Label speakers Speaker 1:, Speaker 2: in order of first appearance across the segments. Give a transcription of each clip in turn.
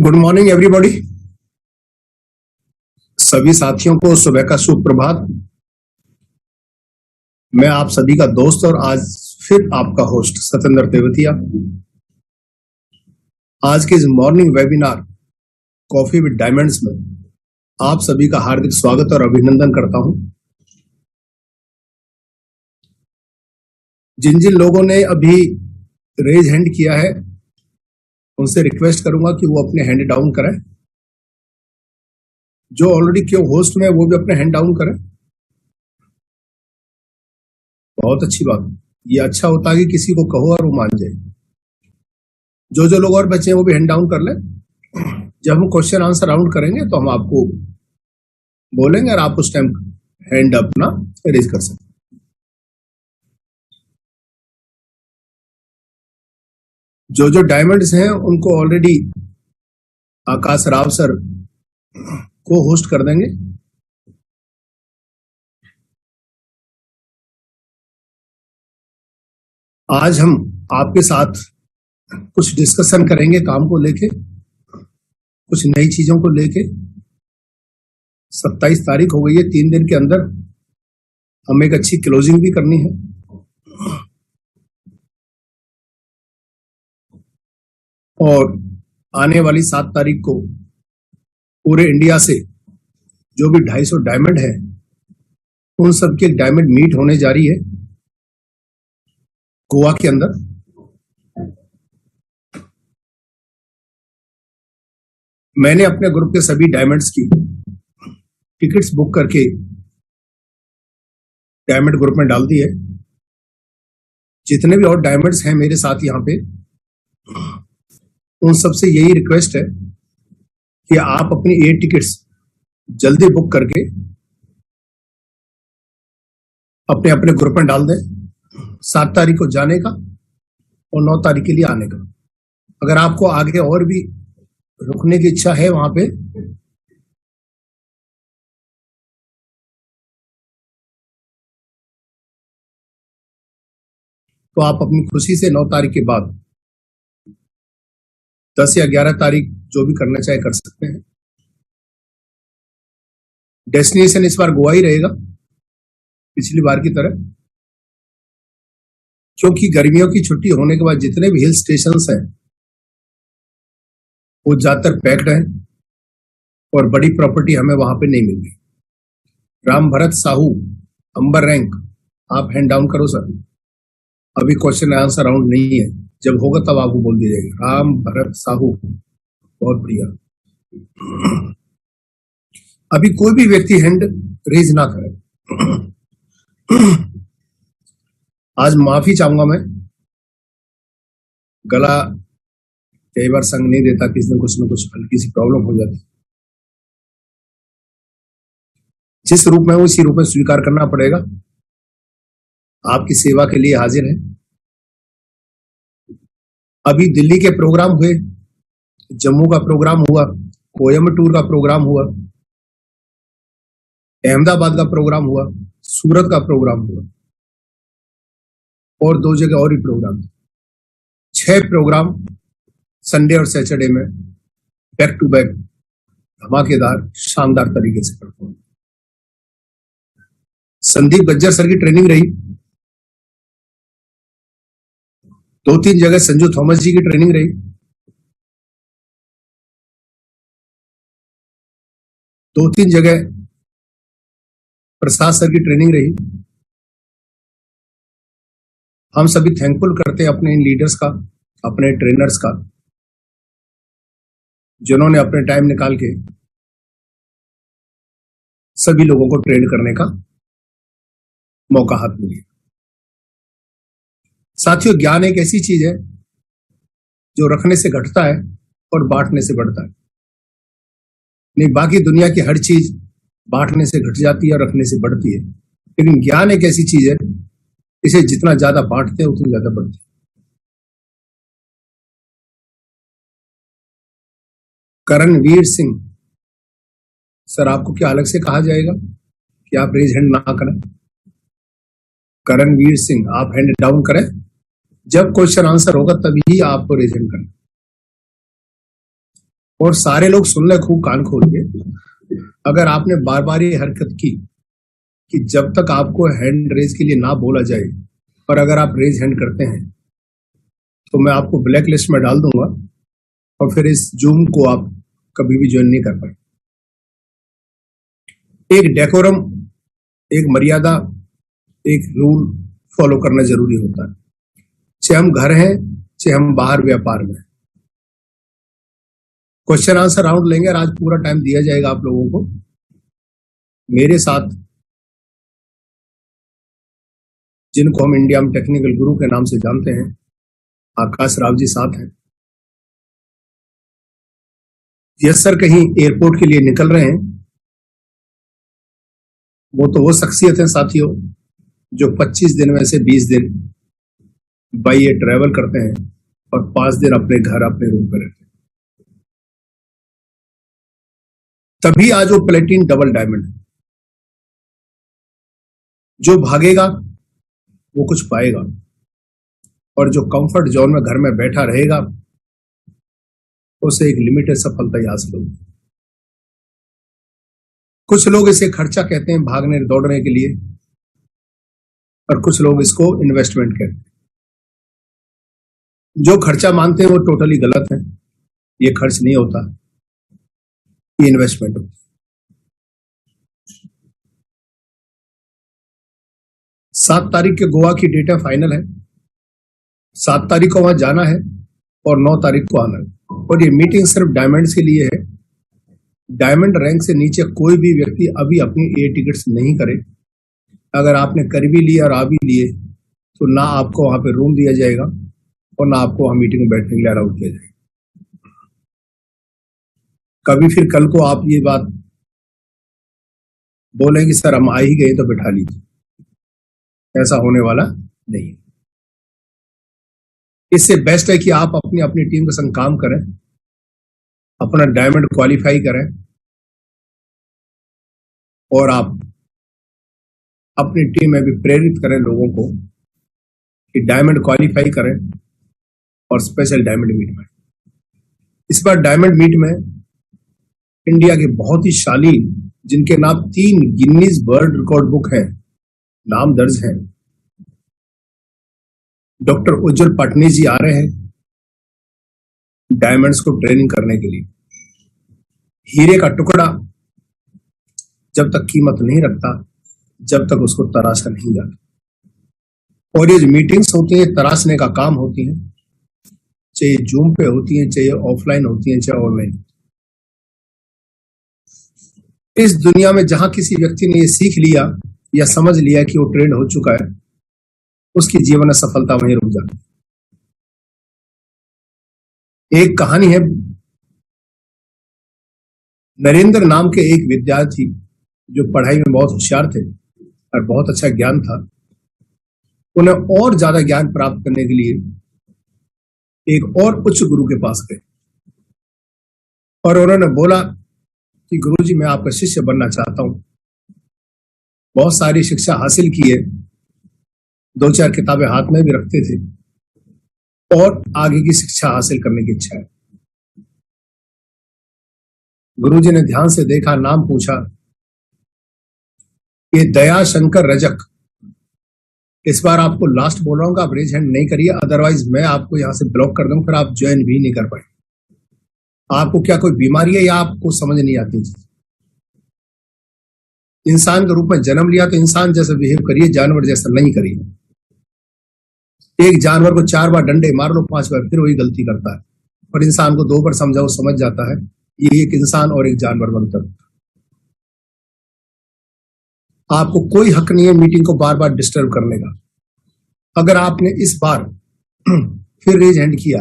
Speaker 1: Good morning everybody. सभी साथियों को सुबह का शुभ प्रभात। मैं आप सभी का दोस्त और आज फिर आपका होस्ट सतेंद्र तेवतिया। आज के इस morning webinar coffee with diamonds में आप सभी का हार्दिक स्वागत और अभिनंदन करता हूं। जिन जिन लोगों ने अभी रेज हैंड किया है उनसे रिक्वेस्ट करूंगा कि वो अपने हैंड डाउन करें। जो ऑलरेडी क्यों होस्ट में वो भी अपने हैंड डाउन करें। बहुत अच्छी बात। ये अच्छा होता है कि किसी को कहो और वो मान जाए। जो लोग और बचे हैं वो भी हैंड डाउन कर लें। जब हम क्वेश्चन आंसर राउंड करेंगे तो हम आपको बोलेंगे और आप उस टाइम हैंड अपना रेज कर सकते। जो डायमंड्स हैं उनको ऑलरेडी आकाश राव सर को होस्ट कर देंगे। आज हम आपके साथ कुछ डिस्कशन करेंगे काम को लेके, कुछ नई चीजों को लेके। 27 तारीख हो गई है, 3 दिन के अंदर हमें एक अच्छी क्लोजिंग भी करनी है। और आने वाली 7 तारीख को पूरे इंडिया से जो भी 250 डायमंड है उन सबकी एक डायमंड मीट होने जा रही है गोवा के अंदर। मैंने अपने ग्रुप के सभी डायमंड्स की टिकट्स बुक करके डायमंड ग्रुप में डाल दी है। जितने भी और डायमंड्स हैं मेरे साथ यहाँ पे, उन सबसे यही रिक्वेस्ट है कि आप अपनी 8 टिकट्स जल्दी बुक करके अपने अपने ग्रुप में डाल दें। 7 तारीख को जाने का और 9 तारीख के लिए आने का। अगर आपको आगे और भी रुकने की इच्छा है वहां पे, तो आप अपनी खुशी से 9 तारीख के बाद 10 या 11 तारीख जो भी करना चाहे कर सकते हैं। डेस्टिनेशन इस बार गोवा ही रहेगा पिछली बार की तरह, क्योंकि गर्मियों की छुट्टी होने के बाद जितने भी हिल स्टेशंस हैं वो ज्यादातर पैक्ड हैं और बड़ी प्रॉपर्टी हमें वहां पे नहीं मिली। राम भरत साहू, अंबर रैंक, आप हैंड डाउन करो सर। अभी क्वेश्चन आंसर राउंड नहीं है, जब होगा तब आपको बोल दी जाएगी। राम भरत साहू, बहुत बढ़िया। अभी कोई भी व्यक्ति हैंड रेज ना करे। आज माफी चाहूंगा मैं, गला कई बार संग नहीं देता, किसी न कुछ हल्की सी प्रॉब्लम हो जाती। जिस रूप में हूं उसी रूप में स्वीकार करना पड़ेगा। आपकी सेवा के लिए हाजिर है। अभी दिल्ली के प्रोग्राम हुए, जम्मू का प्रोग्राम हुआ, कोयम्बटूर का प्रोग्राम हुआ, अहमदाबाद का प्रोग्राम हुआ, सूरत का प्रोग्राम हुआ और 2 जगह और ही प्रोग्राम। 6 प्रोग्राम संडे और सैटरडे में बैक टू बैक धमाकेदार शानदार तरीके से परफॉर्म। संदीप गज्जर सर की ट्रेनिंग रही। 2-3 जगह संजू थॉमस जी की ट्रेनिंग रही। 2-3 जगह प्रसाद सर की ट्रेनिंग रही। हम सभी थैंकफुल करते हैं अपने इन लीडर्स का, अपने ट्रेनर्स का, जिन्होंने अपने टाइम निकाल के सभी लोगों को ट्रेन करने का मौका हाथ में लिया। साथियों, ज्ञान एक ऐसी चीज है जो रखने से घटता है और बांटने से बढ़ता है। नहीं, बाकी दुनिया की हर चीज बांटने से घट जाती है और रखने से बढ़ती है, लेकिन ज्ञान एक ऐसी चीज है, इसे जितना ज्यादा बांटते हैं उतनी ज्यादा बढ़ती है। करणवीर सिंह सर, आपको क्या अलग से कहा जाएगा कि आप रेज हैंड ना करें? करणवीर सिंह, आप हैंड डाउन करें। जब क्वेश्चन आंसर होगा तभी आप रेज हैंड करें। और सारे लोग सुन ले खूब कान खोल के। अगर आपने बार बार ये हरकत की कि जब तक आपको हैंड रेज के लिए ना बोला जाए और अगर आप रेज हैंड करते हैं तो मैं आपको ब्लैक लिस्ट में डाल दूंगा और फिर इस जूम को आप कभी भी ज्वाइन नहीं कर पाए। एक डेकोरम, एक मर्यादा, एक रूल फॉलो करना जरूरी होता है, चाहे हम घर हैं चाहे हम बाहर व्यापार में। क्वेश्चन आंसर राउंड लेंगे और आज पूरा टाइम दिया जाएगा आप लोगों को। मेरे साथ जिनको हम इंडिया में टेक्निकल गुरु के नाम से जानते हैं, आकाश राव जी साथ हैं। यस सर कहीं एयरपोर्ट के लिए निकल रहे हैं। वो तो वो शख्सियत है साथियों जो 25 दिन में से 20 दिन बाई एयर ट्रैवल करते हैं और 5 दिन अपने घर अपने रूम पर रहते हैं। तभी आज वो प्लेटिन डबल डायमंड है। जो भागेगा वो कुछ पाएगा और जो कंफर्ट जोन में घर में बैठा रहेगा उसे एक लिमिटेड सफलता ही हासिल होगी। कुछ लोग इसे खर्चा कहते हैं भागने दौड़ने के लिए और कुछ लोग इसको इन्वेस्टमेंट कहते हैं। जो खर्चा मानते हैं वो टोटली गलत है। ये खर्च नहीं होता, ये इन्वेस्टमेंट होता है। 7 तारीख के गोवा की डेट है, फाइनल है। 7 तारीख को वहां जाना है और 9 तारीख को आना है। और ये मीटिंग सिर्फ डायमंड्स के लिए है। डायमंड रैंक से नीचे कोई भी व्यक्ति अभी अपनी एयर टिकट्स नहीं करे। अगर आपने कर भी लिए और आ भी लिए तो ना आपको वहां पे रूम दिया जाएगा और ना आपको वहां मीटिंग में बैठने के लिए अलाउड किया जाएगा। कभी फिर कल को आप ये बात बोलेंगे सर हम आ ही गए तो बैठा लीजिए, ऐसा होने वाला नहीं। इससे बेस्ट है कि आप अपनी अपनी टीम के संग काम करें, अपना डायमंड क्वालिफाई करें और आप अपनी टीम में भी प्रेरित करें लोगों को कि डायमंड क्वालिफाई करें और स्पेशल डायमंड मीट में। इस बार डायमंड मीट में इंडिया के बहुत ही शालीन, जिनके नाम 3 गिनीज वर्ल्ड रिकॉर्ड बुक है, नाम दर्ज है, डॉक्टर उज्जवल पटनी जी आ रहे हैं डायमंड्स को ट्रेनिंग करने के लिए। हीरे का टुकड़ा जब तक कीमत नहीं रखता जब तक उसको तराशा नहीं जाता। और ये जो मीटिंग्स होती हैं तराशने का काम होती हैं, चाहे जूम पे होती हैं, चाहे ऑफलाइन होती हैं, चाहे ऑनलाइन। इस दुनिया में जहां किसी व्यक्ति ने ये सीख लिया या समझ लिया कि वो ट्रेंड हो चुका है, उसकी जीवन में सफलता वहीं रुक जाती है। एक कहानी है, नरेंद्र नाम के एक विद्यार्थी जो पढ़ाई में बहुत होशियार थे और बहुत अच्छा ज्ञान था, उन्हें और ज्यादा ज्ञान प्राप्त करने के लिए एक और उच्च गुरु के पास गए और उन्होंने बोला कि गुरुजी मैं आपका शिष्य बनना चाहता हूं। बहुत सारी शिक्षा हासिल की है, 2-4 किताबें हाथ में भी रखते थे और आगे की शिक्षा हासिल करने की इच्छा है। गुरुजी ने ध्यान से देखा, नाम पूछा, ये दया शंकर रजक। इस बार आपको लास्ट बोल रहा हूं, आप रेज हैंड नहीं करिए, अदरवाइज मैं आपको यहां से ब्लॉक कर दूंगा, फिर आप ज्वाइन भी नहीं कर पाए। आपको क्या कोई बीमारी है या आपको समझ नहीं आती? इंसान के रूप में जन्म लिया तो इंसान जैसा बिहेव करिए, जानवर जैसा नहीं करिए। एक जानवर को 4 बार डंडे मार लो, 5 बार फिर वही गलती करता है, और इंसान को 2 बार समझाओ समझ जाता है। ये एक इंसान और एक जानवर बनता है। आपको कोई हक नहीं है मीटिंग को बार बार डिस्टर्ब करने का। अगर आपने इस बार फिर रेज हैंड किया,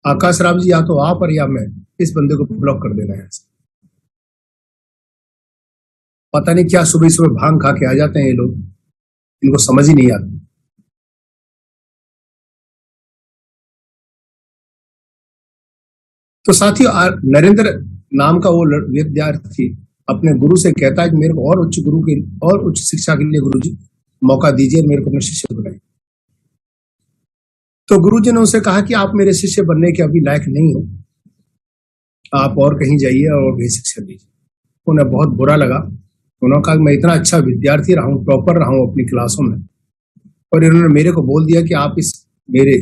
Speaker 1: आकाश राव जी या तो आप और या मैं, इस बंदे को ब्लॉक कर देना है। पता नहीं क्या सुबह सुबह भांग खा के आ जाते हैं ये लोग, इनको समझ ही नहीं आती। तो साथियों, नरेंद्र नाम का वो विद्यार्थी अपने गुरु से कहता है कि मेरे को और उच्च गुरु के और उच्च शिक्षा के लिए गुरुजी मौका दीजिए, मेरे को अपने शिष्य बनाइए। तो गुरुजी ने उसे कहा कि आप मेरे शिष्य बनने के अभी लायक नहीं हो, आप और कहीं जाइए और भी शिक्षा दीजिए। उन्हें बहुत बुरा लगा। उन्होंने कहा मैं इतना अच्छा विद्यार्थी रहा हूँ, टॉपर रहा हूँ अपनी क्लासों में, और इन्होंने मेरे को बोल दिया कि आप इस मेरे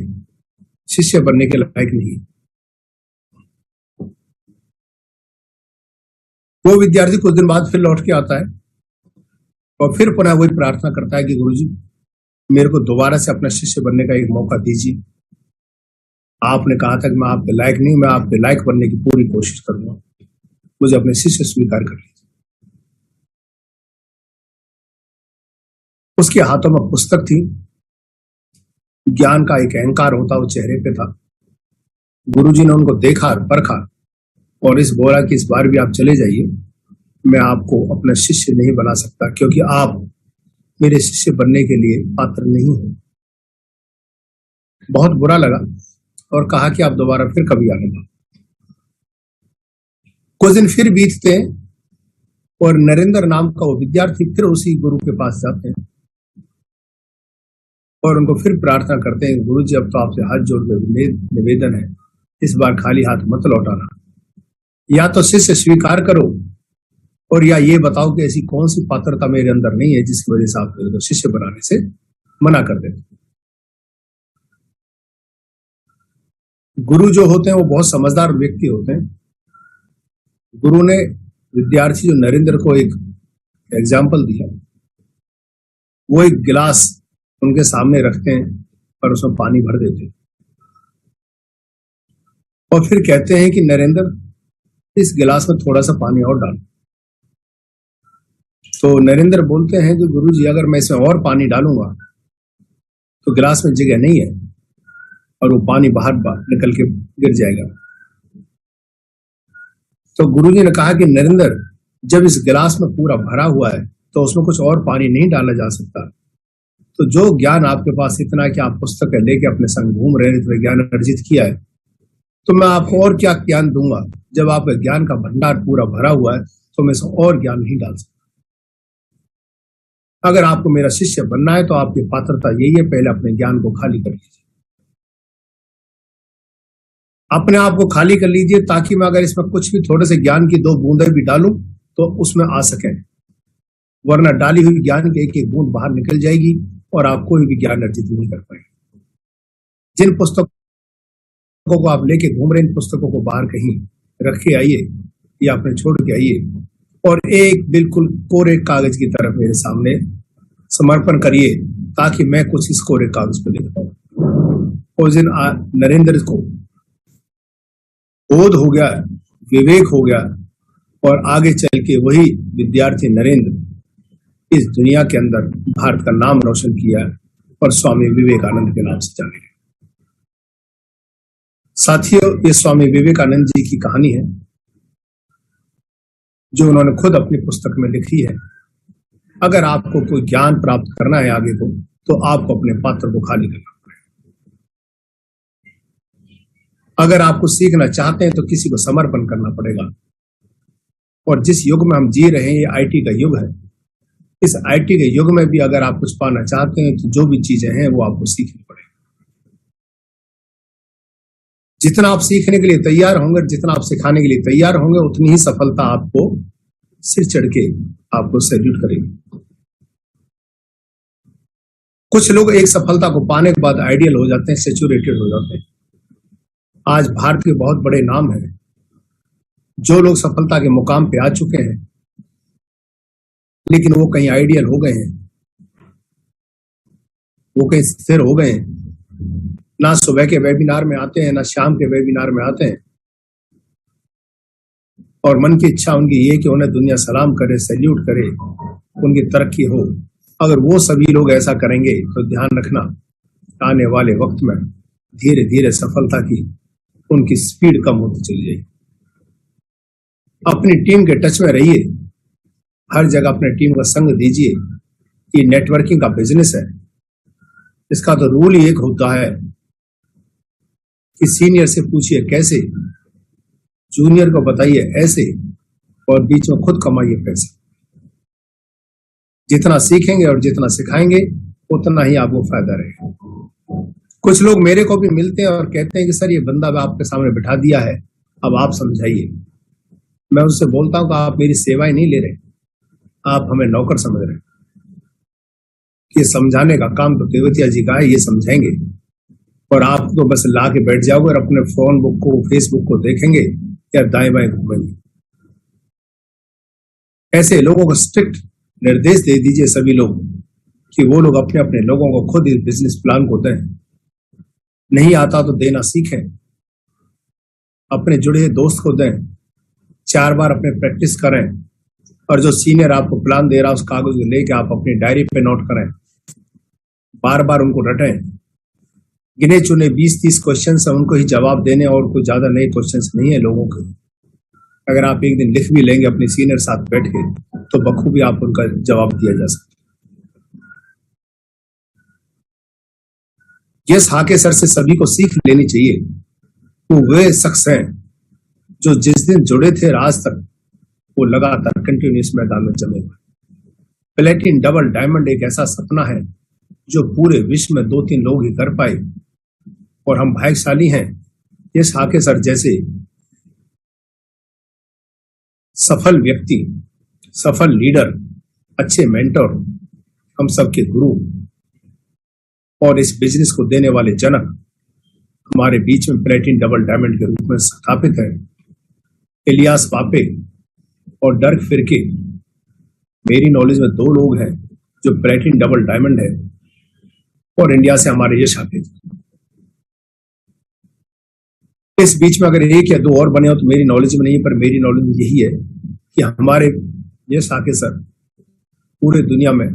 Speaker 1: शिष्य बनने के लायक नहीं। वो विद्यार्थी कुछ दिन बाद फिर लौट के आता है और फिर पुनः वही प्रार्थना करता है कि गुरुजी मेरे को दोबारा से अपना शिष्य बनने का एक मौका दीजिए। आपने कहा था कि मैं आपके लायक नहीं, मैं आपके लायक बनने की पूरी कोशिश करूंगा, मुझे अपने शिष्य स्वीकार कर लीजिए। उसके हाथों में पुस्तक थी, ज्ञान का एक अहंकार होता वो चेहरे पे था। गुरुजी ने उनको देखा और परखा और इस बोला कि इस बार भी आप चले जाइए, मैं आपको अपना शिष्य नहीं बना सकता क्योंकि आप मेरे शिष्य बनने के लिए पात्र नहीं हो। बहुत बुरा लगा और कहा कि आप दोबारा फिर कभी आएंगे। कुछ दिन फिर बीतते हैं और नरेंद्र नाम का वो विद्यार्थी फिर उसी गुरु के पास जाते हैं और उनको फिर प्रार्थना करते हैं, गुरुजी अब तो आपसे हाथ जोड़ के निवेदन है, इस बार खाली हाथ मत लौटाना, या तो शिष्य स्वीकार करो और या ये बताओ कि ऐसी कौन सी पात्रता मेरे अंदर नहीं है जिसकी वजह से आप मेरे को शिष्य बनाने से मना कर देते। गुरु जो होते हैं वो बहुत समझदार व्यक्ति होते हैं। गुरु ने विद्यार्थी जो नरेंद्र को एक एग्जाम्पल दिया, वो एक गिलास उनके सामने रखते हैं और उसमें पानी भर देते हैं और फिर कहते हैं कि नरेंद्र इस गिलास में थोड़ा सा पानी और डाल। तो नरेंद्र बोलते हैं कि गुरुजी अगर मैं इसमें और पानी डालूंगा तो गिलास में जगह नहीं है और वो पानी बाहर निकल के गिर जाएगा। तो गुरुजी ने कहा कि नरेंद्र जब इस गिलास में पूरा भरा हुआ है तो उसमें कुछ और पानी नहीं डाला जा सकता। तो जो ज्ञान आपके पास इतना है कि आप पुस्तक लेके अपने संग घूम रहे हैं, तो ज्ञान अर्जित किया है, तो मैं आपको और क्या ज्ञान दूंगा। जब आपका ज्ञान का भंडार पूरा भरा हुआ है तो मैं इसमें और ज्ञान नहीं डाल सकता। अगर आपको मेरा शिष्य बनना है तो आपकी पात्रता यही है, पहले अपने ज्ञान को खाली कर लीजिए, अपने आप को खाली कर लीजिए, ताकि मैं अगर इसमें कुछ भी थोड़े से ज्ञान की 2 बूंदें भी डालूं तो उसमें आ सके, वरना डाली हुई ज्ञान की एक एक बूंद बाहर निकल जाएगी और आप कोई भी ज्ञान अर्जित नहीं कर पाएंगे। जिन पुस्तकों को आप लेके घूम रहे हैं, इन पुस्तकों को बाहर कहीं रख के आइए या अपने छोड़ के आइए और एक बिल्कुल कोरे कागज की तरफ मेरे सामने समर्पण करिए, ताकि मैं कुछ इस कोरे कागज पर लिख पाऊं। उस दिन नरेंद्र को बोध हो गया, विवेक हो गया और आगे चल के वही विद्यार्थी नरेंद्र इस दुनिया के अंदर भारत का नाम रोशन किया और स्वामी विवेकानंद के नाम से जाने गए। साथियों, ये स्वामी विवेकानंद जी की कहानी है जो उन्होंने खुद अपनी पुस्तक में लिखी है। अगर आपको कोई ज्ञान प्राप्त करना है आगे को, तो आपको अपने पात्र को खाली करना पड़ेगा। अगर आपको सीखना चाहते हैं तो किसी को समर्पण करना पड़ेगा। और जिस युग में हम जी रहे हैं, ये आईटी का युग है। इस आईटी के युग में भी अगर आप कुछ पाना चाहते हैं तो जो भी चीजें हैं वो आपको सीखनी पड़ेगी। जितना आप सीखने के लिए तैयार होंगे, जितना आप सिखाने के लिए तैयार होंगे, उतनी ही सफलता आपको सिर चढ़ के आपको सैल्यूट करेगी। कुछ लोग एक सफलता को पाने के बाद आइडियल हो जाते हैं, सैचुरेटेड हो जाते हैं। आज भारत के बहुत बड़े नाम हैं जो लोग सफलता के मुकाम पे आ चुके हैं, लेकिन वो कहीं आइडियल हो गए हैं, वो कहीं स्थिर हो गए हैं। ना सुबह के वेबिनार में आते हैं, ना शाम के वेबिनार में आते हैं, और मन की इच्छा उनकी ये कि उन्हें दुनिया सलाम करे, सैल्यूट करे, उनकी तरक्की हो। अगर वो सभी लोग ऐसा करेंगे तो ध्यान रखना, आने वाले वक्त में धीरे धीरे सफलता की उनकी स्पीड कम होती चली जाएगी। अपनी टीम के टच में रहिए, हर जगह अपने टीम का संग दीजिए। ये नेटवर्किंग का बिजनेस है। इसका तो रूल ही एक होता है कि सीनियर से पूछिए कैसे, जूनियर को बताइए ऐसे, और बीच में खुद कमाइए पैसे। जितना सीखेंगे और जितना सिखाएंगे उतना ही आपको फायदा रहेगा। कुछ लोग मेरे को भी मिलते हैं और कहते हैं कि सर ये बंदा मैं आपके सामने बिठा दिया है अब आप समझाइए। मैं उससे बोलता हूं कि आप मेरी सेवाएं नहीं ले रहे, आप हमें नौकर समझ रहे हैं। कि समझाने का काम तो तेवतिया जी का है, ये समझाएंगे और आप तो बस ला के बैठ जाओगे और अपने फोन बुक को फेसबुक को देखेंगे या दाएं बाएं घूमेंगे। ऐसे लोगों को स्ट्रिक्ट निर्देश दे दीजिए सभी लोग कि वो लोग अपने अपने लोगों को खुद इस बिजनेस प्लान को दें। नहीं आता तो देना सीखें, अपने जुड़े दोस्त को दें, 4 बार अपने प्रैक्टिस करें और जो सीनियर आपको प्लान दे रहा है उस कागज को लेके आप अपनी डायरी पे नोट करें, बार बार उनको रटें। गिने चुने 20-30 क्वेश्चन है, उनको ही जवाब देने और कोई ज्यादा नए क्वेश्चन नहीं है लोगों के। अगर आप एक दिन लिख भी लेंगे अपने सीनियर साथ बैठ के तो बखूबी आप उनका जवाब दिया जा सकता। यस हाके सर से सभी को सीख लेनी चाहिए। वो वे शख्स हैं जो जिस दिन जुड़े थे आज तक वो लगातार कंटिन्यूस मैदान में जमे हुए। प्लेटिन डबल डायमंड एक ऐसा सपना है जो पूरे विश्व में 2-3 लोग ही कर पाए और हम भाग्यशाली हैं यस हाके सर जैसे सफल व्यक्ति, सफल लीडर, अच्छे मेंटर, हम सबके गुरु और इस बिजनेस को देने वाले जनक हमारे बीच में प्लेटिन डबल डायमंड के रूप में स्थापित है। इलियास पापे और डर्क फिरके, मेरी नॉलेज में 2 लोग हैं जो प्लेटिन डबल डायमंड है और इंडिया से हमारे यश हाके। इस बीच में अगर 1 या 2 और बने हो तो मेरी नॉलेज में नहीं, पर मेरी नॉलेज में यही है कि हमारे यश हाके सर पूरे दुनिया में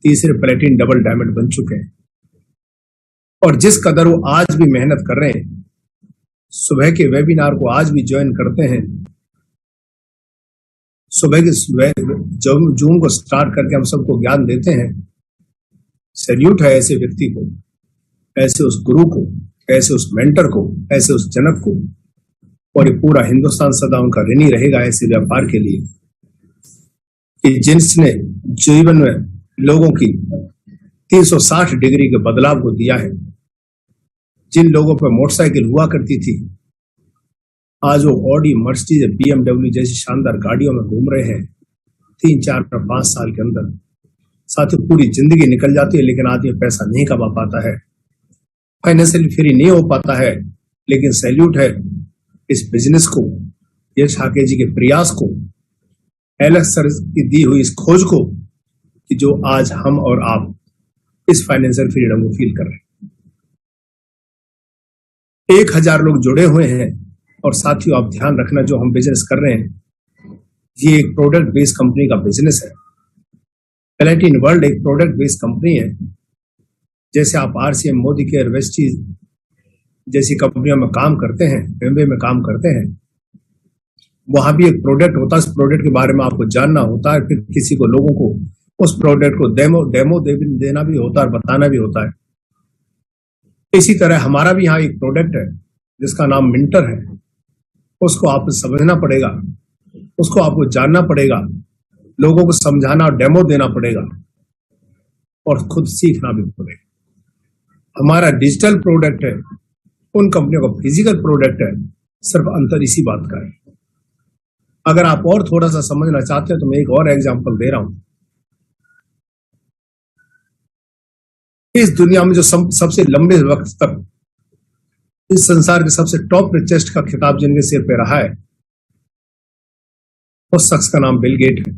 Speaker 1: तीसरे प्लेटिन डबल डायमंड बन चुके हैं और जिस कदर वो आज भी मेहनत कर रहे हैं, सुबह के वेबिनार को आज भी ज्वाइन करते हैं, सुबह के जूम को स्टार्ट करके हम सबको ज्ञान देते हैं। सैल्यूट है ऐसे व्यक्ति को, ऐसे उस गुरु को, ऐसे उस मेंटर को, ऐसे उस जनक को और ये पूरा हिंदुस्तान सदा उनका ऋणी रहेगा ऐसे व्यापार के लिए कि जिसने जीवन में लोगों की 360 डिग्री के बदलाव को दिया है। जिन लोगों पर मोटरसाइकिल हुआ करती थी आज वो ऑडी, मर्सिडीज, BMW जैसी शानदार गाड़ियों में घूम रहे हैं 3, 4 और 5 साल के अंदर। साथ ही पूरी जिंदगी निकल जाती है लेकिन आदमी पैसा नहीं कमा पाता है, फाइनेंशियली फ्री नहीं हो पाता है। लेकिन सैल्यूट है इस बिजनेस को, यश हाके जी के प्रयास को, एलेक्स सर की दी हुई इस खोज को कि जो आज हम और आप इस फाइनेंशियल फ्रीडम को फील कर रहे हैं। 1000 लोग जुड़े हुए हैं और साथियों आप ध्यान रखना जो हम बिजनेस कर रहे हैं ये एक प्रोडक्ट बेस्ड कंपनी का बिजनेस है। प्लेटिन वर्ल्ड एक प्रोडक्ट बेस्ड कंपनी है। जैसे आप RCM, मोदी केयर, वेस्टीज जैसी कंपनियों में काम करते हैं, एमवे में काम करते हैं, वहां भी एक प्रोडक्ट होता है। उस प्रोडक्ट के बारे में आपको जानना होता है, फिर किसी को लोगों को उस प्रोडक्ट को डेमो देना भी होता है, बताना भी होता है। इसी तरह हमारा भी यहाँ एक प्रोडक्ट है जिसका नाम मिंटर है। उसको आपको समझना पड़ेगा, उसको आपको जानना पड़ेगा, लोगों को समझाना और डेमो देना पड़ेगा और खुद सीखना भी पड़ेगा। हमारा डिजिटल प्रोडक्ट है, उन कंपनियों का फिजिकल प्रोडक्ट है, सिर्फ अंतर इसी बात का है। अगर आप और थोड़ा सा समझना चाहते हैं तो मैं एक और एग्जांपल दे रहा हूं। इस दुनिया में जो सबसे लंबे वक्त तक इस संसार के सबसे टॉप रिचेस्ट का खिताब जिनके सिर पे रहा है उस शख्स का नाम बिल गेट है,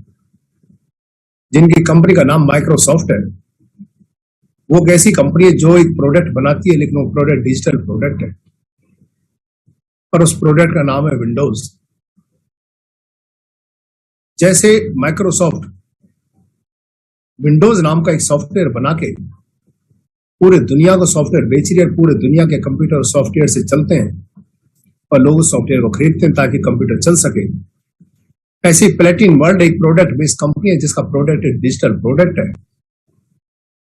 Speaker 1: जिनकी कंपनी का नाम माइक्रोसॉफ्ट है। वो एक ऐसी कंपनी है जो एक प्रोडक्ट बनाती है लेकिन वो प्रोडक्ट डिजिटल प्रोडक्ट है और उस प्रोडक्ट का नाम है विंडोज। जैसे माइक्रोसॉफ्ट विंडोज नाम का एक सॉफ्टवेयर बना के पूरे दुनिया को सॉफ्टवेयर बेच रही है, पूरे दुनिया के कंप्यूटर सॉफ्टवेयर से चलते हैं और लोग उस सॉफ्टवेयर को खरीदते हैं ताकि कंप्यूटर चल सके। ऐसी प्लेटिन वर्ल्ड एक प्रोडक्ट बेस्ड कंपनी है जिसका प्रोडक्ट एक डिजिटल प्रोडक्ट है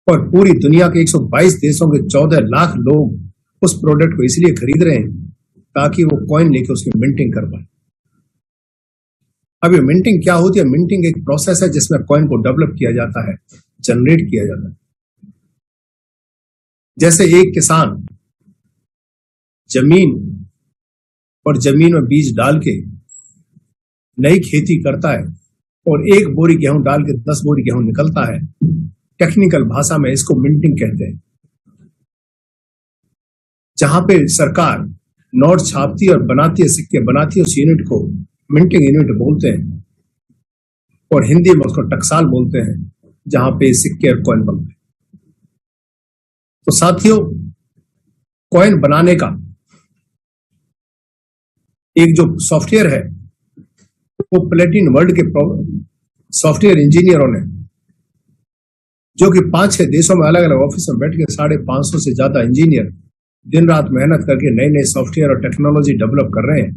Speaker 1: और पूरी दुनिया के 122 देशों के 14 लाख लोग उस प्रोडक्ट को इसलिए खरीद रहे हैं ताकि वो कॉइन लेके उसकी मिंटिंग कर पाए। अब ये मिंटिंग क्या होती है? मिंटिंग एक प्रोसेस है जिसमें कॉइन को डेवलप किया जाता है, जनरेट किया जाता है। जैसे एक किसान जमीन और जमीन में बीज डाल के नई खेती करता है और 1 बोरी गेहूं डाल के 10 बोरी गेहूं निकलता है, टेक्निकल भाषा में इसको मिंटिंग कहते हैं। जहां पे सरकार नोट छापती और बनाती है, सिक्के बनाती है, उस यूनिट को मिंटिंग यूनिट बोलते हैं और हिंदी में उसको टकसाल बोलते हैं, जहां पे सिक्के और कॉइन बनते हैं। तो साथियों, कॉइन बनाने का एक जो सॉफ्टवेयर है वो प्लेटिन वर्ल्ड के सॉफ्टवेयर इंजीनियरों ने, जो कि 5-6 देशों में अलग अलग ऑफिस में बैठ के 550 से ज्यादा इंजीनियर दिन रात मेहनत करके नए नए सॉफ्टवेयर और टेक्नोलॉजी डेवलप कर रहे हैं।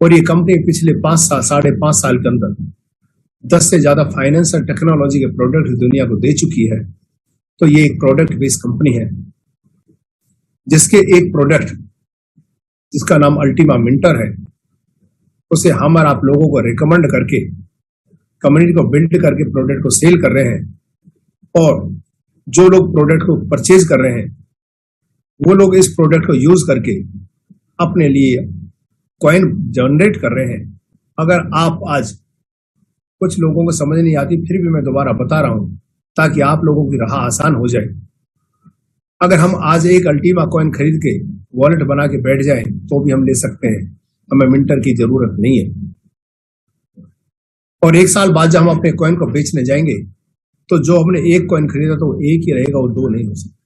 Speaker 1: और ये कंपनी पिछले 5-5.5 साल के अंदर 10 से ज्यादा फाइनेंस और टेक्नोलॉजी के प्रोडक्ट दुनिया को दे चुकी है। तो ये एक प्रोडक्ट बेस्ड कंपनी है, जिसके एक प्रोडक्ट जिसका नाम अल्टीमा मिंटर है, उसे हम और आप लोगों को रिकमेंड करके कम्युनिटी को बिल्ड करके प्रोडक्ट को सेल कर रहे हैं। और जो लोग प्रोडक्ट को परचेज कर रहे हैं वो लोग इस प्रोडक्ट को यूज करके अपने लिए कॉइन जनरेट कर रहे हैं। अगर आप आज, कुछ लोगों को समझ नहीं आती, फिर भी मैं दोबारा बता रहा हूं ताकि आप लोगों की राह आसान हो जाए। अगर हम आज एक अल्टीमा कॉइन खरीद के वॉलेट बना के बैठ जाएं तो भी हम ले सकते हैं, हमें मिंटर की जरूरत नहीं है। और 1 साल बाद जब हम अपने कॉइन को बेचने जाएंगे तो जो हमने एक कॉइन खरीदा तो वो एक ही रहेगा, वो 2 नहीं हो सकता।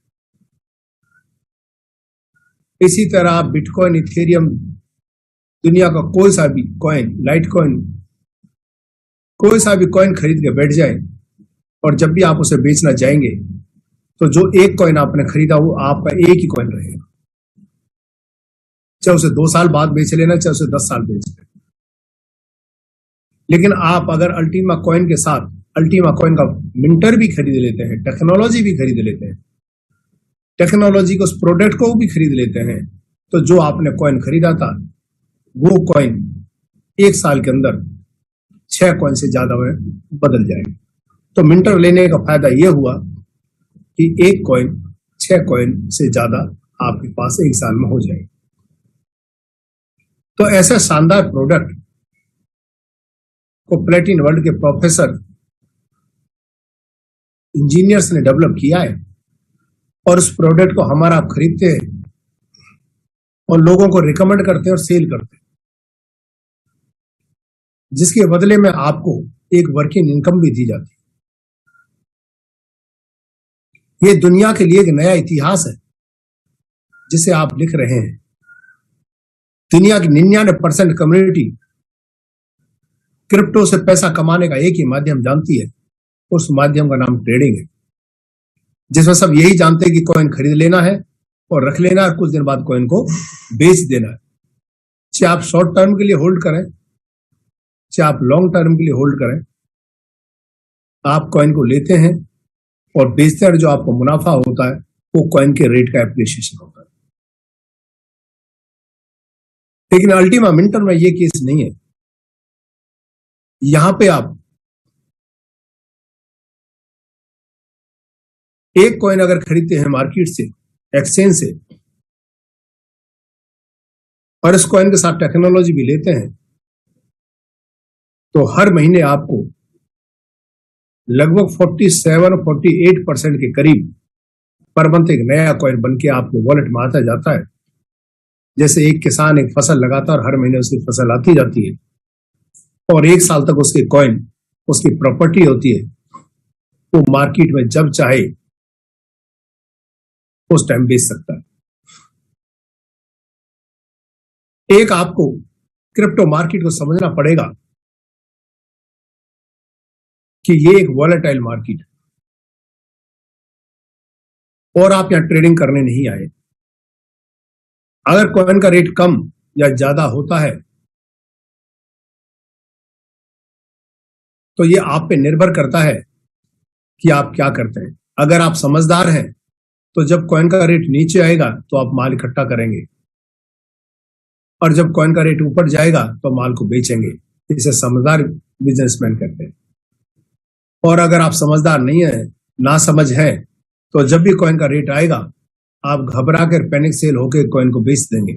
Speaker 1: इसी तरह बिटकॉइन, इथेरियम, दुनिया का कोई सा भी कॉइन, लाइट कॉइन, कोई सा भी कॉइन खरीद के बैठ जाए और जब भी आप उसे बेचना चाहेंगे तो जो एक कॉइन आपने खरीदा वो आपका एक ही कॉइन रहेगा, चाहे उसे 2 साल बाद बेच लेना, चाहे उसे 10 साल बेच लेना। लेकिन आप अगर अल्टीमा कॉइन के साथ अल्टीमा कॉइन का मिंटर भी खरीद लेते हैं, टेक्नोलॉजी भी खरीद लेते हैं, टेक्नोलॉजी को, उस प्रोडक्ट को भी खरीद लेते हैं, तो जो आपने कॉइन खरीदा था वो कॉइन 1 साल के अंदर 6 कॉइन से ज्यादा में बदल जाएगा। तो मिंटर लेने का फायदा यह हुआ कि 1 कॉइन 6 कॉइन से ज्यादा आपके पास 1 साल में हो जाएगा। तो ऐसे शानदार प्रोडक्ट को प्लेटिन वर्ल्ड के प्रोफेसर इंजीनियर्स ने डेवलप किया है और उस प्रोडक्ट को हमारा आप खरीदते हैं और लोगों को रिकमेंड करते हैं और सेल करते हैं, जिसके बदले में आपको एक वर्किंग इनकम भी दी जाती है। ये दुनिया के लिए एक नया इतिहास है जिसे आप लिख रहे हैं। दुनिया की 99% कम्युनिटी क्रिप्टो से पैसा कमाने का एक ही माध्यम जानती है, उस माध्यम का नाम ट्रेडिंग है, जिसमें सब यही जानते हैं कि कॉइन खरीद लेना है और रख लेना है, कुछ दिन बाद कॉइन को बेच देना है। चाहे आप शॉर्ट टर्म के लिए होल्ड करें, चाहे आप लॉन्ग टर्म के लिए होल्ड करें, आप कॉइन को लेते हैं और बेचते हैं, और जो आपको मुनाफा होता है वो कॉइन के रेट का एप्रिसिएशन होता है। लेकिन अल्टीमा मिंटर में ये केस नहीं है। यहां पे आप एक कॉइन अगर खरीदते हैं मार्केट से, एक्सचेंज से, और इस कॉइन के साथ टेक्नोलॉजी भी लेते हैं, तो हर महीने आपको लगभग 47-48% के करीब पर मंथ एक नया कॉइन बन के आपके वॉलेट में आता जाता है। जैसे एक किसान एक फसल लगाता है और हर महीने उसकी फसल आती जाती है और 1 साल तक उसके कॉइन उसकी प्रॉपर्टी होती है, वो मार्केट में जब चाहे उस टाइम बेच सकता है। एक आपको क्रिप्टो मार्केट को समझना पड़ेगा कि ये एक वॉलेटाइल मार्केट है और आप यहां ट्रेडिंग करने नहीं आए। अगर कॉइन का रेट कम या ज्यादा होता है तो ये आप पे निर्भर करता है कि आप क्या करते हैं। अगर आप समझदार हैं तो जब कॉइन का रेट नीचे आएगा तो आप माल इकट्ठा करेंगे, और जब कॉइन का रेट ऊपर जाएगा तो माल को बेचेंगे। इसे समझदार बिजनेसमैन कहते हैं। और अगर आप समझदार नहीं है, ना समझ है, तो जब भी कॉइन का रेट आएगा आप घबरा कर पैनिक सेल होकर कॉइन को बेच देंगे।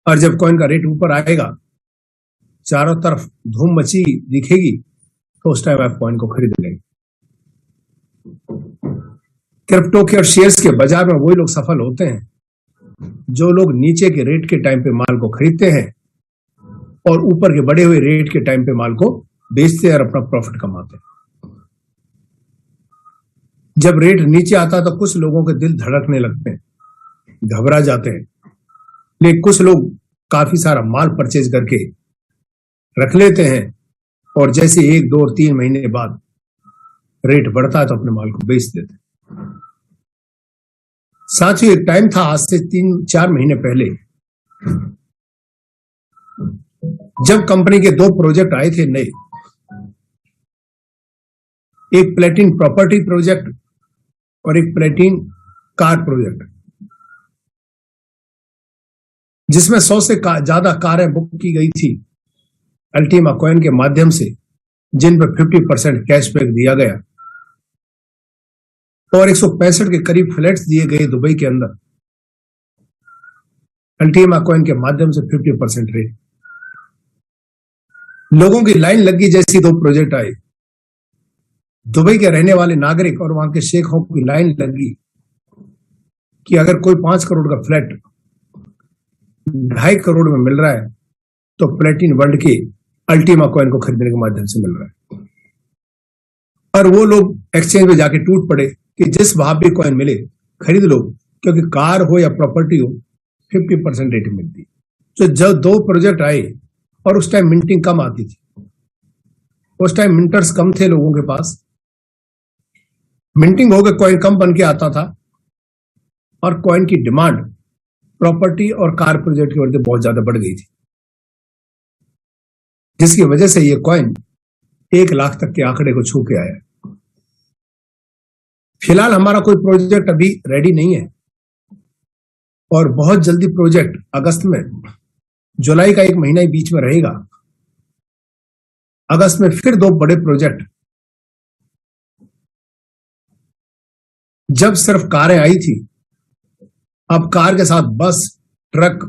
Speaker 1: और जब कॉइन का रेट ऊपर आएगा, चारों तरफ धूम मची दिखेगी, तो उस टाइम आप कॉइन को खरीद लेंगे। क्रिप्टो के और शेयर्स के बाजार में वही लोग सफल होते हैं जो लोग नीचे के रेट के टाइम पे माल को खरीदते हैं और ऊपर के बढ़े हुए रेट के टाइम पे माल को बेचते हैं और अपना प्रॉफिट कमाते हैं। जब रेट नीचे आता है तो कुछ लोगों के दिल धड़कने लगते हैं, घबरा जाते हैं, लेकिन कुछ लोग काफी सारा माल परचेज करके रख लेते हैं और जैसे 1, 2 और 3 महीने बाद रेट बढ़ता है तो अपने माल को बेच देते हैं। साथ ही एक टाइम था आज से 3-4 महीने पहले, जब कंपनी के 2 प्रोजेक्ट आए थे नए, एक प्लेटिन प्रॉपर्टी प्रोजेक्ट और एक प्लेटिन कार प्रोजेक्ट, जिसमें 100 से ज्यादा कारें बुक की गई थी अल्टीमा कॉइन के माध्यम से, जिन पर 50% कैशबैक दिया गया और 165 के करीब फ्लैट्स दिए गए दुबई के अंदर अल्टीमा कॉइन के माध्यम से 50% रेट। लोगों की लाइन लगी जैसी 2 प्रोजेक्ट आए, दुबई के रहने वाले नागरिक और वहां के शेखों की लाइन लगी कि अगर कोई 5 करोड़ का फ्लैट 2.5 करोड़ में मिल रहा है तो प्लेटिन वर्ल्ड के अल्टीमा कॉइन को खरीदने के माध्यम से मिल रहा है। और वो लोग एक्सचेंज में जाके टूट पड़े कि जिस भाव भी कॉइन मिले खरीद लो, क्योंकि कार हो या प्रॉपर्टी हो 50% रेट मिलती। तो जब 2 प्रोजेक्ट आए और उस टाइम मिंटिंग कम आती थी, उस टाइम मिंटर्स कम थे लोगों के पास, मिंटिंग होकर कॉइन कम बन के आता था और कॉइन की डिमांड प्रॉपर्टी और कार प्रोजेक्ट की वजह से बहुत ज्यादा बढ़ गई थी, जिसकी वजह से ये कॉइन 1 लाख तक के आंकड़े को छू के आया। फिलहाल हमारा कोई प्रोजेक्ट अभी रेडी नहीं है और बहुत जल्दी प्रोजेक्ट अगस्त में, जुलाई का 1 महीना ही बीच में रहेगा, अगस्त में फिर 2 बड़े प्रोजेक्ट। जब सिर्फ कारें आई थी, अब कार के साथ बस, truck,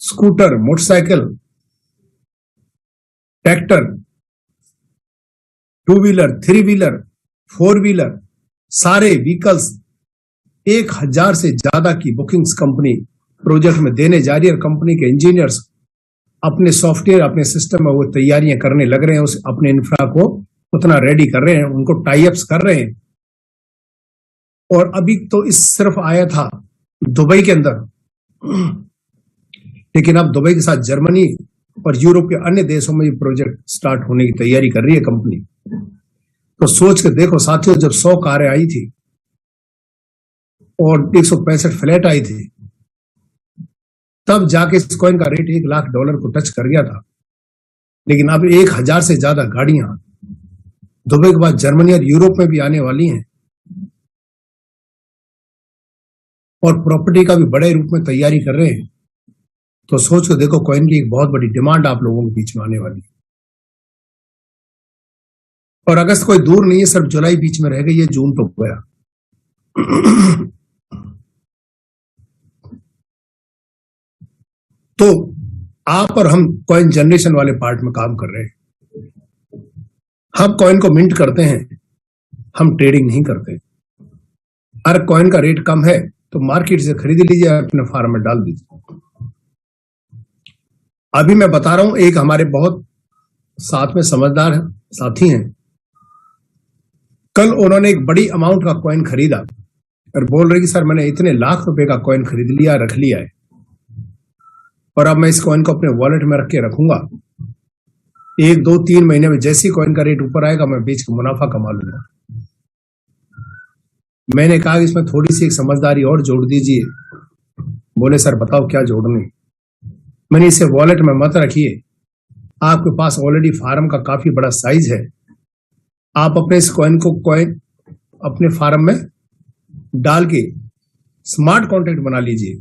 Speaker 1: scooter, motorcycle, tractor, 2 wheeler, 3 wheeler, 4 wheeler, सारे व्हीकल्स 1000 से ज्यादा की बुकिंग्स कंपनी प्रोजेक्ट में देने जा रही है। कंपनी के इंजीनियर्स अपने सॉफ्टवेयर, अपने सिस्टम में वो तैयारियां करने लग रहे हैं, उस अपने इंफ्रा को उतना रेडी कर रहे हैं, उनको टाई अप्स कर रहे हैं। और अभी तो इस सिर्फ आया था दुबई के अंदर, लेकिन अब दुबई के साथ जर्मनी और यूरोप के अन्य देशों में ये प्रोजेक्ट स्टार्ट होने की तैयारी कर रही है कंपनी। तो सोच के देखो साथियों, जब 100 कारें आई थी और 165 फ्लैट आई थी, तब जाके इस कॉइन का रेट $1 लाख को टच कर गया था। लेकिन अब 1000 से ज्यादा गाड़ियां दुबई के बाद जर्मनी और यूरोप में भी आने वाली हैं और प्रॉपर्टी का भी बड़े रूप में तैयारी कर रहे हैं। तो सोच के देखो, कॉइन की एक बहुत बड़ी डिमांड आप लोगों के बीच में आने वाली है। और अगस्त कोई दूर नहीं है, सिर्फ जुलाई बीच में रह गई है, जून तो गया। तो आप और हम कॉइन जनरेशन वाले पार्ट में काम कर रहे हैं। हम कॉइन को मिंट करते हैं, हम ट्रेडिंग नहीं करते। अगर कॉइन का रेट कम है तो मार्केट से खरीद लीजिए, अपने फार्म में डाल दीजिए। अभी मैं बता रहा हूं, एक हमारे बहुत साथ में समझदार साथी हैं, कल उन्होंने एक बड़ी अमाउंट का कॉइन खरीदा और बोल रहे कि सर मैंने इतने लाख रुपए का कॉइन खरीद लिया, रख लिया है, और अब मैं इस कॉइन को अपने वॉलेट में रख के रखूंगा। 1, 2, 3 महीने में जैसी कॉइन का रेट ऊपर आएगा मैं बेच के मुनाफा कमा लूंगा। मैंने कहा कि इसमें थोड़ी सी एक समझदारी और जोड़ दीजिए। बोले सर बताओ क्या जोड़ने। मैंने इसे वॉलेट में मत रखिए, आपके पास ऑलरेडी फार्म का काफी बड़ा साइज है, आप अपने इस कॉइन को अपने फार्म में डाल के स्मार्ट कॉन्ट्रैक्ट बना लीजिए,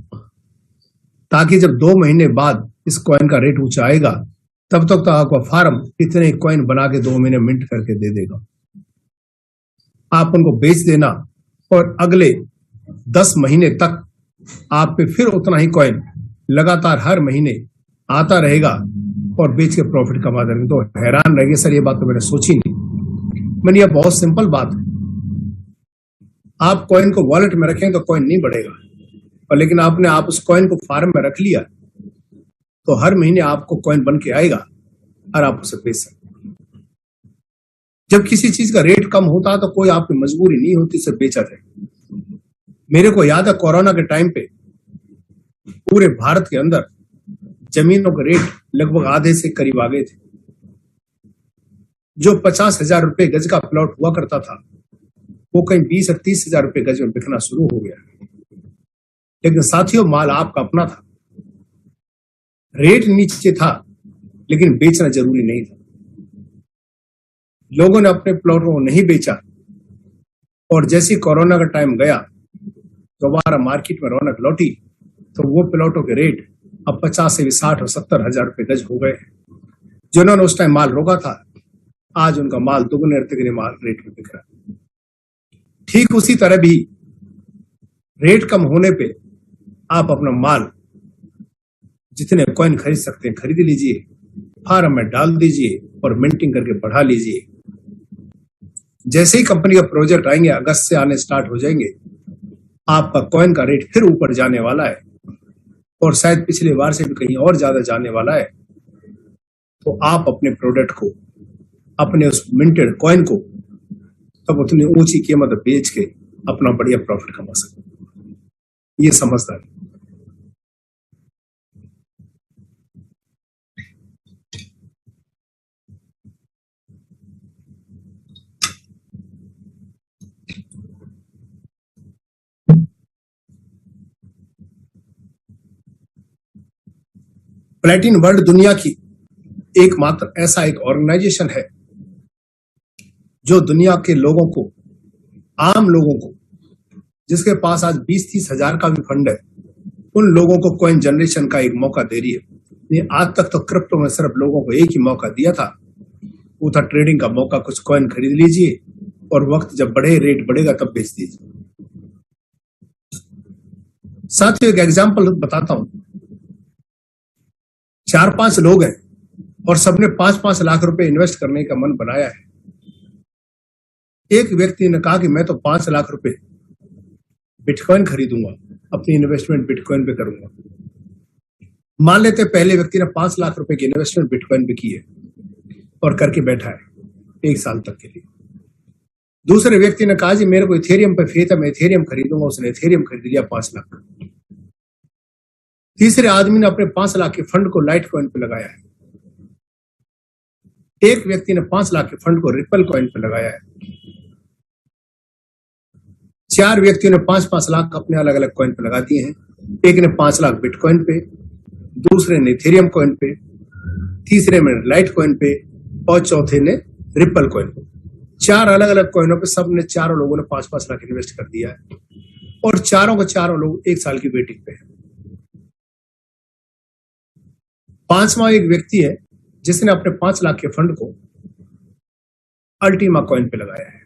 Speaker 1: ताकि जब 2 महीने बाद इस कॉइन का रेट ऊंचा आएगा तब तक तो आपका फार्म इतने कॉइन बना के 2 महीने मिंट करके दे देगा। आप उनको बेच देना और अगले 10 महीने तक आप पे फिर उतना ही कॉइन लगातार हर महीने आता रहेगा और बेच के प्रॉफिट कमाते रहेंगे, तो हैरान रहेंगे सर ये बात तो मैंने सोची नहीं। मैंने ये बहुत सिंपल बात है, आप कॉइन को वॉलेट में रखें तो कॉइन नहीं बढ़ेगा, और लेकिन आपने आप उस कॉइन को फार्म में रख लिया तो हर महीने आपको कॉइन बन के आएगा और आप उसे बेच सकते। जब किसी चीज का रेट कम होता है तो कोई आपकी मजबूरी नहीं होती उसे बेचा जाए। मेरे को याद है कोरोना के टाइम पे पूरे भारत के अंदर जमीनों के रेट लगभग आधे से करीब आ गए थे। जो 50,000 रुपए गज का प्लॉट हुआ करता था वो कहीं 20 और 30,000 रुपए गज में बिकना शुरू हो गया। लेकिन साथियों माल आपका अपना था, रेट नीचे था लेकिन बेचना जरूरी नहीं था। लोगों ने अपने प्लॉटों को नहीं बेचा और जैसे कोरोना का टाइम गया दोबारा मार्केट में रौनक लौटी तो वो प्लॉटों के रेट अब 50 से भी 60 और 70,000 रुपए गज हो गए। जिन्होंने उस टाइम माल रोका था आज उनका माल दुगने तिगने माल रेट में बिक रहा है। ठीक उसी तरह भी रेट कम होने पे आप अपना माल जितने कॉइन खरीद सकते हैं खरीद लीजिए, फार्म में डाल दीजिए और मिंटिंग करके बढ़ा लीजिए। जैसे ही कंपनी का प्रोजेक्ट आएंगे अगस्त से आने स्टार्ट हो जाएंगे, आपका कॉइन का रेट फिर ऊपर जाने वाला है और शायद पिछले बार से भी कहीं और ज्यादा जाने वाला है। तो आप अपने प्रोडक्ट को, अपने उस मिंटेड कॉइन को तब उतनी ऊंची कीमत बेच के अपना बढ़िया प्रॉफिट कमा सकते। ये समझदारी। प्लेटिन वर्ल्ड दुनिया की एकमात्र ऐसा एक ऑर्गेनाइजेशन है जो दुनिया के लोगों को, आम लोगों को, जिसके पास आज 20-30 हजार का भी फंड है, उन लोगों को कॉइन जनरेशन का एक मौका दे रही है। ये आज तक तो क्रिप्टो में सिर्फ लोगों को एक ही मौका दिया था, वो था ट्रेडिंग का मौका। कुछ कॉइन खरीद लीजिए और वक्त जब बढ़े, रेट बढ़ेगा तब बेच दीजिए। साथियों एक एग्जांपल बताता हूं। 4-5 लोग हैं और सबने 5-5 लाख रुपए इन्वेस्ट करने का मन बनाया है। एक व्यक्ति ने कहा कि मैं तो 5 लाख रुपए बिटकॉइन खरीदूंगा, अपनी इन्वेस्टमेंट बिटकॉइन पे करूंगा। मान लेते पहले व्यक्ति ने 5 लाख रुपए की इन्वेस्टमेंट बिटकॉइन पे की है और करके बैठा है 1 साल तक के लिए। दूसरे व्यक्ति ने कहा जी मेरे को इथेरियम पे फेथ है, मैं इथेरियम खरीदूंगा, उसने इथेरियम खरीद लिया 5 लाख। तीसरे आदमी ने अपने 5 लाख के फंड को लाइट कॉइन पे लगाया है। एक व्यक्ति ने 5 लाख के फंड को रिपल कॉइन पे लगाया है। 4 व्यक्तियों ने 5-5 लाख अपने अलग अलग कॉइन पे लगा दिए हैं। एक ने 5 लाख बिटकॉइन पे, दूसरे ने इथेरियम कॉइन पे, तीसरे में लाइट कॉइन पे और चौथे ने रिपल कॉइन पे। 4 अलग अलग कॉइनों पे सबने, चारों लोगों ने 5-5 लाख इन्वेस्ट कर दिया है और चारों के चारों लोग 1 साल की वेटिंग पे है। 5वां एक व्यक्ति है जिसने अपने 5 लाख के फंड को अल्टीमा कॉइन पे लगाया है।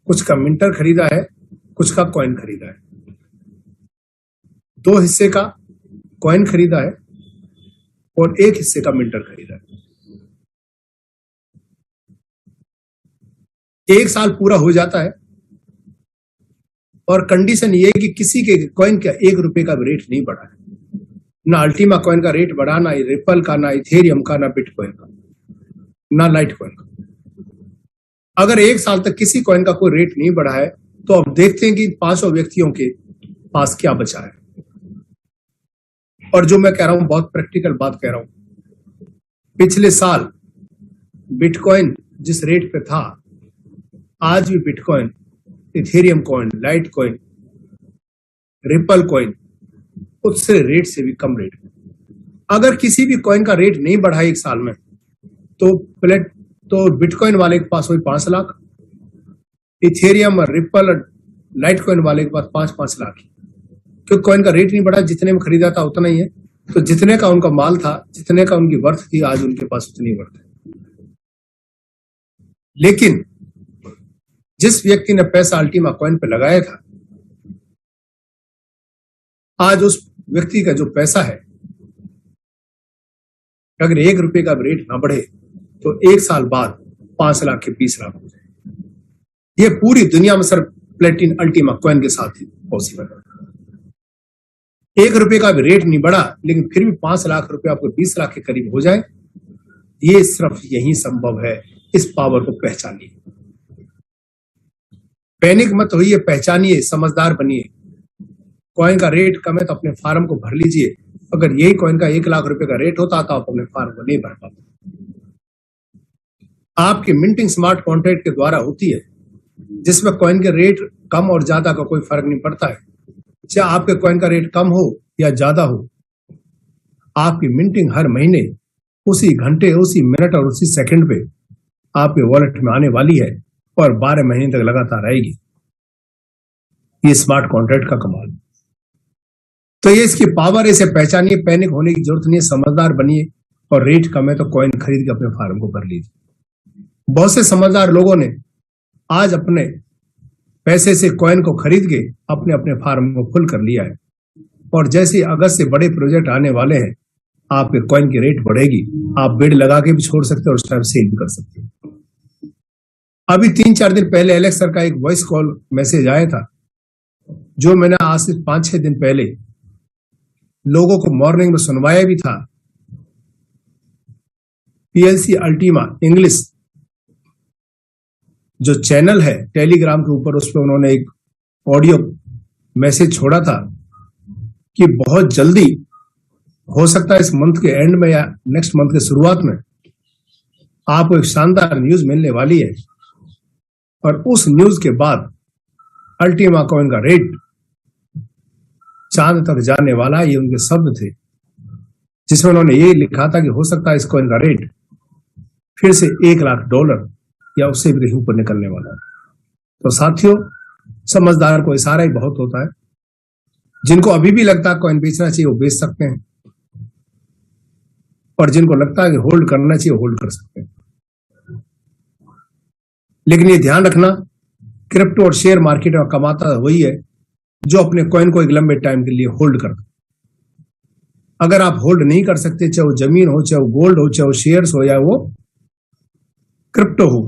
Speaker 1: कुछ का मिंटर खरीदा है, कुछ का कॉइन खरीदा है। 2 हिस्से का कॉइन खरीदा है और 1 हिस्से का मिंटर खरीदा है। 1 साल पूरा हो जाता है और कंडीशन ये है कि किसी के कॉइन का 1 रुपए का रेट नहीं बढ़ा है। ना अल्टीमा कॉइन का रेट बढ़ा, ना रिपल का, ना इथेरियम का, ना बिटकॉइन का, ना लाइट कॉइन का। अगर 1 साल तक किसी कॉइन का कोई रेट नहीं बढ़ा है तो अब देखते हैं कि 500 व्यक्तियों के पास क्या बचा है। और जो मैं कह रहा हूं बहुत प्रैक्टिकल बात कह रहा हूं। पिछले साल बिटकॉइन जिस रेट पे था, आज भी bitcoin, Ethereum coin, light coin, ripple coin उससे रेट से भी कम रेट में। अगर किसी भी कॉइन का रेट नहीं बढ़ा 1 साल में तो बिटकॉइन वाले के पास वही 5 लाख, इथेरियम और रिपल और लाइट कॉइन वाले के पास 5-5 लाख। क्योंकि कॉइन का रेट नहीं बढ़ा, जितने में खरीदा था उतना ही है। तो जितने का उनका माल था, जितने का उनकी वर्थ थी, आज उनके पास उतनी वर्थ है। लेकिन जिस व्यक्ति ने पैसा अल्टीमा कॉइन पे लगाया था, आज उस व्यक्ति का जो पैसा है, अगर 1 रुपए का रेट ना बढ़े तो 1 साल बाद 5 लाख के 20 लाख हो जाए। ये पूरी दुनिया में सर प्लेटिन अल्टीमा कॉइन के साथ ही पॉसिबल है। 1 रुपए का भी रेट नहीं बढ़ा लेकिन फिर भी 5 लाख रुपए आपको 20 लाख के करीब हो जाए, ये सिर्फ यही संभव है। इस पावर को पहचानिए, पैनिक मत होइए, पहचानिए, समझदार बनिए। कॉइन का रेट कम है तो अपने फार्म को भर लीजिए। अगर यही कॉइन का 1 लाख रुपए का रेट होता तो आप अपने फार्म को नहीं भर पाते। आपकी मिंटिंग स्मार्ट कॉन्ट्रैक्ट के द्वारा होती है, जिसमें कॉइन के रेट कम और ज्यादा का कोई फर्क नहीं पड़ता है। चाहे आपके कॉइन का रेट कम हो या ज्यादा हो, आपकी मिंटिंग हर महीने उसी घंटे, उसी मिनट और उसी सेकंड पे आपके वॉलेट में आने वाली है और 12 महीने तक लगातार रहेगी। ये स्मार्ट कॉन्ट्रैक्ट का कमाल। तो ये इसकी पावर, इसे पहचानिए, पैनिक होने की जरूरत नहीं है, समझदार बनिए और रेट कम है तो कॉइन खरीद के अपने फार्म को भर लीजिए। बहुत से समझदार लोगों ने आज अपने पैसे से कॉइन को खरीद के अपने अपने फार्म को फुल कर लिया है और जैसे अगस्त से बड़े प्रोजेक्ट आने वाले हैं, आपके कॉइन की रेट बढ़ेगी, आप बिड लगा के भी छोड़ सकते हो और उस टाइम सेल भी कर सकते हो। अभी 3-4 दिन पहले एलेक्स सर का एक वॉइस कॉल मैसेज आया था, जो मैंने आज से 5-6 दिन पहले लोगों को मॉर्निंग में सुनवाया भी था। पीएलसी अल्टीमा इंग्लिश जो चैनल है टेलीग्राम के ऊपर, उस पर उन्होंने एक ऑडियो मैसेज छोड़ा था कि बहुत जल्दी, हो सकता है इस मंथ के एंड में या नेक्स्ट मंथ के शुरुआत में, आपको एक शानदार न्यूज मिलने वाली है। और उस न्यूज के बाद अल्टीमा कॉइन का रेट चांद तक जाने वाला, ये उनके शब्द थे, जिसमें उन्होंने ये लिखा था कि हो सकता है इस कॉइन का रेट फिर से $1 लाख या उससे भी ऊपर निकलने वाला है। तो साथियों, समझदार को इशारा ही बहुत होता है। जिनको अभी भी लगता है कॉइन बेचना चाहिए वो बेच सकते हैं, और जिनको लगता है कि होल्ड करना चाहिए होल्ड कर सकते हैं। लेकिन ये ध्यान रखना, क्रिप्टो और शेयर मार्केट में कमाता वही है जो अपने कॉइन को एक लंबे टाइम के लिए होल्ड करता। अगर आप होल्ड नहीं कर सकते, चाहे वो जमीन हो, चाहे वो गोल्ड हो, चाहे वो शेयर्स हो, या वो क्रिप्टो हो,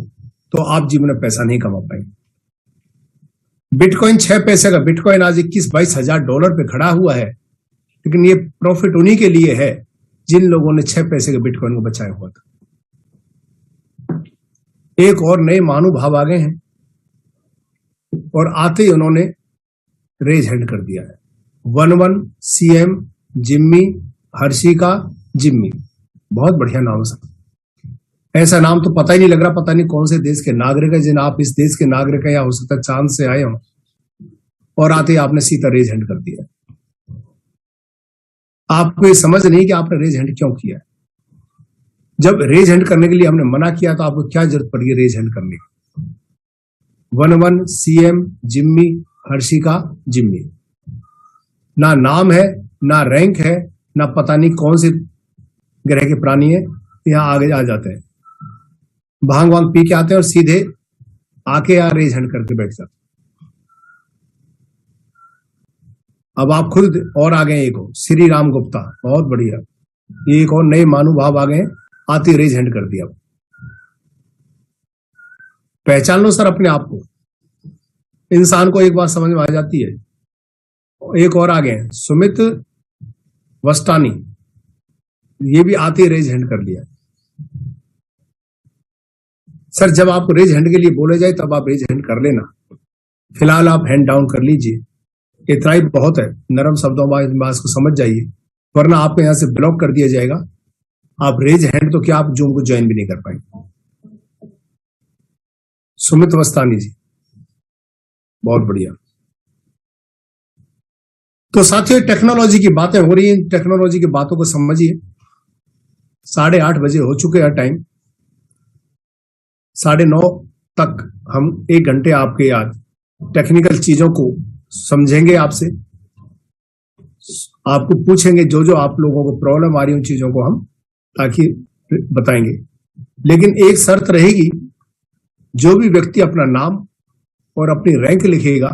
Speaker 1: तो आप जीवन में पैसा नहीं कमा पाएंगे। बिटकॉइन 6 पैसे का बिटकॉइन आज 21-22 हजार डॉलर पे खड़ा हुआ है, लेकिन ये प्रॉफिट उन्हीं के लिए है जिन लोगों ने 6 पैसे के बिटकॉइन को बचाया हुआ था। एक और नए महानुभाव आ गए हैं और आते ही उन्होंने रेज हैंड कर दिया है। 11 CM जिम्मी, हर्षिका जिम्मी, बहुत बढ़िया नाम है। ऐसा नाम तो पता ही नहीं लग रहा, पता नहीं कौन से देश के नागरिक है, जिन आप इस देश के नागरिक है या हो सकता है चांद से आए हो, और आते ही आपने सीधा रेज हैंड कर दिया। आपको ये समझ नहीं कि आपने रेज हैंड क्यों किया। जब रेज हैंड करने के लिए हमने मना किया तो आपको क्या जरूरत पड़ी रेज हैंड करने की। 11 CM जिम्मी, हर्षिका जिम्मी, ना नाम है, ना रैंक है, ना पता नहीं कौन से ग्रह के प्राणी है, यहां आगे आ जाते हैं, भांग वांग पी के आते हैं और सीधे आके यहाँ रेज हैंड करके बैठ जाते। अब आप खुद और आ गए, एक हो श्री राम गुप्ता, बहुत बढ़िया, एक और नए महानुभाव आ गए, आती रेज हैंड कर दिया। पहचान लो सर अपने आप को। इंसान को एक बात समझ में आ जाती है। एक और आ गए सुमित वस्तानी, ये भी आते रेज हैंड कर लिया। सर जब आपको रेज हैंड के लिए बोले जाए तब आप रेज हैंड कर लेना, फिलहाल आप हैंड डाउन कर लीजिए। इतना ही बहुत है, नरम शब्दों में बात को समझ जाइए, वरना आपको यहां से ब्लॉक कर दिया जाएगा। आप रेज हैंड तो क्या, आप जूम को ज्वाइन भी नहीं कर पाएंगे। सुमित वस्तानी जी, बहुत बढ़िया। तो साथियों, टेक्नोलॉजी की बातें हो रही हैं, टेक्नोलॉजी की बातों को समझिए। 8:30 बजे हो चुके हैं टाइम, 9:30 तक हम 1 घंटे आपके आज टेक्निकल चीजों को समझेंगे, आपसे आपको पूछेंगे जो जो आप लोगों को प्रॉब्लम आ रही है उन चीजों को हम ताकि बताएंगे। लेकिन एक शर्त रहेगी, जो भी व्यक्ति अपना नाम और अपनी रैंक लिखेगा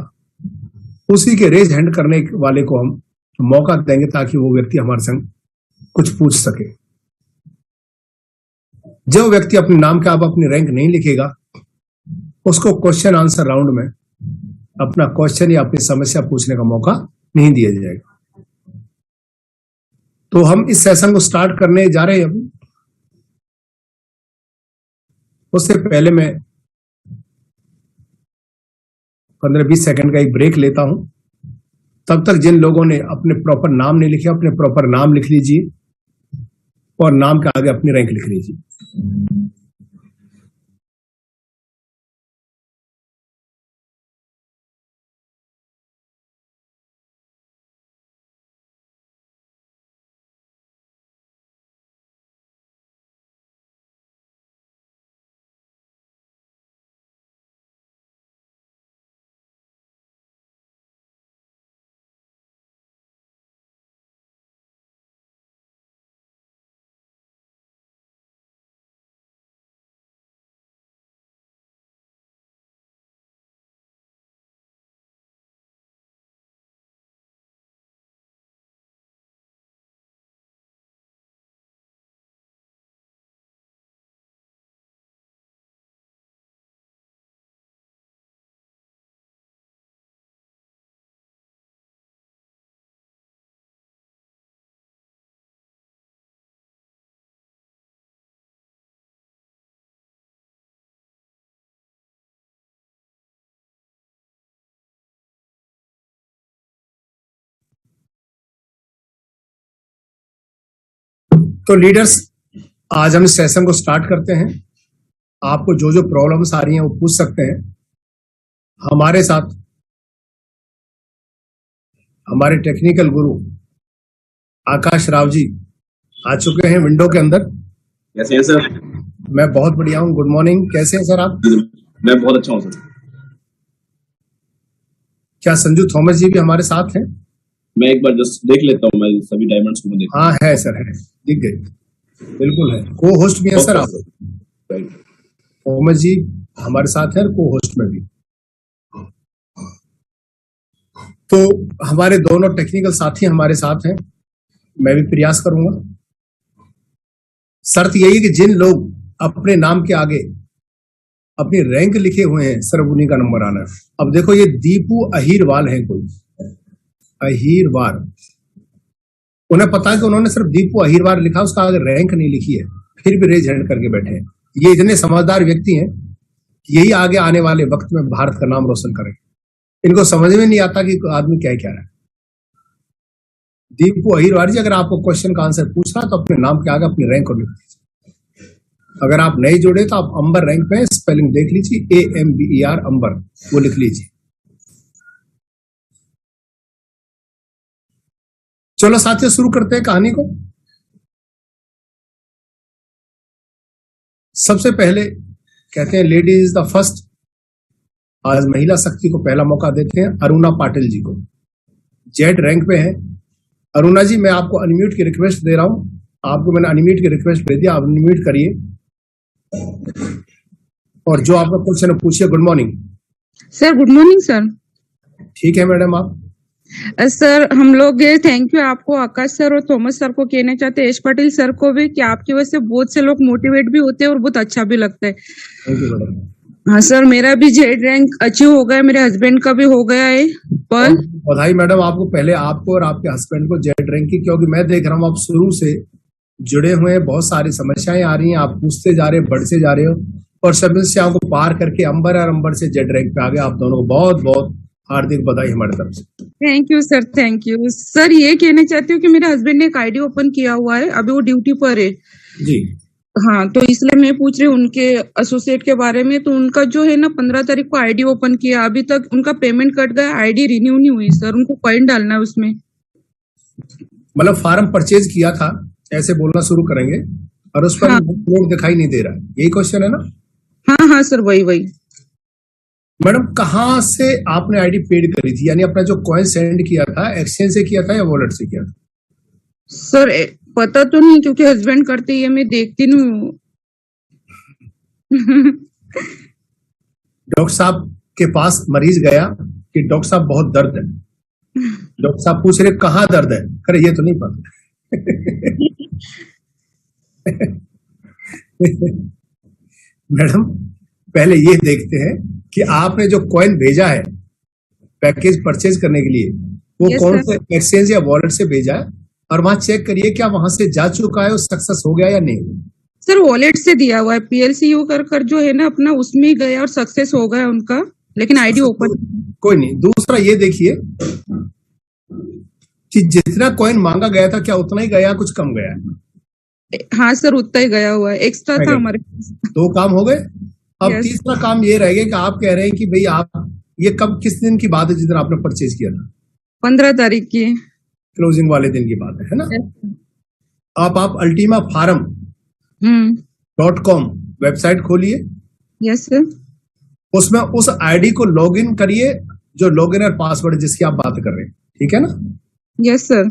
Speaker 1: उसी के रेज हैंड करने वाले को हम मौका देंगे ताकि वो व्यक्ति हमारे संग कुछ पूछ सके। जो व्यक्ति अपने नाम के अब अपनी रैंक नहीं लिखेगा उसको क्वेश्चन आंसर राउंड में अपना क्वेश्चन या अपनी समस्या पूछने का मौका नहीं दिया जाएगा। तो हम इस सेशन को स्टार्ट करने जा रहे हैं अभी। उससे पहले मैं 15-20 सेकंड का एक ब्रेक लेता हूं। तब तक जिन लोगों ने अपने प्रॉपर नाम नहीं लिखे अपने प्रॉपर नाम लिख लीजिए और नाम के आगे अपनी रैंक लिख लीजिए। तो लीडर्स, आज हम इस सेशन को स्टार्ट करते हैं। आपको जो जो प्रॉब्लम्स आ रही हैं वो पूछ सकते हैं। हमारे साथ हमारे टेक्निकल गुरु आकाश राव जी आ चुके हैं विंडो के अंदर।
Speaker 2: कैसे हैं सर?
Speaker 1: मैं बहुत बढ़िया हूँ। Good morning. कैसे हैं सर आप?
Speaker 2: मैं बहुत अच्छा हूँ सर।
Speaker 1: क्या संजू थॉमस जी भी हमारे साथ हैं?
Speaker 2: मैं एक बार जस्ट देख लेता हूँ, मैं सभी डायमंड्स को देखता हूँ।
Speaker 1: हाँ है सर, है, दिख गए, बिल्कुल है। को होस्ट भी है सर आप? थॉमस जी हमारे साथ है, को होस्ट में भी। तो हमारे दोनों टेक्निकल साथी हमारे साथ हैं। मैं भी प्रयास करूंगा। शर्त यही है कि जिन लोग अपने नाम के आगे अपनी रैंक लिखे हुए हैं सिर्फ उन्हीं का नंबर आना है। अब देखो ये दीपू अहीरवाल है, कोई अहीरवार, उन्हें पता है कि उन्होंने सिर्फ दीपू अहीरवार लिखा, उसका आगे रैंक नहीं लिखी है, फिर भी रेज हैंड करके बैठे हैं। ये इतने समझदार व्यक्ति हैं, यही आगे आने वाले वक्त में भारत का नाम रोशन करेंगे। इनको समझ में नहीं आता कि आदमी क्या क्या है। दीपू अहीरवार जी, अगर आपको क्वेश्चन का आंसर पूछना तो अपने नाम के आगे अपनी रैंक को लिख लीजिए। अगर आप नहीं जुड़े तो आप अंबर रैंक में स्पेलिंग देख लीजिए, AMBER अंबर, वो लिख लीजिए। चलो साथियों शुरू करते हैं कहानी को। सबसे पहले कहते हैं लेडीज इज द फर्स्ट। आज महिला शक्ति को पहला मौका देते हैं अरुणा पाटिल जी को, जेड रैंक पे है। अरुणा जी, मैं आपको अनम्यूट की रिक्वेस्ट दे रहा हूं। आपको मैंने अनम्यूट की रिक्वेस्ट भेज दिया, आप अनम्यूट करिए और जो आपका क्वेश्चन है पूछिए। Good morning
Speaker 3: sir. Good morning sir.
Speaker 1: ठीक है मैडम, आप?
Speaker 3: सर हम लोग थैंक यू आपको, आकाश सर और थॉमस सर को कहना चाहते हैं, यश पाटिल सर को भी, कि आपकी वजह से बहुत से लोग मोटिवेट भी होते हैं और बहुत अच्छा भी लगता है।
Speaker 1: Thank you madam.
Speaker 3: हाँ सर, मेरा भी जेड रैंक अचीव हो गया, मेरे हस्बैंड का भी हो गया है। पर
Speaker 1: बधाई मैडम आपको, पहले आपको और आपके हस्बैंड को जेड रैंक की, क्योंकि मैं देख रहा हूँ आप शुरू से जुड़े हुए हैं। बहुत सारी समस्याएं आ रही हैं, आप पूछते जा रहे हैं, बढ़ते जा रहे हो और समस्याओं को पार करके अंबर और अंबर से जेड रैंक पे आ गए। आप दोनों को बहुत बहुत हार्दिक बधाई हमारी तरफ से।
Speaker 3: Thank you sir, thank you sir. ये कहना चाहती हूँ कि मेरे हस्बैंड ने एक आईडी ओपन किया हुआ है, अभी वो ड्यूटी पर है
Speaker 1: जी।
Speaker 3: हाँ, तो इसलिए मैं पूछ रही हूँ उनके एसोसिएट के बारे में। तो उनका जो है ना 15 तारीख को आईडी ओपन किया, अभी तक उनका पेमेंट कट गया, आईडी रिन्यू नहीं हुई सर। उनको कॉइन डालना है उसमें।
Speaker 1: मतलब फार्म परचेज किया था ऐसे बोलना शुरू करेंगे और उस पर नोट दिखाई नहीं दे रहा, यही क्वेश्चन है ना?
Speaker 3: हाँ हाँ सर, वही।
Speaker 1: मैडम कहाँ से आपने आईडी पेड करी थी, यानी अपना जो कॉइन सेंड किया था एक्सचेंज से किया था या वॉलेट से किया था?
Speaker 3: सर पता तो नहीं, क्योंकि हस्बैंड करते ही है, मैं देखती नहीं हूँ।
Speaker 1: डॉक्टर साहब के पास मरीज गया कि डॉक्टर साहब बहुत दर्द है, डॉक्टर साहब पूछ रहे कहाँ दर्द है, अरे ये तो नहीं पता। मैडम पहले ये देखते हैं कि आपने जो कॉइन भेजा है पैकेज परचेज करने के लिए वो
Speaker 3: Yes,
Speaker 1: कौन
Speaker 3: sir.
Speaker 1: से एक्सचेंज या वॉलेट से भेजा है, और वहां चेक करिए क्या वहां से जा चुका है, वो सक्सेस हो गया या नहीं।
Speaker 3: सर वॉलेट से दिया हुआ है, PLCU कर जो है ना अपना उसमें ही गया और सक्सेस हो गया उनका, लेकिन आईडी ओपन।
Speaker 1: कोई नहीं। दूसरा ये देखिए कि जितना कॉइन मांगा गया था क्या उतना ही गया, कुछ कम गया।
Speaker 3: हाँ सर उतना ही गया हुआ है, एक्स्ट्रा था हमारे पास।
Speaker 1: 2 काम हो गए। अब
Speaker 3: Yes.
Speaker 1: तीसरा काम ये रह गया कि आप कह रहे हैं कि भाई आप ये कब किस दिन की बात है जिस दिन आपने परचेज किया था?
Speaker 3: 15 तारीख की।
Speaker 1: क्लोजिंग वाले दिन की बात है ना। आप अल्टीमा फार्म .com वेबसाइट खोलिए,
Speaker 3: यस सर।
Speaker 1: उसमें उस आईडी को लॉगिन करिए जो लॉगिन और पासवर्ड जिसकी आप बात कर रहे हैं, ठीक है ना।
Speaker 3: Yes sir.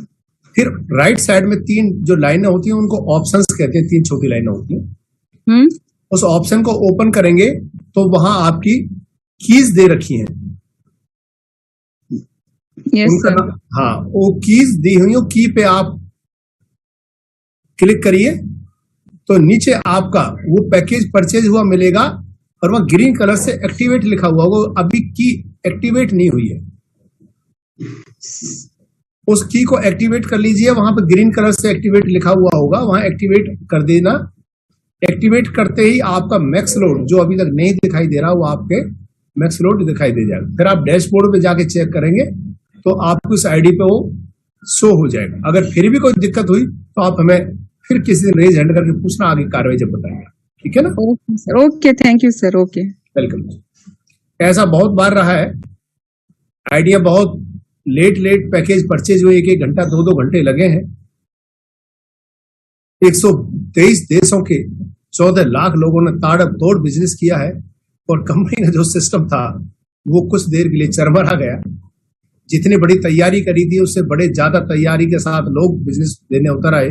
Speaker 1: फिर राइट साइड में 3 जो लाइनें होती हैं उनको ऑप्शंस कहते हैं, 3 छोटी लाइनें होती हैं। उस ऑप्शन को ओपन करेंगे तो वहां आपकी कीज दे रखी हैं।
Speaker 3: यस
Speaker 1: उनका
Speaker 3: सर।
Speaker 1: हाँ वो कीज दी हुई हो, की पे आप क्लिक करिए तो नीचे आपका वो पैकेज परचेज हुआ मिलेगा और वह ग्रीन कलर से एक्टिवेट लिखा हुआ होगा। अभी की एक्टिवेट नहीं हुई है, उस की को एक्टिवेट कर लीजिए। वहां पे ग्रीन कलर से एक्टिवेट लिखा हुआ होगा, वहां एक्टिवेट कर देना। एक्टिवेट करते ही आपका मैक्स लोड जो अभी तक नहीं दिखाई दे रहा वो आपके मैक्स लोड दिखाई दे जाएगा। फिर आप डैशबोर्ड पे जाके चेक करेंगे तो आपको इस आईडी पे वो शो हो जाएगा। अगर फिर भी कोई दिक्कत हुई तो आप हमें फिर किसी दिन रेज हैंड करके पूछना, आगे कार्रवाई जब बताएंगे, ठीक है ना।
Speaker 3: Okay sir, okay, thank you sir, okay.
Speaker 1: Welcome. ऐसा बहुत बार रहा है, आइडिया बहुत लेट पैकेज परचेज हुए, 1-1 घंटा 2-2 घंटे लगे हैं। 123 देशों के 14 लाख लोगों ने ताबड़तोड़ बिजनेस किया है और कंपनी का जो सिस्टम था वो कुछ देर के लिए चरमरा गया। जितनी बड़ी तैयारी करी थी उससे बड़े ज्यादा तैयारी के साथ लोग बिजनेस देने उतर आए।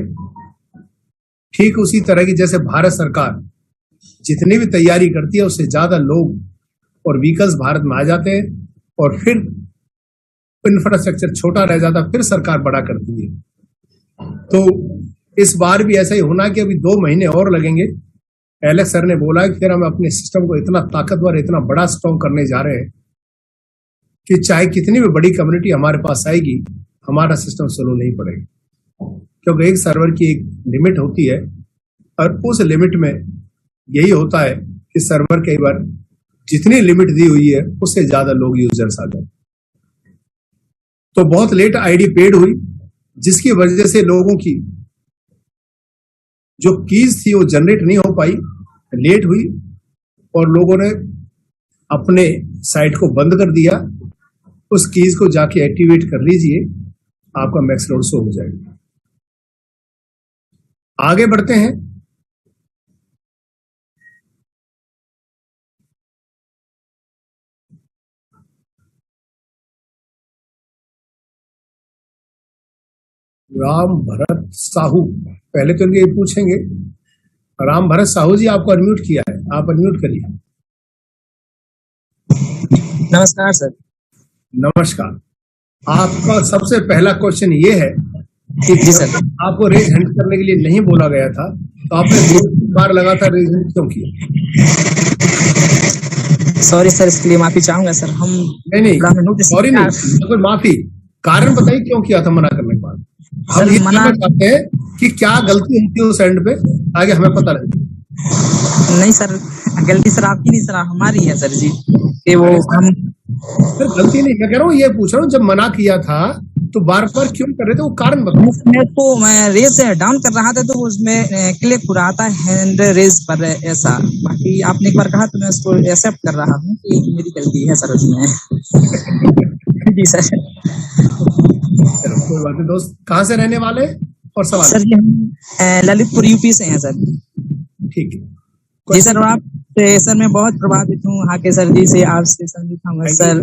Speaker 1: ठीक उसी तरह की जैसे भारत सरकार जितनी भी तैयारी करती है उससे ज्यादा लोग और व्हीकल्स भारत में आ जाते हैं और फिर इंफ्रास्ट्रक्चर छोटा रह जाता, फिर सरकार बड़ा करती है। तो इस बार भी ऐसा ही होना कि अभी 2 महीने और लगेंगे। एलेक्स सर ने बोला कि फिर हम अपने सिस्टम को इतना ताकतवर, इतना बड़ा स्ट्रॉन्ग करने जा रहे हैं कि चाहे कितनी भी बड़ी कम्युनिटी हमारे पास आएगी, हमारा सिस्टम स्लो नहीं पड़ेगा। क्योंकि एक सर्वर की एक लिमिट होती है और उस लिमिट में यही होता है कि सर्वर कई बार जितनी लिमिट दी हुई है उससे ज्यादा लोग यूजर्स आ जाते। तो बहुत लेट आईडी पेड हुई, जिसकी वजह से लोगों की जो कीज थी वो जनरेट नहीं हो पाई, लेट हुई और लोगों ने अपने साइट को बंद कर दिया। उस कीज को जाके एक्टिवेट कर लीजिए, आपका मैक्स लोड शो हो जाएगा। आगे बढ़ते हैं। राम भरत साहू, पहले तो इनके पूछेंगे। राम भरत साहू जी आपको अनम्यूट किया है, आप अनम्यूट करिए।
Speaker 4: नमस्कार सर।
Speaker 1: नमस्कार। आपका सबसे पहला क्वेश्चन ये है कि
Speaker 4: जी सर।
Speaker 1: आपको रेज हैंड करने के लिए नहीं बोला गया था तो आपने 2 बार लगातार रेज हैंड क्यों किया?
Speaker 4: सॉरी सर, इसके लिए माफी चाहूंगा सर। हम
Speaker 1: नहीं
Speaker 4: नोटिस
Speaker 1: सॉरी नहीं, कोई माफी, कारण बताइए क्यों किया था मना करने के बाद। हम ये जानना चाहते हैं कि क्या गलती होती है उस एंड पे, आगे हमें पता लगे।
Speaker 4: नहीं सर, गलती सर आपकी नहीं सर, हमारी है सर जी। कि वो हम
Speaker 1: सर गलती नहीं, मैं कह रहा हूँ ये पूछ रहा हूँ, जब मना किया था तो बार बार क्यों कर रहे थे, वो कारण बताओ।
Speaker 4: मेरे को मैं रेज डाउन कर रहा था तो उसमें क्लिक हो रहा था हैंड रेज पर ऐसा। बाकी आपने एक बार कहा तो मैं उसको एक्सेप्ट कर रहा हूँ कि मेरी गलती है सर उसमें। जी सर।
Speaker 1: चलो कोई बात नहीं दोस्त, कहाँ से रहने वाले और सवाल?
Speaker 4: सर जी हम ललितपुर यूपी से हैं सर।
Speaker 1: ठीक है
Speaker 4: जी सर। और आप सर मैं बहुत प्रभावित हूँ यहाँ के सर जी से, आपसे संदीप थॉमस सर,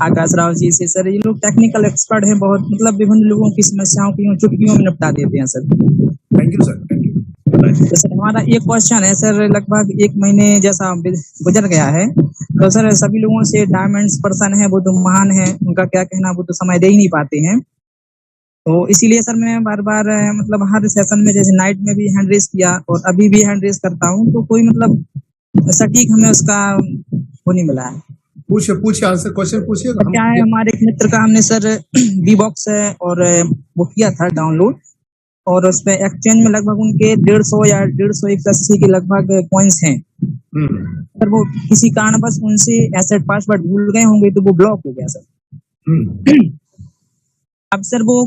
Speaker 4: आकाश राव जी से। सर ये लोग टेक्निकल एक्सपर्ट हैं बहुत, मतलब विभिन्न लोगों की समस्याओं की चुटकियों में निपटा देते हैं sir.
Speaker 1: Thank you sir, thank you. बताइए।
Speaker 4: तो सर हमारा एक क्वेश्चन है सर, लगभग 1 महीने जैसा गुजर गया है, तो सर सभी लोगों से डायमंड्स पर्सन है वो तो महान है, उनका क्या कहना, वो तो समय दे ही नहीं पाते हैं। तो इसीलिए सर मैं बार बार मतलब हर सेशन में, जैसे नाइट में भी हैंड रेस किया और अभी भी हैंड रेस करता हूँ, तो कोई मतलब सटीक हमें उसका वो नहीं मिला है।
Speaker 1: पूछिए आंसर, क्वेश्चन पूछिए।
Speaker 4: तो क्या है, हमारे एक मित्र का हमने सर बी बॉक्स है और वो किया था डाउनलोड, और उस पे एक्सचेंज में लगभग उनके 150 या 180 के लगभग कॉइन्स हैं। सर वो किसी कारणवश उनसे एसेट पासवर्ड भूल गए होंगे, तो वो ब्लॉक हो गया सर। अब सर वो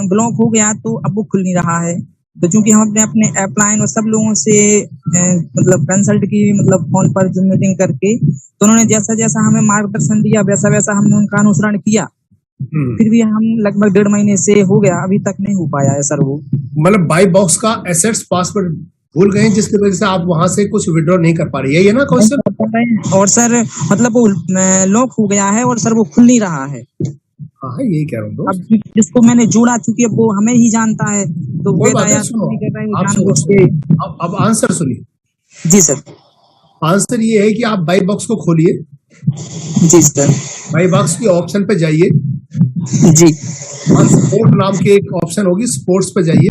Speaker 4: ब्लॉक हो गया, तो अब वो खुल नहीं रहा है। तो चूंकि हम अपने अपलाइन और सब लोगों से मतलब कंसल्ट की, मतलब फोन पर जूम मीटिंग करके, तो उन्होंने जैसा जैसा हमें मार्गदर्शन दिया वैसा वैसा हमने उनका अनुसरण किया, फिर भी हम लगभग 1.5 महीने से हो गया, अभी तक नहीं हो पाया है सर वो।
Speaker 1: मतलब बाई बॉक्स का एसेट्स पासवर्ड भूल गए, जिसकी वजह से आप वहां से कुछ विड्रॉ नहीं कर पा रहे, यही है ना क्वेश्चन?
Speaker 4: और सर मतलब वो लॉक हो गया है और सर वो खुल नहीं रहा है।
Speaker 1: हाँ यही कह रहा हूँ दोस्त।
Speaker 4: अब जिसको मैंने जोड़ा, चूंकि वो हमें ही जानता है, तो
Speaker 1: कोई
Speaker 4: वो
Speaker 1: बात नहीं,
Speaker 4: दया
Speaker 1: सुनो
Speaker 4: नहीं कर रहे हैं,
Speaker 1: आप
Speaker 4: जानबूझ
Speaker 1: सुनो,
Speaker 4: के।
Speaker 1: अब आंसर सुनिए।
Speaker 4: जी सर।
Speaker 1: आंसर ये है कि आप बाई बॉक्स को खोलिए,
Speaker 4: जी सर।
Speaker 1: बाई बॉक्स की ऑप्शन पे जाइए,
Speaker 4: जी
Speaker 1: और स्पोर्ट नाम की एक ऑप्शन होगी, स्पोर्ट्स पे जाइए,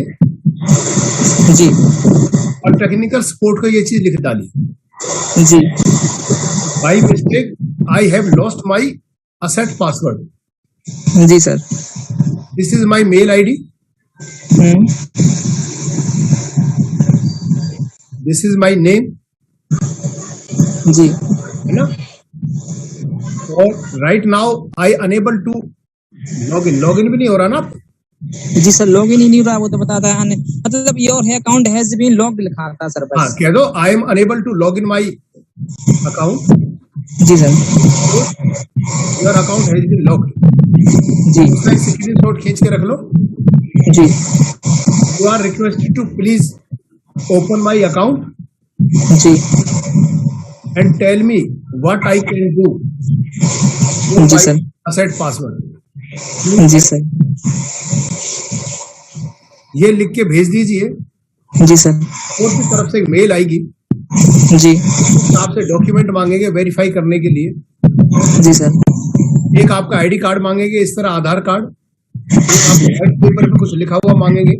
Speaker 4: जी
Speaker 1: और टेक्निकल सपोर्ट को ये चीज लिख डालिए,
Speaker 4: जी
Speaker 1: by mistake I have lost my asset password,
Speaker 4: जी sir.
Speaker 1: This is my mail ID, this is my name,
Speaker 4: जी
Speaker 1: है ना? और right now I unable to log in भी नहीं हो रहा ना?
Speaker 4: जी सर, लॉगिन ही नहीं हो रहा, वो तो बताता है मतलब your account has been locked लिखा था सर
Speaker 1: हाँ
Speaker 4: बस।
Speaker 1: कह दो I am unable to log in my account,
Speaker 4: जी sir.
Speaker 1: Your account has been locked.
Speaker 4: जी
Speaker 1: उसका एक स्क्रीनशॉट खींच के रख लो।
Speaker 4: जी
Speaker 1: you are requested to please open my account
Speaker 4: जी
Speaker 1: and tell me what I can do with
Speaker 4: जी
Speaker 1: my
Speaker 4: सर।
Speaker 1: asset password।
Speaker 4: जी सर।
Speaker 1: ये लिख के भेज दीजिए,
Speaker 4: जी सर।
Speaker 1: कोर्ट की तरफ से एक मेल आएगी,
Speaker 4: जी
Speaker 1: आपसे डॉक्यूमेंट मांगेंगे वेरीफाई करने के लिए।
Speaker 4: जी सर।
Speaker 1: एक आपका आईडी कार्ड मांगेंगे, इस तरह आधार कार्ड, एक आपके व्हाइट पेपर पे कुछ लिखा हुआ मांगेंगे,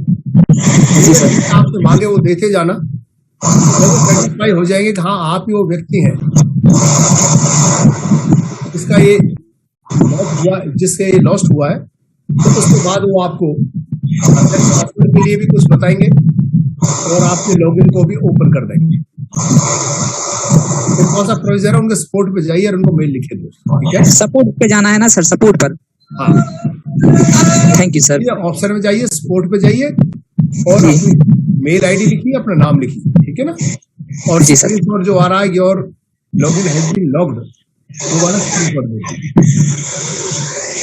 Speaker 4: जी सर।
Speaker 1: आपसे मांगे वो देते जाना, जब वो सेटिस्फाई हो जाएंगे कि हाँ आप ही वो व्यक्ति हैं इसका ये लॉस हुआ, जिससे ये लॉस्ट हुआ है, तो उसके बाद वो आपको पासवर्ड के लिए भी कुछ बताएंगे और आपके लॉगिन को भी ओपन कर देंगे। तो कौन सा प्रोसीजर है, उनके सपोर्ट पे जाइए और उनको मेल लिखे दो, ठीक है?
Speaker 4: सपोर्ट पे जाना है ना सर, सपोर्ट पर।
Speaker 1: हाँ
Speaker 4: थैंक यू सर।
Speaker 1: ऑप्शन में जाइए, सपोर्ट पे जाइए और
Speaker 4: जी।
Speaker 1: अपनी मेल आईडी लिखिए, अपना नाम लिखिए, ठीक है ना? और
Speaker 4: जी सर।
Speaker 1: स्क्रीनशॉट जो आ रहा है your login has been logged, वो वाला स्क्रीनशॉट दीजिए।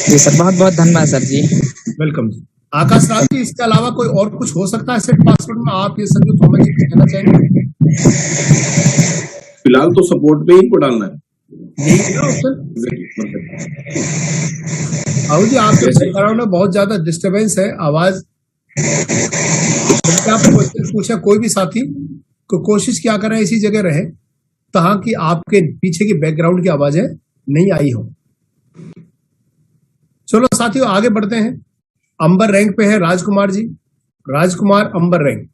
Speaker 4: जी सर, बहुत बहुत धन्यवाद सर जी।
Speaker 1: वेलकम जी। आकाश राज जी, इसके अलावा कोई और कुछ हो सकता है सेट पासवर्ड में? आप ये सब जो कमेंट कहना चाहेंगे?
Speaker 2: फिलहाल तो सपोर्ट पे ही इनको डालना है।
Speaker 1: यही है ना ऑप्शन? आहू जी, आपके बैकग्राउंड में बहुत ज्यादा डिस्टरबेंस है, आवाज। जब आप क्वेश्चन पूछा कोई भी साथी को, कोशिश क्या करें इसी जगह रहे ताकि आपके पीछे की बैकग्राउंड की आवाजें नहीं आई हो। चलो साथियों आगे बढ़ते हैं। अंबर रैंक पे है राजकुमार जी, राजकुमार अंबर रैंक,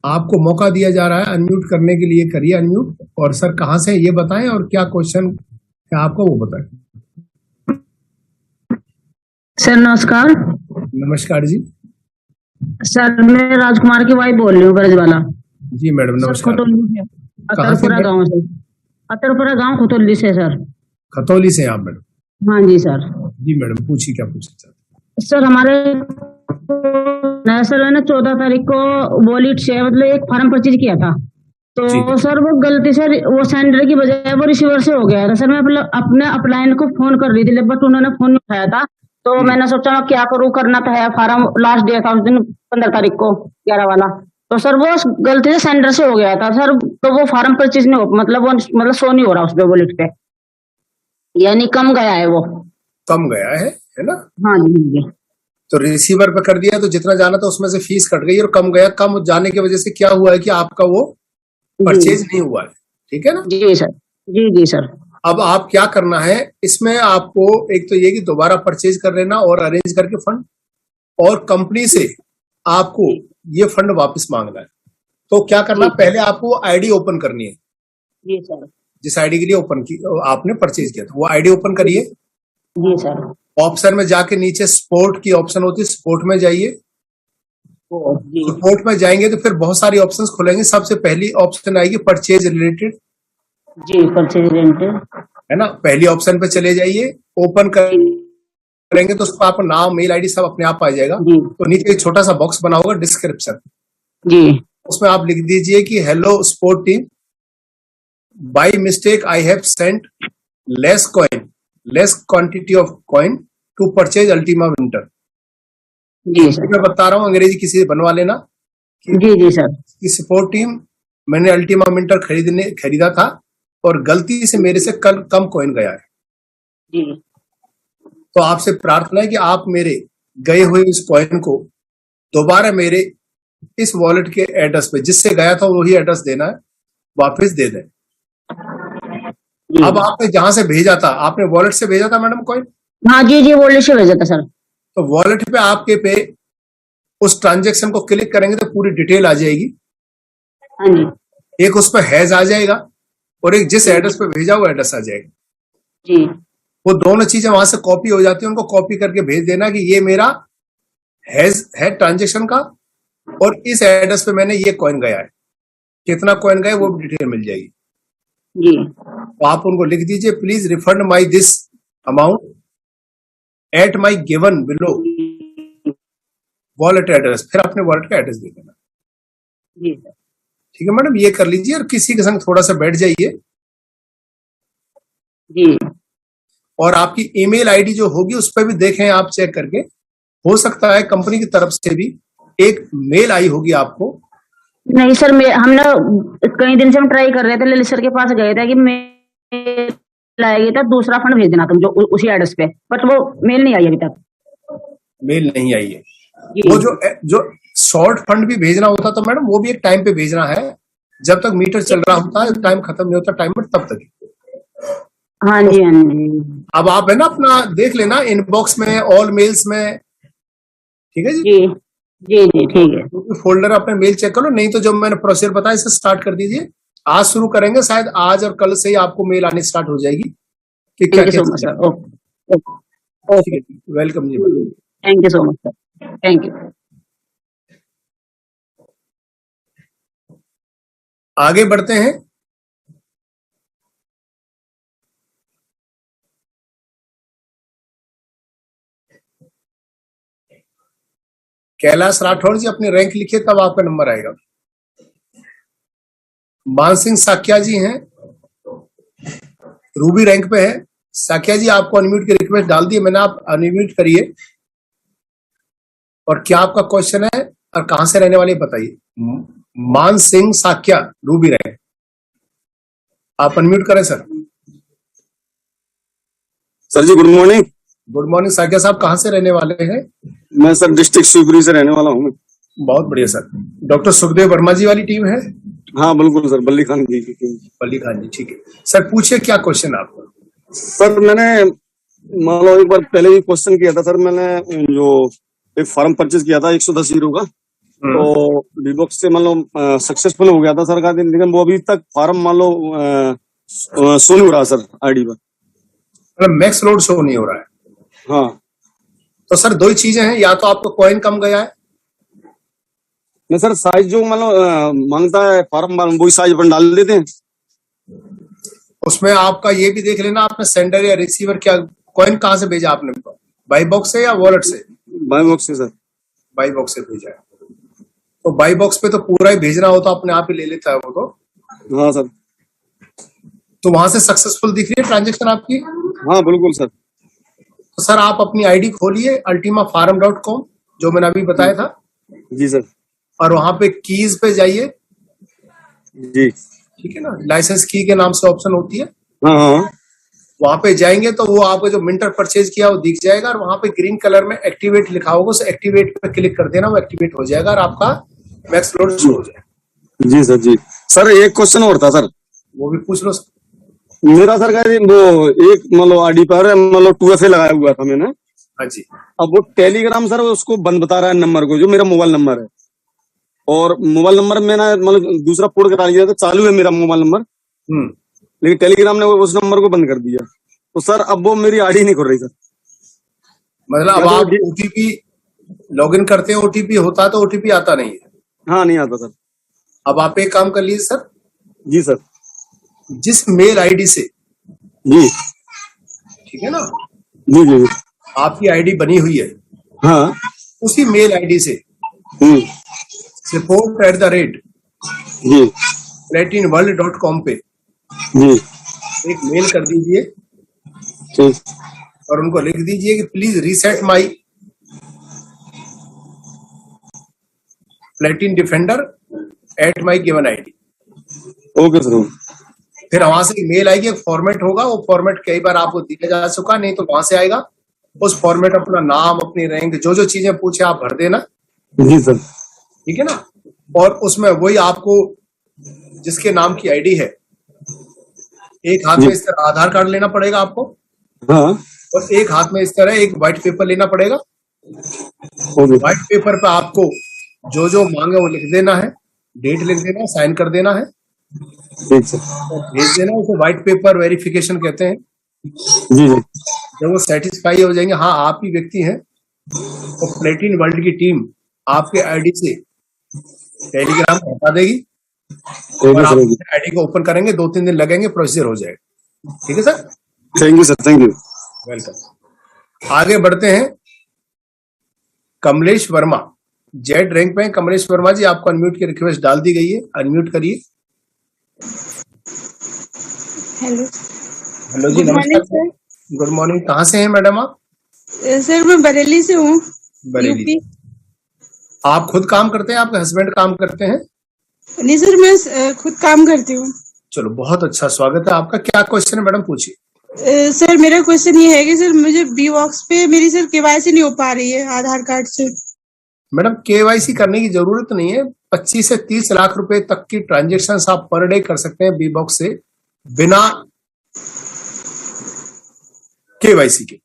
Speaker 1: आपको मौका दिया जा रहा है अनम्यूट करने के लिए, करिए अनम्यूट, और सर कहां से ये बताएं और क्या क्वेश्चन है आपका वो बताएं।
Speaker 5: सर नमस्कार।
Speaker 1: नमस्कार जी।
Speaker 5: सर मैं राजकुमार की वाइफ बोल रही हूँ, ब्रजवाला।
Speaker 1: जी मैडम नमस्कार।
Speaker 5: अतरपुरा गांव से, अतरपुरा गांव खतौली से सर।
Speaker 1: खतौली से आप मैडम?
Speaker 5: हाँ जी सर।
Speaker 1: जी मैडम पूछिए, क्या पूछना?
Speaker 5: सर हमारे सर मैंने 14 तारीख को वॉलेट से मतलब एक फार्म परचेज किया था, तो सर वो गलती से वो सेंडर की बजाय वो रिसीवर से हो गया था। सर मैं अपने अपलाइन को फोन कर रही थी, बट उन्होंने फोन नहीं उठाया था, तो मैंने सोचा क्या करूँ, करना तो है, फार्म लास्ट डे था उस दिन 15 तारीख को 11 वाला, तो सर वो गलती से सेंडर से हो गया था सर, तो वो फार्म परचेज नहीं हो, मतलब शो नहीं हो रहा उस पे वॉलेट पे, यानी कम गया है, वो
Speaker 1: कम गया है ना?
Speaker 5: हाँ जी।
Speaker 1: तो रिसीवर पे कर दिया, तो जितना जाना था उसमें से फीस कट गई और कम गया। कम जाने की वजह से क्या हुआ है कि आपका वो परचेज नहीं हुआ है, ठीक है ना।
Speaker 5: जी सर। जी सर।
Speaker 1: अब आप क्या करना है इसमें, आपको एक तो ये कि दोबारा परचेज कर लेना और अरेंज करके फंड, और कंपनी से आपको ये फंड वापस मांगना है। तो क्या करना,
Speaker 5: जी।
Speaker 1: पहले आपको आईडी ओपन करनी है।
Speaker 5: जी सर।
Speaker 1: जिस आईडी के लिए ओपन की आपने परचेज किया था वो आईडी ओपन करिए।
Speaker 5: जी सर।
Speaker 1: ऑप्शन में जाके नीचे सपोर्ट की ऑप्शन होती है, सपोर्ट में जाइए।
Speaker 5: जी।
Speaker 1: सपोर्ट में जाएंगे तो फिर बहुत सारी ऑप्शंस खुलेंगे। सबसे पहली ऑप्शन आएगी परचेज रिलेटेड,
Speaker 5: जी परचेज रेंटेड।
Speaker 1: है ना। पहली ऑप्शन पे चले जाइए, ओपन करेंगे तो उसको आपका नाम, मेल आईडी सब अपने आप आ जाएगा।
Speaker 5: जी।
Speaker 1: तो नीचे एक छोटा सा बॉक्स बना होगा डिस्क्रिप्शन,
Speaker 5: जी।
Speaker 1: उसमें आप लिख दीजिए कि hello sport team, by mistake I have sent less quantity of coin to purchase Ultima Winter.
Speaker 5: जी सर।
Speaker 1: मैं बता रहा हूँ, अंग्रेजी किसी से बनवा लेना।
Speaker 5: जी सर।
Speaker 1: कि सपोर्ट टीम, मैंने अल्टीमा विंटर खरीदा था और गलती से मेरे से कल कम कॉइन गया है।
Speaker 5: जी।
Speaker 1: तो आपसे प्रार्थना है कि आप मेरे गए हुए इस कॉइन को दोबारा मेरे इस वॉलेट के एड्रेस पे, जिससे गया था वही एड्रेस देना है, वापस दे दें।
Speaker 5: जी।
Speaker 1: अब आपने जहां से भेजा था, आपने वॉलेट से भेजा था मैडम कॉइन,
Speaker 5: हाँ जी वॉलेट से भेजा था सर।
Speaker 1: तो वॉलेट पे आपके पे उस ट्रांजेक्शन को क्लिक करेंगे तो पूरी डिटेल आ जाएगी।
Speaker 5: हाँ जी।
Speaker 1: एक उस पर हैज आ जाएगा और एक जिस एड्रेस पे भेजा वो एड्रेस आ जाएगा।
Speaker 5: जी।
Speaker 1: वो दोनों चीजें वहां से कॉपी हो जाती है, उनको कॉपी करके भेज देना कि ये मेरा हैज है ट्रांजेक्शन का और इस एड्रेस पे मैंने ये कॉइन गया है। कितना कॉइन गया वो डिटेल मिल जाएगी।
Speaker 5: जी।
Speaker 1: तो आप उनको लिख दीजिए, please refund my this amount at my given below wallet address, फिर अपने वॉलेट का एड्रेस दे देना।
Speaker 5: जी सर।
Speaker 1: ठीक है मैडम, ये कर लीजिए और किसी के संग थोड़ा सा बैठ जाइए।
Speaker 5: जी।
Speaker 1: और आपकी ईमेल आईडी जो होगी उस पर भी देखें आप चेक करके, हो सकता है कंपनी की तरफ से भी एक मेल आई होगी आपको।
Speaker 5: नहीं सर, हम ना कई दिन से हम ट्राई कर रहे थे, ललित सर के पास गए थे कि मेल आएगी था दूसरा फंड भेज देना तुम जो उसी एड्रेस पे, बट वो मेल नहीं आई अभी तक।
Speaker 1: मेल नहीं आई है।
Speaker 5: जी।
Speaker 1: वो जो शॉर्ट फंड भी भेजना होता तो मैडम वो भी एक टाइम पे भेजना है, जब तक मीटर चल रहा होता है, टाइम खत्म नहीं होता टाइमर तब तक।
Speaker 5: हाँ जी हाँ जी।
Speaker 1: अब आप है ना अपना देख लेना इनबॉक्स में, ऑल मेल्स में, ठीक है जी।
Speaker 5: जी जी जी ठीक है।
Speaker 1: फोल्डर अपने मेल चेक करो, नहीं तो जो मैंने प्रोसीजर बताया इसे स्टार्ट कर दीजिए। आज शुरू करेंगे, शायद आज और कल से ही आपको मेल आनी स्टार्ट हो जाएगी कि क्या
Speaker 5: थैंक यू
Speaker 1: क्या
Speaker 5: सो मच
Speaker 1: चीज़ें।
Speaker 5: सर। ओके।
Speaker 1: ठीक है, वेलकम जी।
Speaker 5: Thank you so much sir. Thank you.
Speaker 1: आगे बढ़ते हैं। कैलाश राठौर जी अपनी रैंक लिखिए तब आपका नंबर आएगा। मानसिंह साक्या जी हैं, रूबी रैंक पे है। साक्या जी आपको अनम्यूट की रिक्वेस्ट डाल दी मैंने, आप अनम्यूट करिए और क्या आपका क्वेश्चन है और कहां से रहने वाले बताइए। मान सिंह साक्या, रूबी रैंक, आप अनम्यूट करें सर।
Speaker 6: सर जी good morning.
Speaker 1: Good morning Sakya साहब, कहां से रहने वाले हैं?
Speaker 6: मैं सर डिस्ट्रिक्ट शिवपुरी से रहने वाला हूँ।
Speaker 1: बहुत बढ़िया सर। डॉक्टर सुखदेव वर्मा जी वाली टीम है?
Speaker 6: हाँ बिल्कुल सर, बल्ली खान जी की टीम।
Speaker 1: बल्ली खान जी, ठीक है सर, पूछिए क्या क्वेश्चन आपका।
Speaker 6: सर मैंने मान लो एक बार पहले भी क्वेश्चन किया था सर, मैंने जो एक फार्म परचेज किया था 110 यूरो का, तो डीबॉक्स से मान लो सक्सेसफुल हो गया था सर का, लेकिन वो अभी तक फार्म मान लो शो नहीं हो रहा सर आईडी पर।
Speaker 1: मतलब मैक्स लोड शो नहीं हो रहा है?
Speaker 6: हाँ।
Speaker 1: तो सर दो ही चीजें हैं, या तो आपको कॉइन कम गया है।
Speaker 6: नहीं सर, साइज जो मान लो मांगता है फार्म वही साइज अपन डाल देते हैं।
Speaker 1: उसमें आपका ये भी देख लेना आपने सेंडर या रिसीवर क्या कॉइन कहां से भेजा आपने, बाई बॉक्स से या वॉलेट से?
Speaker 6: बाय बॉक्स से सर।
Speaker 1: बाई बॉक्स से भेजा है, तो बाई बॉक्स पे तो पूरा ही भेजना हो तो अपने आप ही ले लेता है वो तो।
Speaker 6: हाँ सर।
Speaker 1: तो वहां से सक्सेसफुल दिख रही है ट्रांजेक्शन आपकी?
Speaker 6: हाँ बिल्कुल सर।
Speaker 1: तो सर आप अपनी आईडी खोलिए ultimafarm.com, जो मैंने अभी बताया था,
Speaker 6: जी सर।
Speaker 1: और वहां पे कीज पे जाइए।
Speaker 6: जी।
Speaker 1: ठीक है ना, लाइसेंस की के नाम से ऑप्शन होती है।
Speaker 6: हाँ हाँ।
Speaker 1: वहां पे जाएंगे तो वो आपको जो मिंटर परचेज किया वो दिख जाएगा, और वहां पे ग्रीन कलर में एक्टिवेट लिखा होगा, उस एक्टिवेट पे क्लिक कर देना, वो एक्टिवेट हो जाएगा और आपका मैक्स लोड शुरू हो जाएगा।
Speaker 6: जी सर जी। सर एक क्वेश्चन और था सर,
Speaker 1: वो भी पूछ लो सर।
Speaker 6: मेरा सर का वो एक मतलब आईडी पर मतलब 2FA लगाया हुआ था मैंने।
Speaker 1: हाँ जी।
Speaker 6: अब वो टेलीग्राम सर उसको बंद बता रहा है नंबर को, जो मेरा मोबाइल नंबर है, और मोबाइल नंबर मैंने मतलब दूसरा पोर्ट करा लिया था, चालू है मेरा मोबाइल नंबर, लेकिन टेलीग्राम ने उस नंबर को बंद कर दिया। तो सर अब वो मेरी आईडी नहीं खुल रही सर।
Speaker 1: मतलब अब आप ओटीपी लॉगिन करते हैं, ओटीपी होता है तो ओटीपी आता नहीं है।
Speaker 6: हाँ नहीं आता सर।
Speaker 1: अब आप एक काम कर लीजिए सर,
Speaker 6: जी सर।
Speaker 1: जिस मेल आईडी से,
Speaker 6: जी
Speaker 1: ठीक है ना,
Speaker 6: जी जी
Speaker 1: आपकी आईडी बनी हुई है,
Speaker 6: हाँ
Speaker 1: उसी मेल आईडी से support@,
Speaker 6: जी
Speaker 1: platinworld.com पे
Speaker 6: जी
Speaker 1: एक मेल कर दीजिए
Speaker 6: ठीक।
Speaker 1: और उनको लिख दीजिए कि please reset my प्लेटिन defender at my given ID.
Speaker 6: Okay sir.
Speaker 1: फिर वहां से मेल आएगी, एक फॉर्मेट होगा, वो फॉर्मेट कई बार आपको दिया जा चुका, नहीं तो वहां से आएगा। उस फॉर्मेट अपना नाम, अपनी रैंक, जो जो चीजें पूछे आप भर देना,
Speaker 6: जी सर।
Speaker 1: ठीक है ना। और उसमें वही आपको जिसके नाम की आईडी है, एक हाथ में इस तरह आधार कार्ड लेना पड़ेगा आपको,
Speaker 6: हाँ
Speaker 1: और एक हाथ में इस तरह एक व्हाइट पेपर लेना पड़ेगा।
Speaker 6: ओके
Speaker 1: व्हाइट पेपर पे आपको जो जो मांगे वो लिख देना है, डेट लिख देना है, साइन कर देना है
Speaker 6: ठीक सर।
Speaker 1: और भेज देना है। उसे व्हाइट पेपर वेरिफिकेशन कहते हैं।
Speaker 6: जी जी
Speaker 1: जब वो सेटिस्फाई हो जाएंगे, हाँ आप ही व्यक्ति हैं, तो प्लेटिन वर्ल्ड की टीम आपके आईडी से टेलीग्राम को हटा देगी और आप आईडी को ओपन करेंगे, 2-3 दिन लगेंगे, प्रोसीजर हो जाएगा। ठीक है sir,
Speaker 6: thank you sir, thank you.
Speaker 1: Welcome. आगे बढ़ते हैं। कमलेश वर्मा जेड रैंक पे हैं। कमलेश वर्मा जी, आपको अनम्यूट की रिक्वेस्ट डाल दी गई है, अनम्यूट करिए।
Speaker 3: हेलो
Speaker 1: हेलो जी, नमस्कार। Good morning. कहाँ से हैं मैडम आप?
Speaker 3: सर, मैं बरेली से हूँ,
Speaker 1: बरेली।
Speaker 3: यूपी।
Speaker 1: आप खुद काम करते हैं, आपके हस्बैंड काम करते हैं?
Speaker 3: नहीं सर, मैं खुद काम करती हूँ।
Speaker 1: चलो, बहुत अच्छा, स्वागत है आपका। क्या क्वेश्चन है मैडम, पूछिए।
Speaker 3: सर, मेरा क्वेश्चन ये है कि सर मुझे बी बॉक्स पे मेरी सर केवाईसी नहीं हो पा रही है आधार कार्ड से।
Speaker 1: मैडम, केवाईसी करने की जरूरत नहीं है। 25 से 30 लाख रुपए तक की ट्रांजेक्शन आप पर डे कर सकते हैं बी बॉक्स से, बिना केवाईसी के।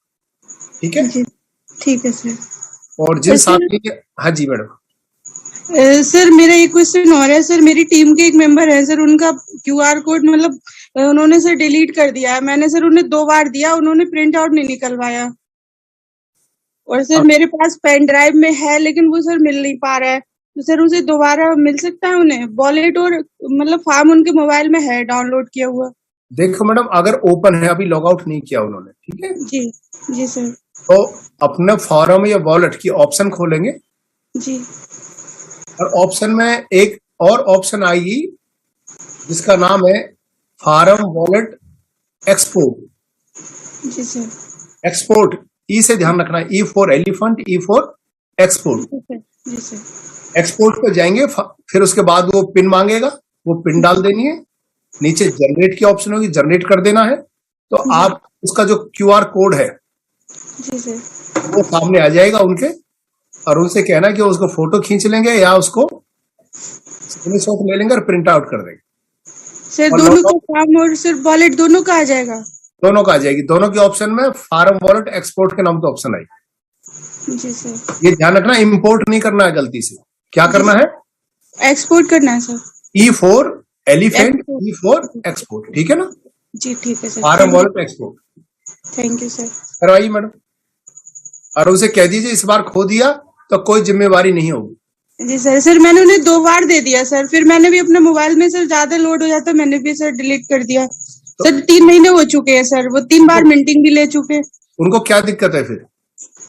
Speaker 1: ठीक है
Speaker 3: जी, ठीक है सर।
Speaker 1: और जिस आपकी, हाँ जी मैडम।
Speaker 3: सर, मेरा एक क्वेश्चन और है सर। मेरी टीम के एक मेंबर है सर, उनका क्यूआर कोड मतलब उन्होंने सर डिलीट कर दिया है। मैंने सर उन्हें 2 बार दिया, उन्होंने प्रिंट आउट नहीं निकलवाया। और सर मेरे पास पेन ड्राइव में है, लेकिन वो सर मिल नहीं पा रहा है। तो सर उसे दोबारा मिल सकता है उन्हें? वॉलेट और मतलब फॉर्म उनके मोबाइल में है डाउनलोड किया हुआ।
Speaker 1: देखो मैडम, अगर ओपन है, अभी लॉग आउट नहीं किया उन्होंने, ठीक है,
Speaker 3: जी जी सर।
Speaker 1: तो अपने फॉर्म या वॉलेट की ऑप्शन खोलेंगे
Speaker 3: जी।
Speaker 1: और ऑप्शन में एक और ऑप्शन आएगी जिसका नाम है फॉर्म वॉलेट एक्सपोर्ट।
Speaker 3: जी सर।
Speaker 1: एक्सपोर्ट, ई से ध्यान रखना, E for elephant, E for export.
Speaker 3: जी सर।
Speaker 1: एक्सपोर्ट पे जाएंगे, फिर उसके बाद वो पिन मांगेगा, वो पिन डाल देनी है। नीचे जनरेट की ऑप्शन होगी, जनरेट कर देना है। तो आप उसका जो क्यूआर कोड है
Speaker 3: जी सर,
Speaker 1: वो सामने आ जाएगा उनके, और उनसे कहना कि उसको फोटो खींच लेंगे या उसको स्क्रीनशॉट ले लेंगे और प्रिंट आउट कर देंगे।
Speaker 3: सर दोनों का फॉर्म और सर वॉलेट दोनों का आ जाएगा?
Speaker 1: दोनों का आ जाएगी। दोनों के ऑप्शन में फॉर्म वॉलेट एक्सपोर्ट के नाम का ऑप्शन आएगा।
Speaker 3: जी सर।
Speaker 1: ये ध्यान रखना, इंपोर्ट नहीं करना है गलती से। क्या करना है? एक्सपोर्ट
Speaker 3: करना है sir.
Speaker 1: E for elephant, E for export. ठीक है ना?
Speaker 3: जी ठीक है sir.
Speaker 1: Form wallet export.
Speaker 3: Thank you sir.
Speaker 1: करवाइए मैडम, और उनसे कह दीजिए इस बार खो दिया तो कोई जिम्मेवारी नहीं होगी।
Speaker 3: जी सर। सर मैंने उन्हें 2 बार दे दिया सर, फिर मैंने भी अपने मोबाइल में सर ज्यादा लोड हो जाता, मैंने भी सर डिलीट कर दिया। सर 3 महीने हो चुके हैं सर, वो 3 बार मिंटिंग भी ले चुके।
Speaker 1: उनको क्या दिक्कत है फिर?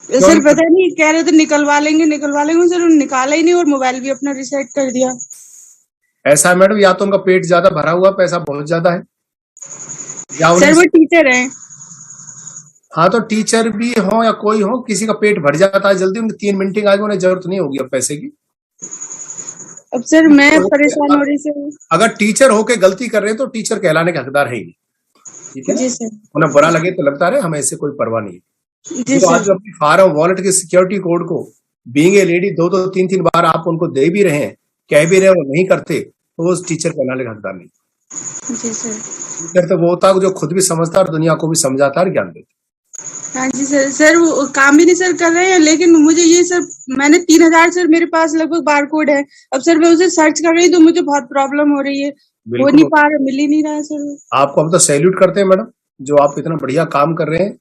Speaker 3: सर पता नहीं, कह रहे थे निकलवा लेंगे सर, उन्होंने निकाला ही नहीं और मोबाइल भी अपना रिसेट कर दिया।
Speaker 1: ऐसा है मैडम, या तो उनका पेट ज्यादा भरा हुआ, पैसा बहुत ज्यादा है, या
Speaker 3: सर वो टीचर है।
Speaker 1: हाँ, तो टीचर भी हो या कोई हो, किसी का पेट भर जाता है जल्दी, उनकी 3 मिनटिंग आगे, उन्हें जरूरत नहीं होगी अब पैसे की।
Speaker 3: अब सर मैं परेशान हो रही सर।
Speaker 1: अगर टीचर होके गलती कर रहे हैं तो टीचर कहलाने के हकदार है ही नहीं। ठीक है ना?
Speaker 3: जी सर।
Speaker 1: उन्हें बुरा लगे तो लगता रहे, हमें इससे कोई परवाह नहीं है।
Speaker 3: जी
Speaker 1: तो
Speaker 3: सर।
Speaker 1: आज अपनी फार्म वॉलेट के सिक्योरिटी कोड को बीइंग ए लेडी 2-3 बार आप उनको दे भी रहे हैं, कह भी रहे हैं, वो नहीं करते, तो उस टीचर का नाले हकदार नहीं।
Speaker 3: जी सर।
Speaker 1: टीचर तो वो होता है जो खुद भी समझता है और दुनिया को भी समझाता है और ज्ञान देता
Speaker 3: हाँ जी सर। सर वो काम भी नहीं सर कर रहे हैं, लेकिन मुझे ये सर, मैंने 3000 सर मेरे पास लगभग बार कोड है। अब सर मैं उसे सर्च कर रही हूँ तो मुझे बहुत प्रॉब्लम हो रही है, हो
Speaker 1: बिल्कुल।
Speaker 3: नहीं पा रहा, मिल ही नहीं रहा है सर।
Speaker 1: है। आपको हम तो सैल्यूट करते हैं मैडम, जो आप इतना बढ़िया काम कर रहे हैं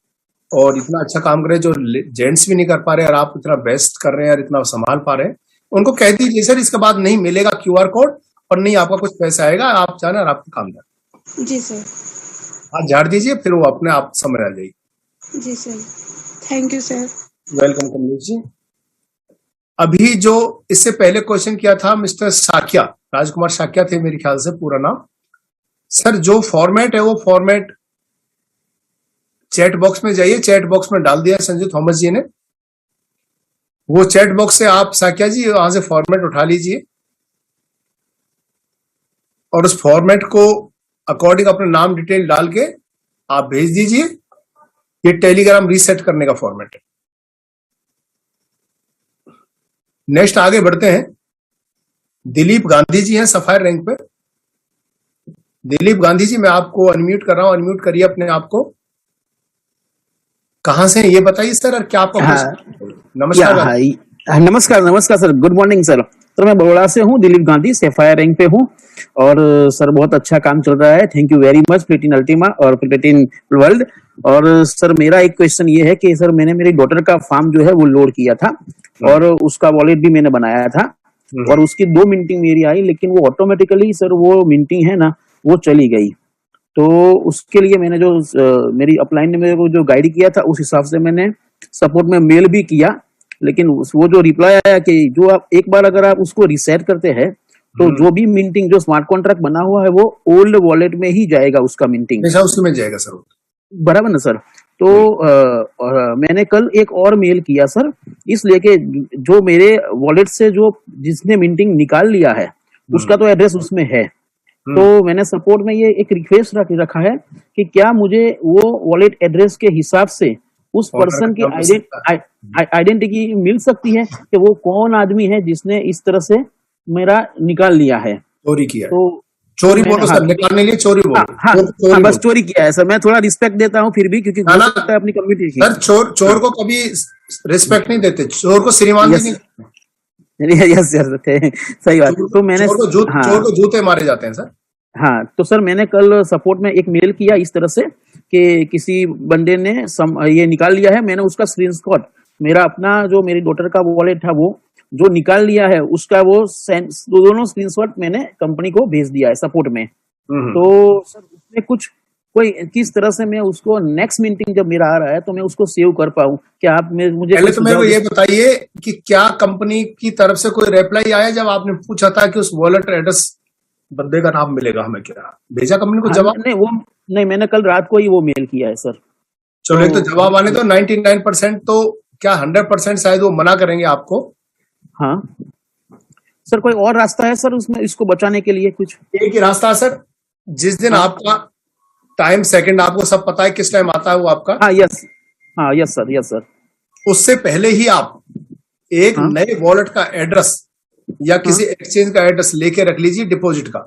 Speaker 1: और इतना अच्छा काम कर रहे हैं जो जेंट्स भी नहीं कर पा रहे, और आप इतना बेस्ट कर रहे हैं और इतना संभाल पा रहे हैं। उनको कह दीजिए सर इसके बाद नहीं मिलेगा QR कोड और नहीं आपका कुछ पैसा आएगा, आप जाना और आपका काम जाए।
Speaker 3: जी सर।
Speaker 1: हाथ झाड़ दीजिए, फिर वो अपने आप समझ आ जाएगी।
Speaker 3: जी sir. Thank you sir.
Speaker 1: Welcome Kamlesh ji. अभी जो इससे पहले क्वेश्चन किया था मिस्टर साकिया, राजकुमार साकिया थे मेरे ख्याल से पूरा नाम। सर जो फॉर्मेट है वो फॉर्मेट चैट बॉक्स में जाइए, चैट बॉक्स में डाल दिया संजू थॉमस जी ने। वो चैट बॉक्स से आप साकिया जी वहां से फॉर्मेट उठा लीजिए और उस फॉर्मेट को अकॉर्डिंग अपना नाम डिटेल डाल के आप भेज दीजिए। ये टेलीग्राम रीसेट करने का फॉर्मेट है। नेक्स्ट आगे बढ़ते हैं। दिलीप गांधी जी हैं सफायर रैंक पे। दिलीप गांधी जी मैं आपको अनम्यूट कर रहा हूं, अनम्यूट करिए अपने आप को। कहां से हैं ये बताइए सर, और क्या आपका
Speaker 7: हाँ,
Speaker 1: नमस्कार।
Speaker 7: नमस्कार sir, good morning sir. Sir मैं बड़ौदा से हूँ, दिलीप गांधी सफायर रैंक पे हूँ और सर बहुत अच्छा काम चल रहा है। Thank you very much प्लेटिन Ultima और प्लेटिन वर्ल्ड। और सर मेरा एक क्वेश्चन ये है कि सर मैंने मेरी डॉटर का फॉर्म जो है वो लोड किया था और उसका वॉलेट भी मैंने बनाया था और उसकी 2 मिंटिंग मेरी आई, लेकिन वो ऑटोमेटिकली सर वो मिंटिंग है ना वो चली गई। तो उसके लिए मैंने जो मेरी अपलाइन ने मेरे को जो गाइड किया था उस हिसाब से मैंने सपोर्ट में मेल भी किया, लेकिन वो जो रिप्लाई आया कि जो आप एक बार अगर आप उसको रिसेट करते हैं तो जो भी मिंटिंग जो स्मार्ट कॉन्ट्रैक्ट बना हुआ है वो ओल्ड वॉलेट में ही जाएगा उसका मिंटिंग।
Speaker 1: ऐसा उसमें जाएगा सर,
Speaker 7: बराबर ना सर। तो मैंने कल एक और मेल किया सर, इसलिए कि जो मेरे वॉलेट से जो जिसने मिंटिंग निकाल लिया है उसका तो एड्रेस उसमें है। तो मैंने सपोर्ट में ये एक रिक्वेस्ट रखा है कि क्या मुझे वो वॉलेट एड्रेस के हिसाब से उस पर्सन की आइडेंटिटी मिल सकती है कि वो कौन आदमी है जिसने इस तरह से मेरा निकाल लिया है,
Speaker 1: चोरी किया है।
Speaker 7: तो
Speaker 1: चोरी बोलो सर, निकालने के लिए चोरी बोलो।
Speaker 7: हाँ, बस चोरी किया है सर। मैं थोड़ा रिस्पेक्ट देता हूँ फिर भी, क्योंकि हो सकता है अपनी कम्युनिटी की।
Speaker 1: सर चोर को कभी रिस्पेक्ट नहीं देते, चोर को श्रीमान जी नहीं।
Speaker 7: यस सही बात। तो मैंने
Speaker 1: चोर को जूते मारे जाते हैं सर।
Speaker 7: हाँ, तो सर मैंने कल सपोर्ट में एक मेल किया इस तरह से कि किसी बंदे ने ये निकाल लिया है। मैंने उसका स्क्रीनशॉट, मेरा अपना जो मेरी डॉटर का वॉलेट था वो जो निकाल लिया है उसका वो दोनों स्क्रीनशॉट मैंने कंपनी को भेज दिया है सपोर्ट में। तो सर उसमें कोई किस तरह से मैं उसको नेक्स्ट मीटिंग जब मेरा आ रहा है तो मैं उसको सेव कर पाऊँ, क्या आप मुझे
Speaker 1: पहले तो मेरे को ये बताइए कि क्या कंपनी की तरफ से कोई रिप्लाई आया जब आपने पूछा था कि उस वॉलेट एड्रेस बंदे का नाम मिलेगा हमें, क्या भेजा कंपनी को जवाब?
Speaker 7: नहीं, मैंने कल रात को ही वो मेल किया है सर।
Speaker 1: चलो एक तो जवाब आने दो। 99% तो क्या 100% शायद वो मना करेंगे आपको।
Speaker 7: हाँ सर, कोई और रास्ता है सर उसमें इसको बचाने के लिए? कुछ
Speaker 1: एक ही रास्ता है सर, जिस दिन आपका टाइम सेकंड आपको सब पता है किस टाइम आता है वो आपका।
Speaker 7: Yes sir.
Speaker 1: उससे पहले ही आप एक नए वॉलेट का एड्रेस या किसी एक्सचेंज का एड्रेस लेके रख लीजिए डिपॉजिट का।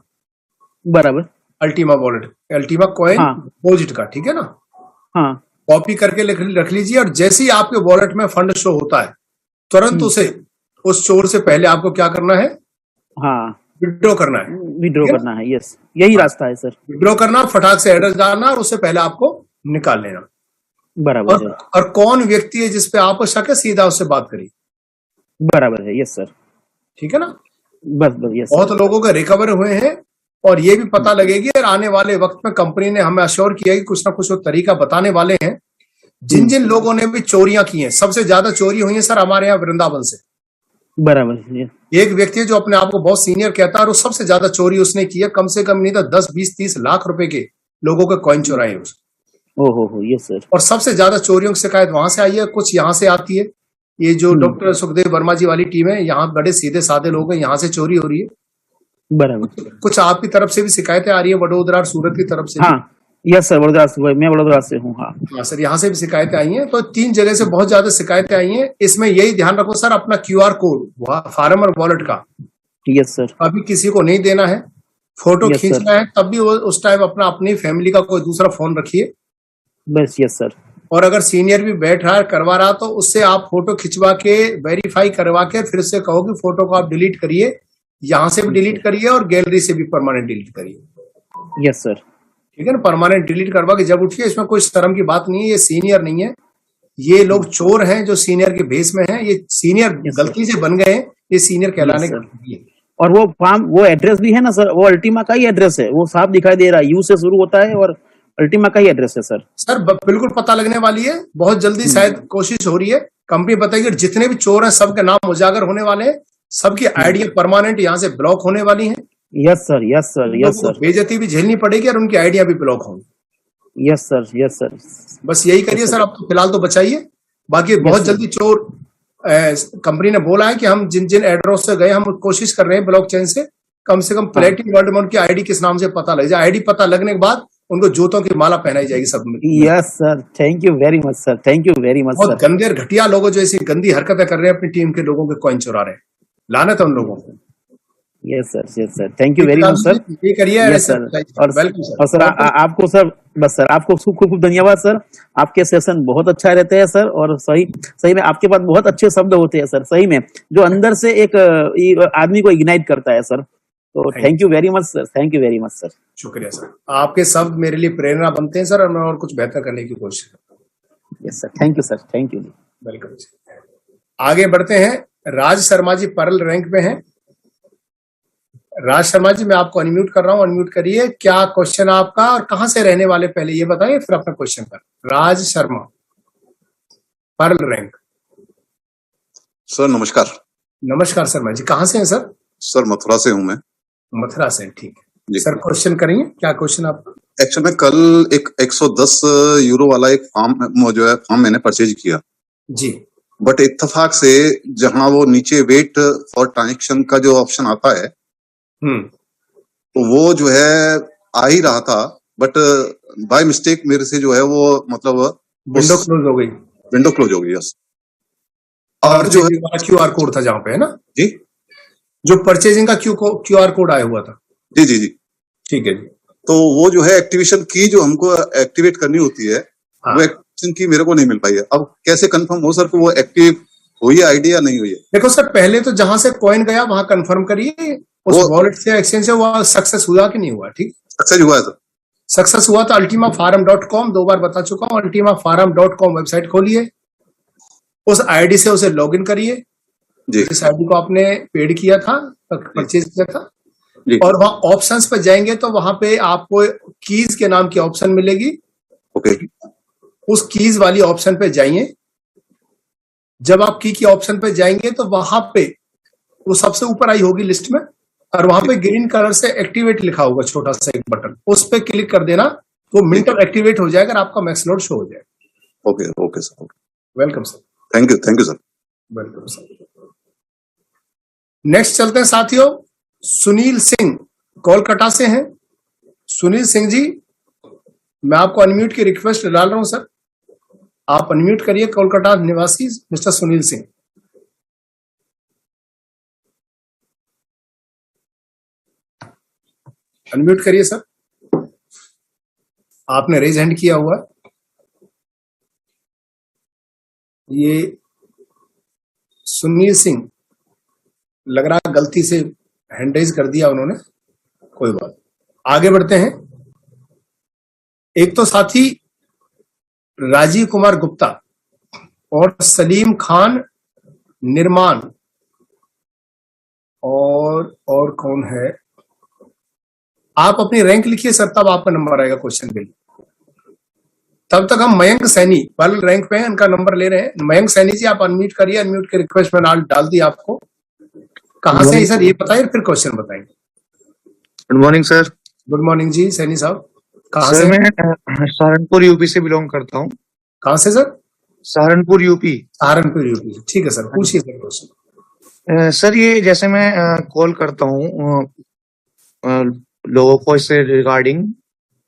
Speaker 7: बराबर।
Speaker 1: Ultima wallet, Ultima coin deposit का, ठीक है ना?
Speaker 7: हाँ,
Speaker 1: कॉपी करके रख लीजिए और जैसे ही आपके वॉलेट में फंड शो होता है तुरंत उसे उस चोर से पहले आपको क्या करना है?
Speaker 7: हाँ,
Speaker 1: विड्रॉ करना है।
Speaker 7: विड्रॉ करना है, यस, यही रास्ता है सर।
Speaker 1: विड्रॉ करना, फटाक से एड्रेस डालना और उससे पहले आपको निकाल लेना।
Speaker 7: बराबर।
Speaker 1: और कौन व्यक्ति है जिसपे आपको शक है सीधा उससे बात करिए।
Speaker 7: बराबर है, यस सर।
Speaker 1: ठीक है ना?
Speaker 7: बस यस।
Speaker 1: बहुत लोगों के रिकवर हुए हैं और ये भी पता लगेगी और आने वाले वक्त में कंपनी ने हमें अश्योर किया कि कुछ ना कुछ वो तरीका बताने वाले हैं। जिन जिन लोगों ने भी चोरियां की हैं, सबसे ज्यादा चोरी हुई है सर हमारे यहाँ वृंदावन से।
Speaker 7: बराबर।
Speaker 1: एक व्यक्ति है जो अपने आप को बहुत सीनियर कहता है और वो सबसे ज्यादा चोरी उसने की है। कम से कम नहीं तो 10, 20, 30 लाख रुपए के लोगों के कॉइन चुराए हैं उसने।
Speaker 7: ओहो, यस सर।
Speaker 1: और सबसे ज्यादा चोरियों की शिकायत वहां से आई है, कुछ यहाँ से आती है। ये जो डॉक्टर सुखदेव वर्मा जी वाली टीम है, यहाँ बड़े सीधे साधे लोग हैं, यहाँ से चोरी हो रही है।
Speaker 7: बराबर।
Speaker 1: कुछ आपकी तरफ से भी शिकायतें आ रही है, वडोदरा और सूरत की तरफ से।
Speaker 7: हाँ, यस सर, वडोदरा से, मैं वडोदरा से हूँ। हाँ
Speaker 1: हाँ सर, यहाँ से भी शिकायतें आई हैं, तो 3 जगह से बहुत ज्यादा शिकायतें आई हैं। इसमें यही ध्यान रखो सर, अपना QR कोड फार्म और वॉलेट का
Speaker 7: यस सर,
Speaker 1: अभी किसी को नहीं देना है। फोटो
Speaker 7: Yes,
Speaker 1: खींचना है तब भी उस टाइम अपना अपनी फैमिली का कोई दूसरा फोन रखिए,
Speaker 7: बस यस सर,
Speaker 1: और अगर सीनियर भी बैठ रहा है करवा रहा तो उससे आप फोटो खिंचवा के वेरीफाई करवा के फिर से कहो कि फोटो को आप डिलीट करिए, यहाँ से भी डिलीट करिए और गैलरी से भी परमानेंट डिलीट करिए।
Speaker 7: यस सर,
Speaker 1: ठीक है ना, परमानेंट डिलीट करवा के जब उठिए। इसमें कोई शर्म की बात नहीं है, ये सीनियर नहीं है, ये लोग चोर हैं जो सीनियर के भेष में हैं। ये सीनियर
Speaker 7: Yes, sir.
Speaker 1: गलती से बन गए हैं, ये सीनियर कहलाने
Speaker 7: Yes,
Speaker 1: के
Speaker 7: sir.
Speaker 1: लिए।
Speaker 7: और वो फॉर्म, वो एड्रेस भी है ना सर, वो अल्टीमा का ही एड्रेस है, वो साफ दिखाई दे रहा है, यू से शुरू होता है और अल्टीमा का ही एड्रेस है सर।
Speaker 1: सर बिल्कुल पता लगने वाली है, बहुत जल्दी शायद कोशिश हो रही है। कंपनी बताएगी जितने भी चोर हैं सबके नाम उजागर होने वाले हैं, सबकी आईडी परमानेंट यहाँ से ब्लॉक होने वाली हैं।
Speaker 7: Yes sir, yes sir, yes sir,
Speaker 1: बेइज्जती भी झेलनी पड़ेगी और उनकी आइडिया भी ब्लॉक होंगी।
Speaker 7: यस सर, यस सर,
Speaker 1: बस यही करिए सर, आप तो फिलहाल तो बचाइए। बाकी बहुत
Speaker 7: sir.
Speaker 1: जल्दी चोर, कंपनी ने बोला है कि हम जिन जिन एड्रेस से गए हम कोशिश कर रहे हैं ब्लॉकचेन से कम प्लेटिन वर्ल्ड में उनकी आईडी किस नाम से पता लग जाए। आईडी पता लगने के बाद उनको जूतों की माला पहनाई जाएगी सब में।
Speaker 7: Yes sir, thank you very much sir, thank you very much
Speaker 1: बहुत
Speaker 7: सर।
Speaker 1: गंदे और घटिया लोगों जो ऐसी गंदी हरकतें कर रहे हैं अपनी टीम के लोगों के कॉइन चुरा रहे हैं, लानत है उन लोगों को।
Speaker 7: Yes sir, thank you very much sir.
Speaker 1: ये करिए
Speaker 7: यस सर,
Speaker 1: वेलकम सर।
Speaker 7: और सर आपको सर, बस सर आपको खूब खूब धन्यवाद सर, आपके सेशन बहुत अच्छा रहते हैं सर, और सही में आपके पास बहुत अच्छे शब्द होते हैं सर, सही में जो अंदर से एक आदमी को इग्नाइट करता है सर। तो thank you very much sir, thank you very much sir.
Speaker 1: शुक्रिया सर, आपके शब्द मेरे लिए प्रेरणा बनते हैं सर, और मैं और कुछ बेहतर करने की कोशिश करता हूँ।
Speaker 7: Yes sir, thank you sir, thank you.
Speaker 1: Welcome जी। आगे बढ़ते हैं, राज शर्मा जी पर्ल रैंक पे हैं। राज शर्मा जी, मैं आपको अनम्यूट कर रहा हूँ, अनम्यूट करिए। क्या क्वेश्चन आपका और कहाँ से रहने वाले पहले ये बताइए, फिर अपना क्वेश्चन कर। Raj Sharma Perl rank.
Speaker 8: Sir नमस्कार।
Speaker 1: नमस्कार शर्मा जी, कहाँ से हैं सर?
Speaker 8: सर मथुरा से हूं मैं।
Speaker 1: मथुरा से, ठीक है
Speaker 8: जी।
Speaker 1: सर। क्वेश्चन करेंगे, क्या क्वेश्चन आपका?
Speaker 8: एक्चुअल में कल एक 110 यूरो वाला एक फॉर्म मैंने परचेज किया
Speaker 1: जी।
Speaker 8: बट इत्तेफाक से जहां वो नीचे वेट फॉर ट्रांजेक्शन का जो ऑप्शन आता है तो वो जो है आ ही रहा था, बट बाय मिस्टेक मेरे से जो है वो मतलब
Speaker 1: विंडो क्लोज हो गई।
Speaker 8: विंडो क्लोज हो गई। यस।
Speaker 1: और जो QR कोड था जहाँ पे, है ना
Speaker 8: जी,
Speaker 1: जो परचेजिंग का QR कोड आया हुआ था।
Speaker 8: जी जी जी,
Speaker 1: ठीक है जी।
Speaker 8: तो वो जो है एक्टिवेशन की जो हमको एक्टिवेट करनी होती है,
Speaker 1: हाँ।
Speaker 8: वो एक्टिवेशन की मेरे को नहीं मिल पाई है। अब कैसे कंफर्म हो सर कि वो एक्टिव हुई है आईडी या नहीं हुई है?
Speaker 1: देखो सर, पहले तो जहां से कॉइन गया वहां कंफर्म करिए उस वॉलेट से, एक्सचेंज से, वो सक्सेस हुआ कि नहीं हुआ। ठीक,
Speaker 8: सक्सेस हुआ है सर।
Speaker 1: सक्सेस हुआ तो ultimafarm.com, 2 बार बता चुका हूँ, ultimafarm.com वेबसाइट खोलिए, उस आईडी से उसे लॉगिन करिए
Speaker 8: जी।
Speaker 1: जिस आईडी को आपने पेड किया था, परचेज किया था
Speaker 8: जी।
Speaker 1: और वहां ऑप्शंस पे जाएंगे तो वहां पे आपको कीज के नाम की ऑप्शन मिलेगी।
Speaker 8: ओके।
Speaker 1: उस कीज वाली ऑप्शन पे जाइए। जब आप की ऑप्शन पे जाएंगे तो वहां पे वो सबसे ऊपर आई होगी लिस्ट में, और वहां पे ग्रीन कलर से एक्टिवेट लिखा होगा, छोटा सा एक बटन, उस पे क्लिक कर देना तो मिनट एक्टिवेट हो जाएगा और आपका मैक्स लोड शो हो जाएगा।
Speaker 8: Okay okay sir.
Speaker 1: Welcome sir.
Speaker 8: Thank you sir.
Speaker 1: Welcome sir. Next चलते हैं साथियों, सुनील सिंह कोलकाता से हैं। सुनील सिंह जी, मैं आपको अनम्यूट की रिक्वेस्ट डाल रहा हूं सर, आप अनम्यूट करिए। कोलकाता निवासी मिस्टर सुनील सिंह। अनम्यूट करिए सर, आपने रेज हैंड किया हुआ है। ये सुनील सिंह लग रहा है गलती से हैंड रेज कर दिया उन्होंने, कोई बात। आगे बढ़ते हैं। एक तो साथी राजीव कुमार गुप्ता और सलीम खान निर्माण, और कौन है? आप अपनी रैंक लिखिए सर, तब आपका नंबर आएगा क्वेश्चन के लिए। तब तक हम मयंक सैनी पर्ल रैंक पे हैं, इनका नंबर ले रहे हैं। मयंक सैनी जी, आप अनम्यूट करिए। अनम्यूट के रिक्वेस्ट में डाल दी आपको। कहाँ से सर ये बताइए, फिर क्वेश्चन बताएंगे।
Speaker 9: Good morning sir.
Speaker 1: Good morning जी सैनी साहब, कहाँ
Speaker 9: सर
Speaker 1: से?
Speaker 9: मैं सहारनपुर यूपी से बिलोंग करता हूँ।
Speaker 1: कहाँ से sir?
Speaker 9: Saharanpur UP.
Speaker 1: Saharanpur UP, ठीक है सर, पूछिए सर क्वेश्चन।
Speaker 9: सर ये जैसे मैं कॉल करता हूँ लोगों को इससे रिगार्डिंग,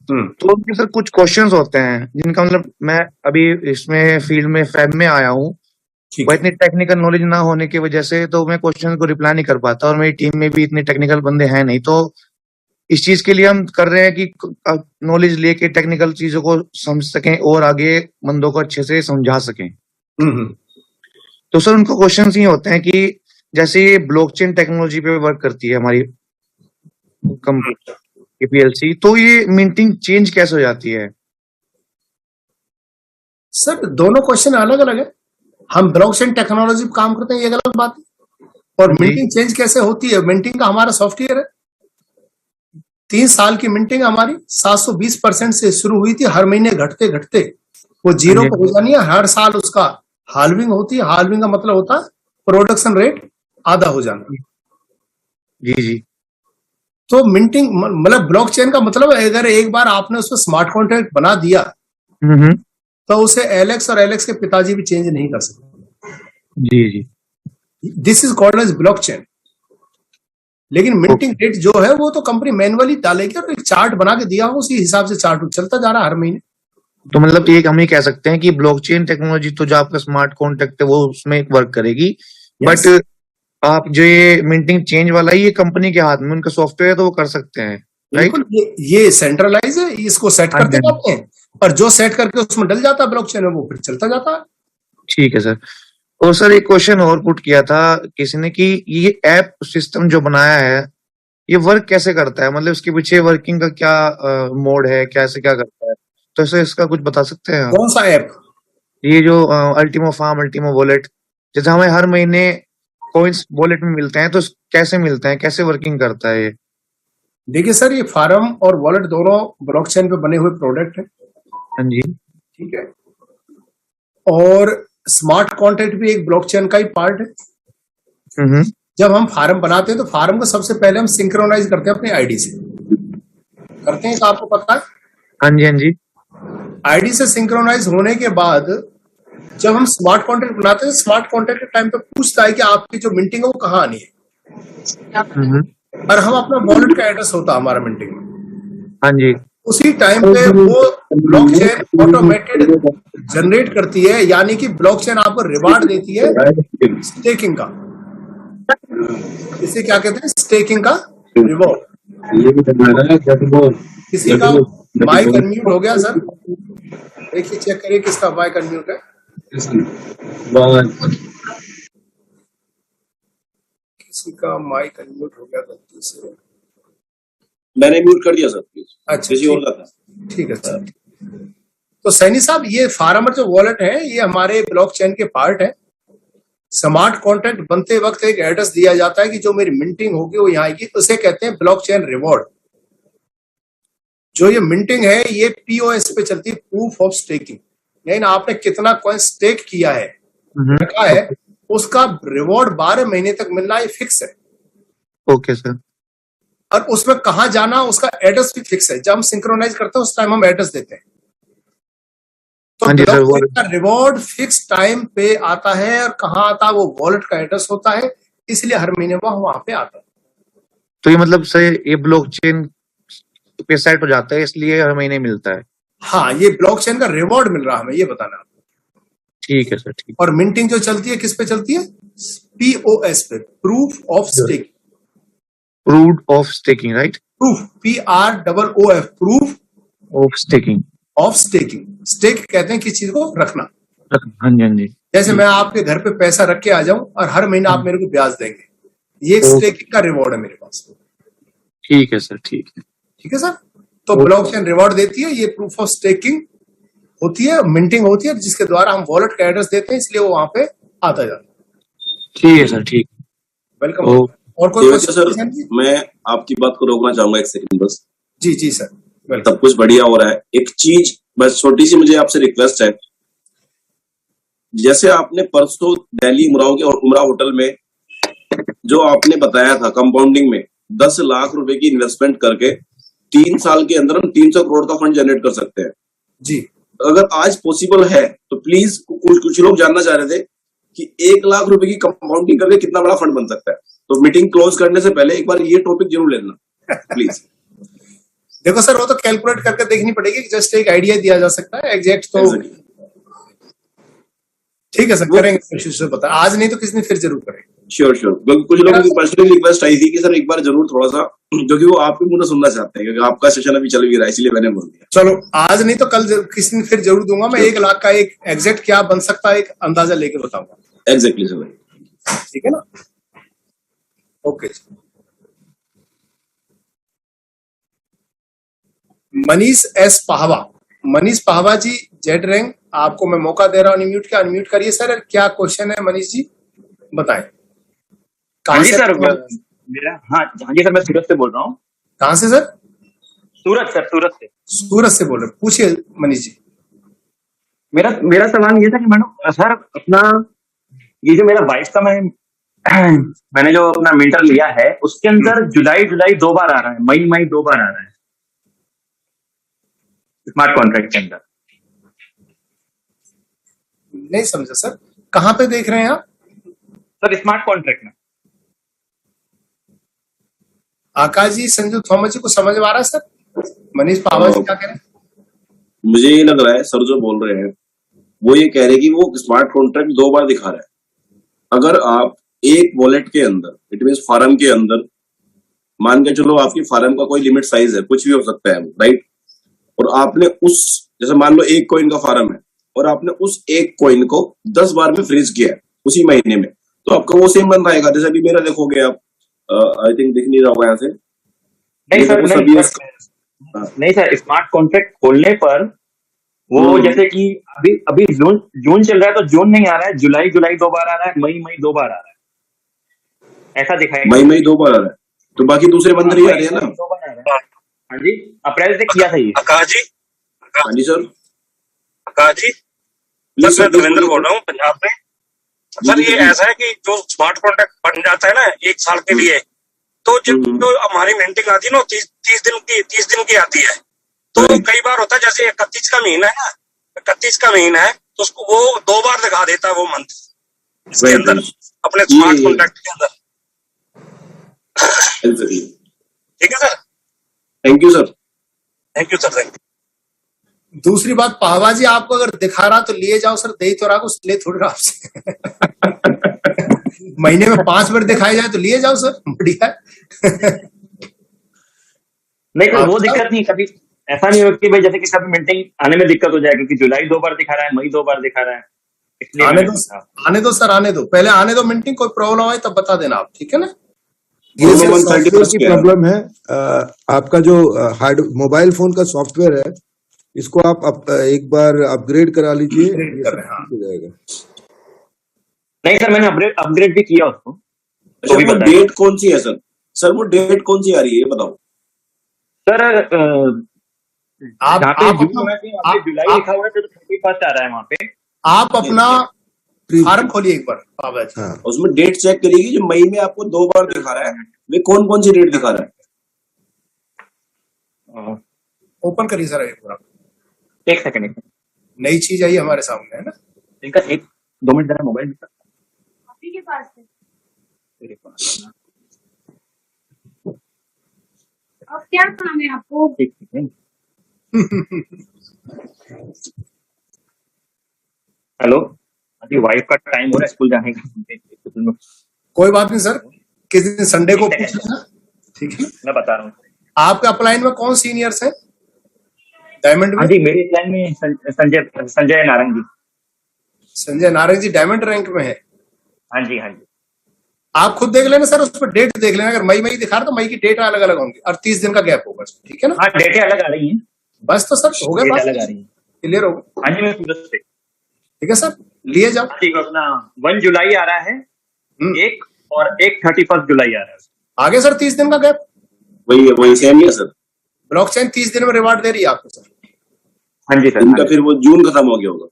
Speaker 9: तो उनके सर कुछ क्वेश्चंस होते हैं जिनका मतलब मैं अभी इसमें फील्ड में फैब में आया हूँ,
Speaker 1: ठीक
Speaker 9: वो
Speaker 1: है
Speaker 9: इतनी टेक्निकल नॉलेज ना होने की वजह से तो मैं क्वेश्चन को रिप्लाई नहीं कर पाता, और मेरी टीम में भी इतने टेक्निकल बंदे हैं नहीं। तो इस चीज के लिए हम कर रहे हैं कि नॉलेज लेके टेक्निकल चीजों को समझ सकें और आगे बंदों को अच्छे से समझा सकें। तो सर उनको क्वेश्चंस ये होते हैं कि जैसे ये ब्लॉकचेन टेक्नोलॉजी पे वर्क करती है हमारी कंपनी पीएलसी, तो ये मिंटिंग चेंज कैसे हो जाती है?
Speaker 1: सर दोनों क्वेश्चन अलग अलग है। हम ब्लॉकचेन टेक्नोलॉजी पे काम करते हैं, ये गलत बात है। और
Speaker 9: जी।
Speaker 1: मिंटिंग चेंज कैसे होती है? मिंटिंग का हमारा सॉफ्टवेयर है। 3 साल की मिंटिंग हमारी 720% से शुरू हुई थी, हर महीने घटते घटते वो जीरो
Speaker 9: जी।
Speaker 1: पे हो जानी है। हर साल उसका हाल्विंग होती है। हाल्विंग का मतलब होता है प्रोडक्शन रेट आधा हो जाना।
Speaker 9: जी जी
Speaker 1: तो मिंटिंग मतलब ब्लॉकचेन का मतलब है, अगर एक बार आपने उसमें स्मार्ट कॉन्ट्रैक्ट बना दिया
Speaker 9: हम्म,
Speaker 1: तो उसे एलेक्स और एलेक्स के पिताजी भी चेंज नहीं कर सकते।
Speaker 9: जी जी
Speaker 1: this is called as blockchain. लेकिन मिंटिंग रेट जो है वो तो कंपनी मैनुअली डालेगी और एक चार्ट बना के दिया हो, उसी हिसाब से चार्ट चलता जा रहा है हर महीने।
Speaker 9: तो मतलब एक हम ये कह सकते हैं कि ब्लॉकचेन टेक्नोलॉजी तो जो आपका स्मार्ट कॉन्ट्रैक्ट है वो उसमें वर्क करेगी,
Speaker 1: Yes.
Speaker 9: बट आप जो ये मिंटिंग चेंज वाला है ये कंपनी के हाथ में, उनका सॉफ्टवेयर है तो वो कर सकते हैं, राइट?
Speaker 1: बिल्कुल, ये सेंट्रलाइज है, इसको सेट
Speaker 9: हाँ
Speaker 1: करते
Speaker 9: जी, हाँ
Speaker 1: जाते हैं और जो सेट करके उसमें डल जाता है ब्लॉकचेन में वो फिर चलता जाता है।
Speaker 9: ठीक है सर। और सर एक क्वेश्चन और पुट किया था किसी ने कि ये ऐप सिस्टम जो बनाया है ये वर्क कैसे करता है, मतलब इसके पीछे वर्किंग का क्या मोड है, कैसे क्या करता है? तो सर इसका कुछ बता सकते हैं आप?
Speaker 1: कौन सा ऐप?
Speaker 9: ये जो अल्टीमो फार्म, अल्टीमो वॉलेट, जैसे हमें हर महीने कॉइन्स वॉलेट में मिलते हैं, तो कैसे मिलते हैं, कैसे वर्किंग करता है ये?
Speaker 1: देखिए सर, ये फार्म और वॉलेट दोनों ब्लॉकचेन पे बने हुए प्रोडक्ट है।
Speaker 9: हाँ जी।
Speaker 1: ठीक है। और स्मार्ट कॉन्ट्रैक्ट भी एक ब्लॉकचेन का ही पार्ट है।
Speaker 9: हम्म,
Speaker 1: जब हम फार्म बनाते हैं तो फार्म को सबसे पहले हम सिंक्रोनाइज करते हैं अपने आईडी से। करते हैं तो आपको पता है।
Speaker 9: हाँ जी, हाँ जी।
Speaker 1: आईडी से सिंक्रोनाइज होने के बाद जब हम स्मार्ट कॉन्ट्रैक्ट बनाते हैं, स्मार्ट कॉन्ट्रैक्ट के टाइम पे पूछता है कि आपकी जो मिंटिंग है वो कहाँ आनी है,
Speaker 9: हम्म,
Speaker 1: और हम अपना वॉलेट का एड्रेस होता है हमारा मिंटिंग में।
Speaker 9: हाँ जी।
Speaker 1: उसी टाइम पे वो ब्लॉकचेन ऑटोमेटेड जनरेट करती है, यानी कि ब्लॉकचेन आपको रिवार्ड देती है स्टेकिंग का। इसे क्या कहते हैं? स्टेकिंग का रिवॉर्ड। किसी का माइक अनम्यूट हो गया सर, देखिए चेक करिए किसका माइक अनम्यूट है। किसी का माइक अनम्यूट हो गया गलती से।
Speaker 2: मैंने म्यूट कर दिया सर, प्लीज।
Speaker 1: अच्छा,
Speaker 2: किसी और का था।
Speaker 1: ठीक है सर। तो सैनी साहब, ये फार्मर जो वॉलेट है ये हमारे ब्लॉकचेन के पार्ट है। स्मार्ट कॉन्ट्रैक्ट बनते वक्त एक एड्रेस दिया जाता है कि जो मेरी मिंटिंग होगी वो यहाँ आएगी, उसे कहते हैं ब्लॉकचेन रिवॉर्ड। जो ये मिंटिंग है ये पीओएस पे चलती है, प्रूफ ऑफ स्टेकिंग। यानी आपने कितना कॉइन स्टेक किया है, रखा है, उसका रिवॉर्ड 12 महीने तक मिलना, ये फिक्स है।
Speaker 9: Okay sir.
Speaker 1: और उसमें कहाँ जाना उसका एड्रेस भी फिक्स है। जब हम सिंक्रोनाइज करते हैं उस टाइम हम एड्रेस देते हैं। तो
Speaker 9: हाँ जी सर,
Speaker 1: ब्लॉकचेन का रिवॉर्ड फिक्स टाइम पे आता है, और कहाँ आता है वो वॉलेट का एड्रेस होता है, इसलिए हर महीने वो वहां पे आता है।
Speaker 9: तो ये मतलब सर ये ब्लॉकचेन पे सेट हो जाता है इसलिए हर महीने मिलता है?
Speaker 1: हाँ, ये ब्लॉकचेन का रिवॉर्ड मिल रहा है हमें, ये बताना।
Speaker 9: ठीक है सर, ठीक।
Speaker 1: और मिंटिंग जो चलती है किस पे चलती है? पीओएस पे, proof of staking.
Speaker 9: Proof of staking, right?
Speaker 1: Proof, PROOF, proof
Speaker 9: of staking.
Speaker 1: Of staking. Stake कहते हैं किसी चीज को रखना।
Speaker 9: हाँ जी, हाँ जी।
Speaker 1: जैसे मैं आपके घर पे पैसा रख के आ जाऊं और हर महीना आप मेरे को ब्याज देंगे, ये एक स्टेकिंग का रिवॉर्ड है मेरे पास।
Speaker 9: ठीक है सर, ठीक है।
Speaker 1: ठीक है सर। तो ब्लॉकचेन रिवॉर्ड देती है, ये प्रूफ ऑफ स्टेकिंग होती है, मिंटिंग होती है, जिसके द्वारा हम वॉलेट का एड्रेस देते हैं, इसलिए वो वहां पे आता जाता है।
Speaker 9: ठीक है सर, ठीक।
Speaker 1: वेलकम।
Speaker 9: ओ,
Speaker 1: और कोई
Speaker 2: देवेंद्र सर,
Speaker 1: क्वेश्चन जी?
Speaker 2: मैं आपकी बात को रोकना चाहूंगा एक सेकंड बस।
Speaker 1: जी जी सर, वेलकम।
Speaker 2: सब कुछ बढ़िया हो रहा है, एक चीज बस छोटी सी मुझे आपसे रिक्वेस्ट है। जैसे आपने परसों दिल्ली उमराव होटल में जो आपने बताया था कंपाउंडिंग में 10 लाख रुपए की इन्वेस्टमेंट करके 3 साल के अंदर हम 300 करोड़ का फंड जनरेट कर सकते हैं
Speaker 1: जी।
Speaker 2: अगर आज पॉसिबल है तो प्लीज, कुछ लोग जानना चाह रहे थे कि 1 लाख रुपए की कंपाउंडिंग करके कितना बड़ा फंड बन सकता है। तो मीटिंग क्लोज करने से पहले एक बार ये टॉपिक जरूर लेना प्लीज।
Speaker 1: देखो सर, वो तो कैलकुलेट करके देखनी पड़ेगी, जस्ट एक आइडिया दिया जा सकता है, एग्जैक्ट तो
Speaker 2: Exactly.
Speaker 1: ठीक है सर,
Speaker 2: वो
Speaker 1: करेंगे कोशिश से पता, आज नहीं तो किसी दिन फिर जरूर करेंगे।
Speaker 2: श्योर श्योर, कुछ लोगों की पर्सनली रिक्वेस्ट आई थी कि सर एक बार जरूर थोड़ा सा, जो कि वो आपके मुंह से सुनना चाहते हैं, क्योंकि आपका सेशन अभी चल भी रहा है, इसलिए मैंने बोल दिया।
Speaker 1: चलो, आज नहीं तो कल किसी दिन फिर जरूर दूंगा मैं, 1 लाख का एक एग्जैक्ट क्या बन सकता है एक अंदाजा लेके बताऊंगा।
Speaker 2: एग्जैक्टली सर भाई।
Speaker 1: ठीक है ना, ओके। मनीष एस पाहवा, मनीष पाहवा जी, जेड रैंक, आपको मैं मौका दे रहा हूँ अनम्यूट करिए सर। क्या क्वेश्चन है मनीष जी, बताएं।
Speaker 10: हाँ
Speaker 1: कहाँ
Speaker 10: जी
Speaker 1: से
Speaker 10: सर, मेरा हाँ जी सर, मैं सूरत से बोल रहा हूँ।
Speaker 1: कहाँ से सर?
Speaker 10: सूरत सर, सूरत से।
Speaker 1: सूरत से बोल रहे, पूछिए मनीष जी।
Speaker 10: मेरा सवाल ये था कि मैडम सर, अपना ये जो मेरा वाइफ का मैंने जो अपना मीटर लिया है, उसके अंदर जुलाई 2 बार आ रहा है, मई 2 बार आ रहा है स्मार्ट कॉन्ट्रैक्ट के अंदर।
Speaker 1: नहीं समझा सर, कहाँ पे देख रहे हैं आप?
Speaker 10: सर स्मार्ट कॉन्ट्रैक्ट में।
Speaker 1: आकाश जी, संजू थॉमस जी को समझ में आ रहा है सर? मनीष पावा जी क्या कह रहे हैं?
Speaker 2: मुझे ये लग रहा है सर जो बोल रहे हैं वो ये कह रहे हैं कि वो स्मार्ट कॉन्ट्रैक्ट 2 बार दिखा रहा है। अगर आप एक वॉलेट के अंदर, इट मीन फार्म के अंदर, मान के चलो आपकी फार्म का कोई लिमिट साइज है, कुछ भी हो सकता है राइट, और आपने उस, जैसे मान लो 1 कॉइन का फार्म है और आपने उस 1 कॉइन को 10 बार में फ्रीज किया है उसी महीने में, तो आपका वो सेम बन रहेगा। जैसे अभी मेरा देखोगे आप, आई थिंक दिख नहीं रहा होगा यहाँ से।
Speaker 10: नहीं सर,
Speaker 2: हाँ।
Speaker 10: नहीं सर, स्मार्ट कॉन्ट्रैक्ट खोलने पर वो जैसे कि अभी जून चल रहा है, तो जून नहीं आ रहा है, जुलाई 2 बार आ रहा है, मई 2 बार आ रहा है, ऐसा दिखाई
Speaker 2: मई 2 बार आ रहा है, तो बाकी दूसरे मंथ नहीं आ रहे हैं ना।
Speaker 10: 2 बार आ रहा है। हाँ जी, अप्रैल से किया था ये।
Speaker 2: हाँ जी सर।
Speaker 11: सर मैं धर्मेंद्र बोल रहा हूँ पंजाब में। सर ये ऐसा है कि जो स्मार्ट कॉन्ट्रैक्ट बन जाता है ना 1 साल के लिए, तो जो हमारी मिंटिंग आती है ना 30 दिन की आती है, तो कई बार होता है जैसे 31 का महीना है ना, 31 का महीना है, तो उसको वो 2 बार दिखा देता है वो मंथ इसके अंदर, अपने स्मार्ट कॉन्ट्रैक्ट के अंदर। ठीक है sir,
Speaker 2: thank you sir.
Speaker 11: Thank you sir, thank you.
Speaker 1: दूसरी बात, पाहवा जी आपको अगर दिखा रहा तो लिए जाओ सर, दे तो रहा कुछ ले थोड़ी रहा आपसे। महीने में 5 बार दिखाई जाए तो लिए जाओ सर, बढ़िया।
Speaker 10: नहीं तो वो दिक्कत नहीं, कभी ऐसा नहीं हो कि भाई जैसे कि कभी मिंटिंग आने में दिक्कत हो जाए, क्योंकि जुलाई 2 बार दिखा रहा है, मई 2 बार दिखा रहा है, इसलिए
Speaker 1: आने दो सर, आने दो, पहले आने दो मिंटिंग, कोई प्रॉब्लम आए तब बता देना आप, ठीक है ना।
Speaker 12: ये सॉफ्टवेयर की प्रॉब्लम है। आपका जो हार्ड मोबाइल फोन का सॉफ्टवेयर है, इसको आप एक बार अपग्रेड करा लीजिए, हो जाएगा।
Speaker 10: नहीं सर, मैंने अपग्रेड भी किया उसको।
Speaker 2: तो वो डेट कौन सी है सर? सर वो डेट कौन सी आ रही है ये बताओ
Speaker 10: सर।
Speaker 1: आप
Speaker 10: जुलाई लिखा हुआ है, तो 31 आ रहा है वहाँ पे।
Speaker 1: आप अपना फार्म खोलिए एक बार बाबा जी।
Speaker 2: हाँ। उसमें डेट चेक करिएगी, जो मई में आपको 2 बार दिखा रहा है, वे कौन सी डेट दिखा रहा है?
Speaker 1: ओपन करिए सर एक बार,
Speaker 10: एक सेकंड,
Speaker 1: नई चीज आई हमारे सामने है ना।
Speaker 10: इनका 1-2 मिनट जरा मोबाइल
Speaker 5: के पास है।
Speaker 10: मेरे पास
Speaker 5: अब क्या काम है आपको?
Speaker 10: हेलो, अभी वाइफ का टाइम हो रहा है स्कूल जाने का।
Speaker 1: कोई बात नहीं सर, किस दिन संडे को पूछ लेना, ठीक है।
Speaker 10: मैं बता रहा हूँ
Speaker 1: आपके अपलाइन में कौन सीनियर्स हैं डायमंड में?
Speaker 10: हाँ जी, मेरे लाइन में संजय नारंग जी।
Speaker 1: संजय नारंग जी डायमंड रैंक में है।
Speaker 10: हाँ जी, हाँ जी।
Speaker 1: आप खुद देख लेना सर, उस पर डेट देख लेना, अगर मई दिखा रहा तो मई की डेट अलग अलग होंगी और 30 दिन का गैप होगा, ठीक है ना।
Speaker 10: हाँ, डेटें अलग आ रही हैं।
Speaker 1: बस तो सर हो गया,
Speaker 10: अलग आ रही है,
Speaker 1: क्लियर हो गया।
Speaker 10: हाँ जी, मैं सूरत से।
Speaker 1: ठीक है सर, लिए जाओ।
Speaker 10: ठीक है, अपना 1 जुलाई आ रहा है, एक, और एक 31 जुलाई आ रहा है।
Speaker 1: आगे सर 30 दिन का गैप,
Speaker 2: वही सेम ही है सर।
Speaker 1: ब्लॉकचेन 30 दिन में रिवार्ड दे रही है आपको सर।
Speaker 10: हाँ जी सर।
Speaker 2: उनका फिर वो जून खत्म हो गया होगा।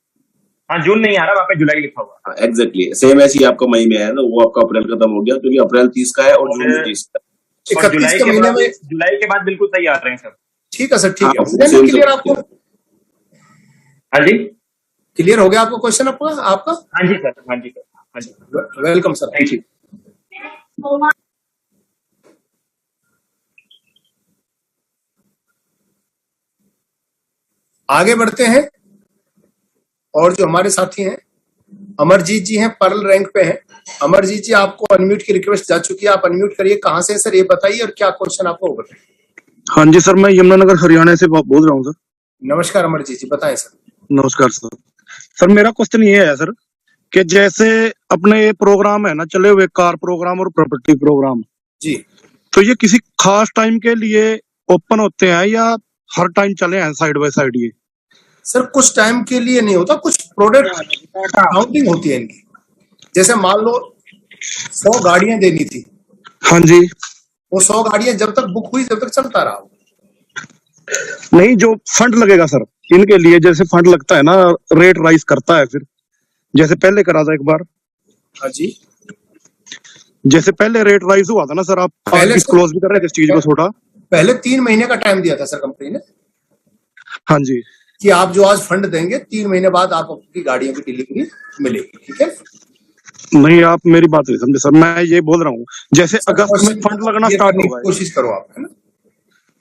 Speaker 10: हाँ, जून नहीं आ रहा, वहाँ पे जुलाई लिखा हुआ।
Speaker 2: एग्जैक्टली सेम ऐसे ही आपका मई में है ना, वो आपका अप्रैल खत्म हो गया, क्योंकि अप्रैल 30 का है और जून 30 का है।
Speaker 1: 31 के महीने में,
Speaker 10: जुलाई के बाद बिल्कुल सही आ रहे हैं सर।
Speaker 1: ठीक है सर, ठीक है। क्लियर आपको?
Speaker 10: हाँ जी,
Speaker 1: क्लियर हो गया आपको क्वेश्चन आपका?
Speaker 10: हाँ जी सर, हाँ जी सर, हाँ जी।
Speaker 1: Welcome sir,
Speaker 10: thank you.
Speaker 1: आगे बढ़ते हैं और जो हमारे साथी हैं अमरजीत जी हैं, पर्ल रैंक पे हैं। अमरजीत जी, आपको अनम्यूट की रिक्वेस्ट जा चुकी है, आप अनम्यूट करिए। कहाँ से हैं सर ये बताइए और क्या क्वेश्चन आपको होगा?
Speaker 6: हाँ जी सर, मैं यमुनानगर हरियाणा से बोल रहा हूँ सर।
Speaker 1: नमस्कार अमरजीत जी, बताएं सर।
Speaker 6: नमस्कार सर। सर मेरा क्वेश्चन ये है सर कि जैसे अपने ये प्रोग्राम है ना चले हुए, कार प्रोग्राम और प्रॉपर्टी प्रोग्राम
Speaker 1: जी,
Speaker 6: तो ये किसी खास टाइम के लिए ओपन होते हैं या हर टाइम चले हैं साइड बाय साइड? ये
Speaker 1: सर कुछ टाइम के लिए नहीं होता, कुछ प्रोडक्ट काउंटिंग होती है इनकी। जैसे मान लो 100 गाड़ियां देनी थी,
Speaker 6: हाँ जी,
Speaker 1: वो 100 गाड़ियां जब तक बुक हुई जब तक चलता रहा।
Speaker 6: नहीं जो फंड लगेगा सर इनके लिए, जैसे फंड लगता है ना, रेट राइज करता है फिर, जैसे पहले करा था एक बार।
Speaker 1: हाँ जी,
Speaker 6: जैसे पहले रेट राइज हुआ था ना सर, आप
Speaker 1: पहले
Speaker 6: डिस्क्लोज भी कर रहे थे इस चीज को थोड़ा।
Speaker 1: पहले 3 महीने का टाइम दिया था सर कंपनी ने
Speaker 6: हाँ जी,
Speaker 1: कि आप जो आज फंड देंगे 3 महीने बाद आप अपनी गाड़ियों की डिलीवरी मिलेगी, ठीक है?
Speaker 6: नहीं आप मेरी बात नहीं समझे सर, मैं ये बोल रहा हूँ जैसे अगस्त में फंड लगना स्टार्ट होगा,
Speaker 1: कोशिश करो आप, है ना?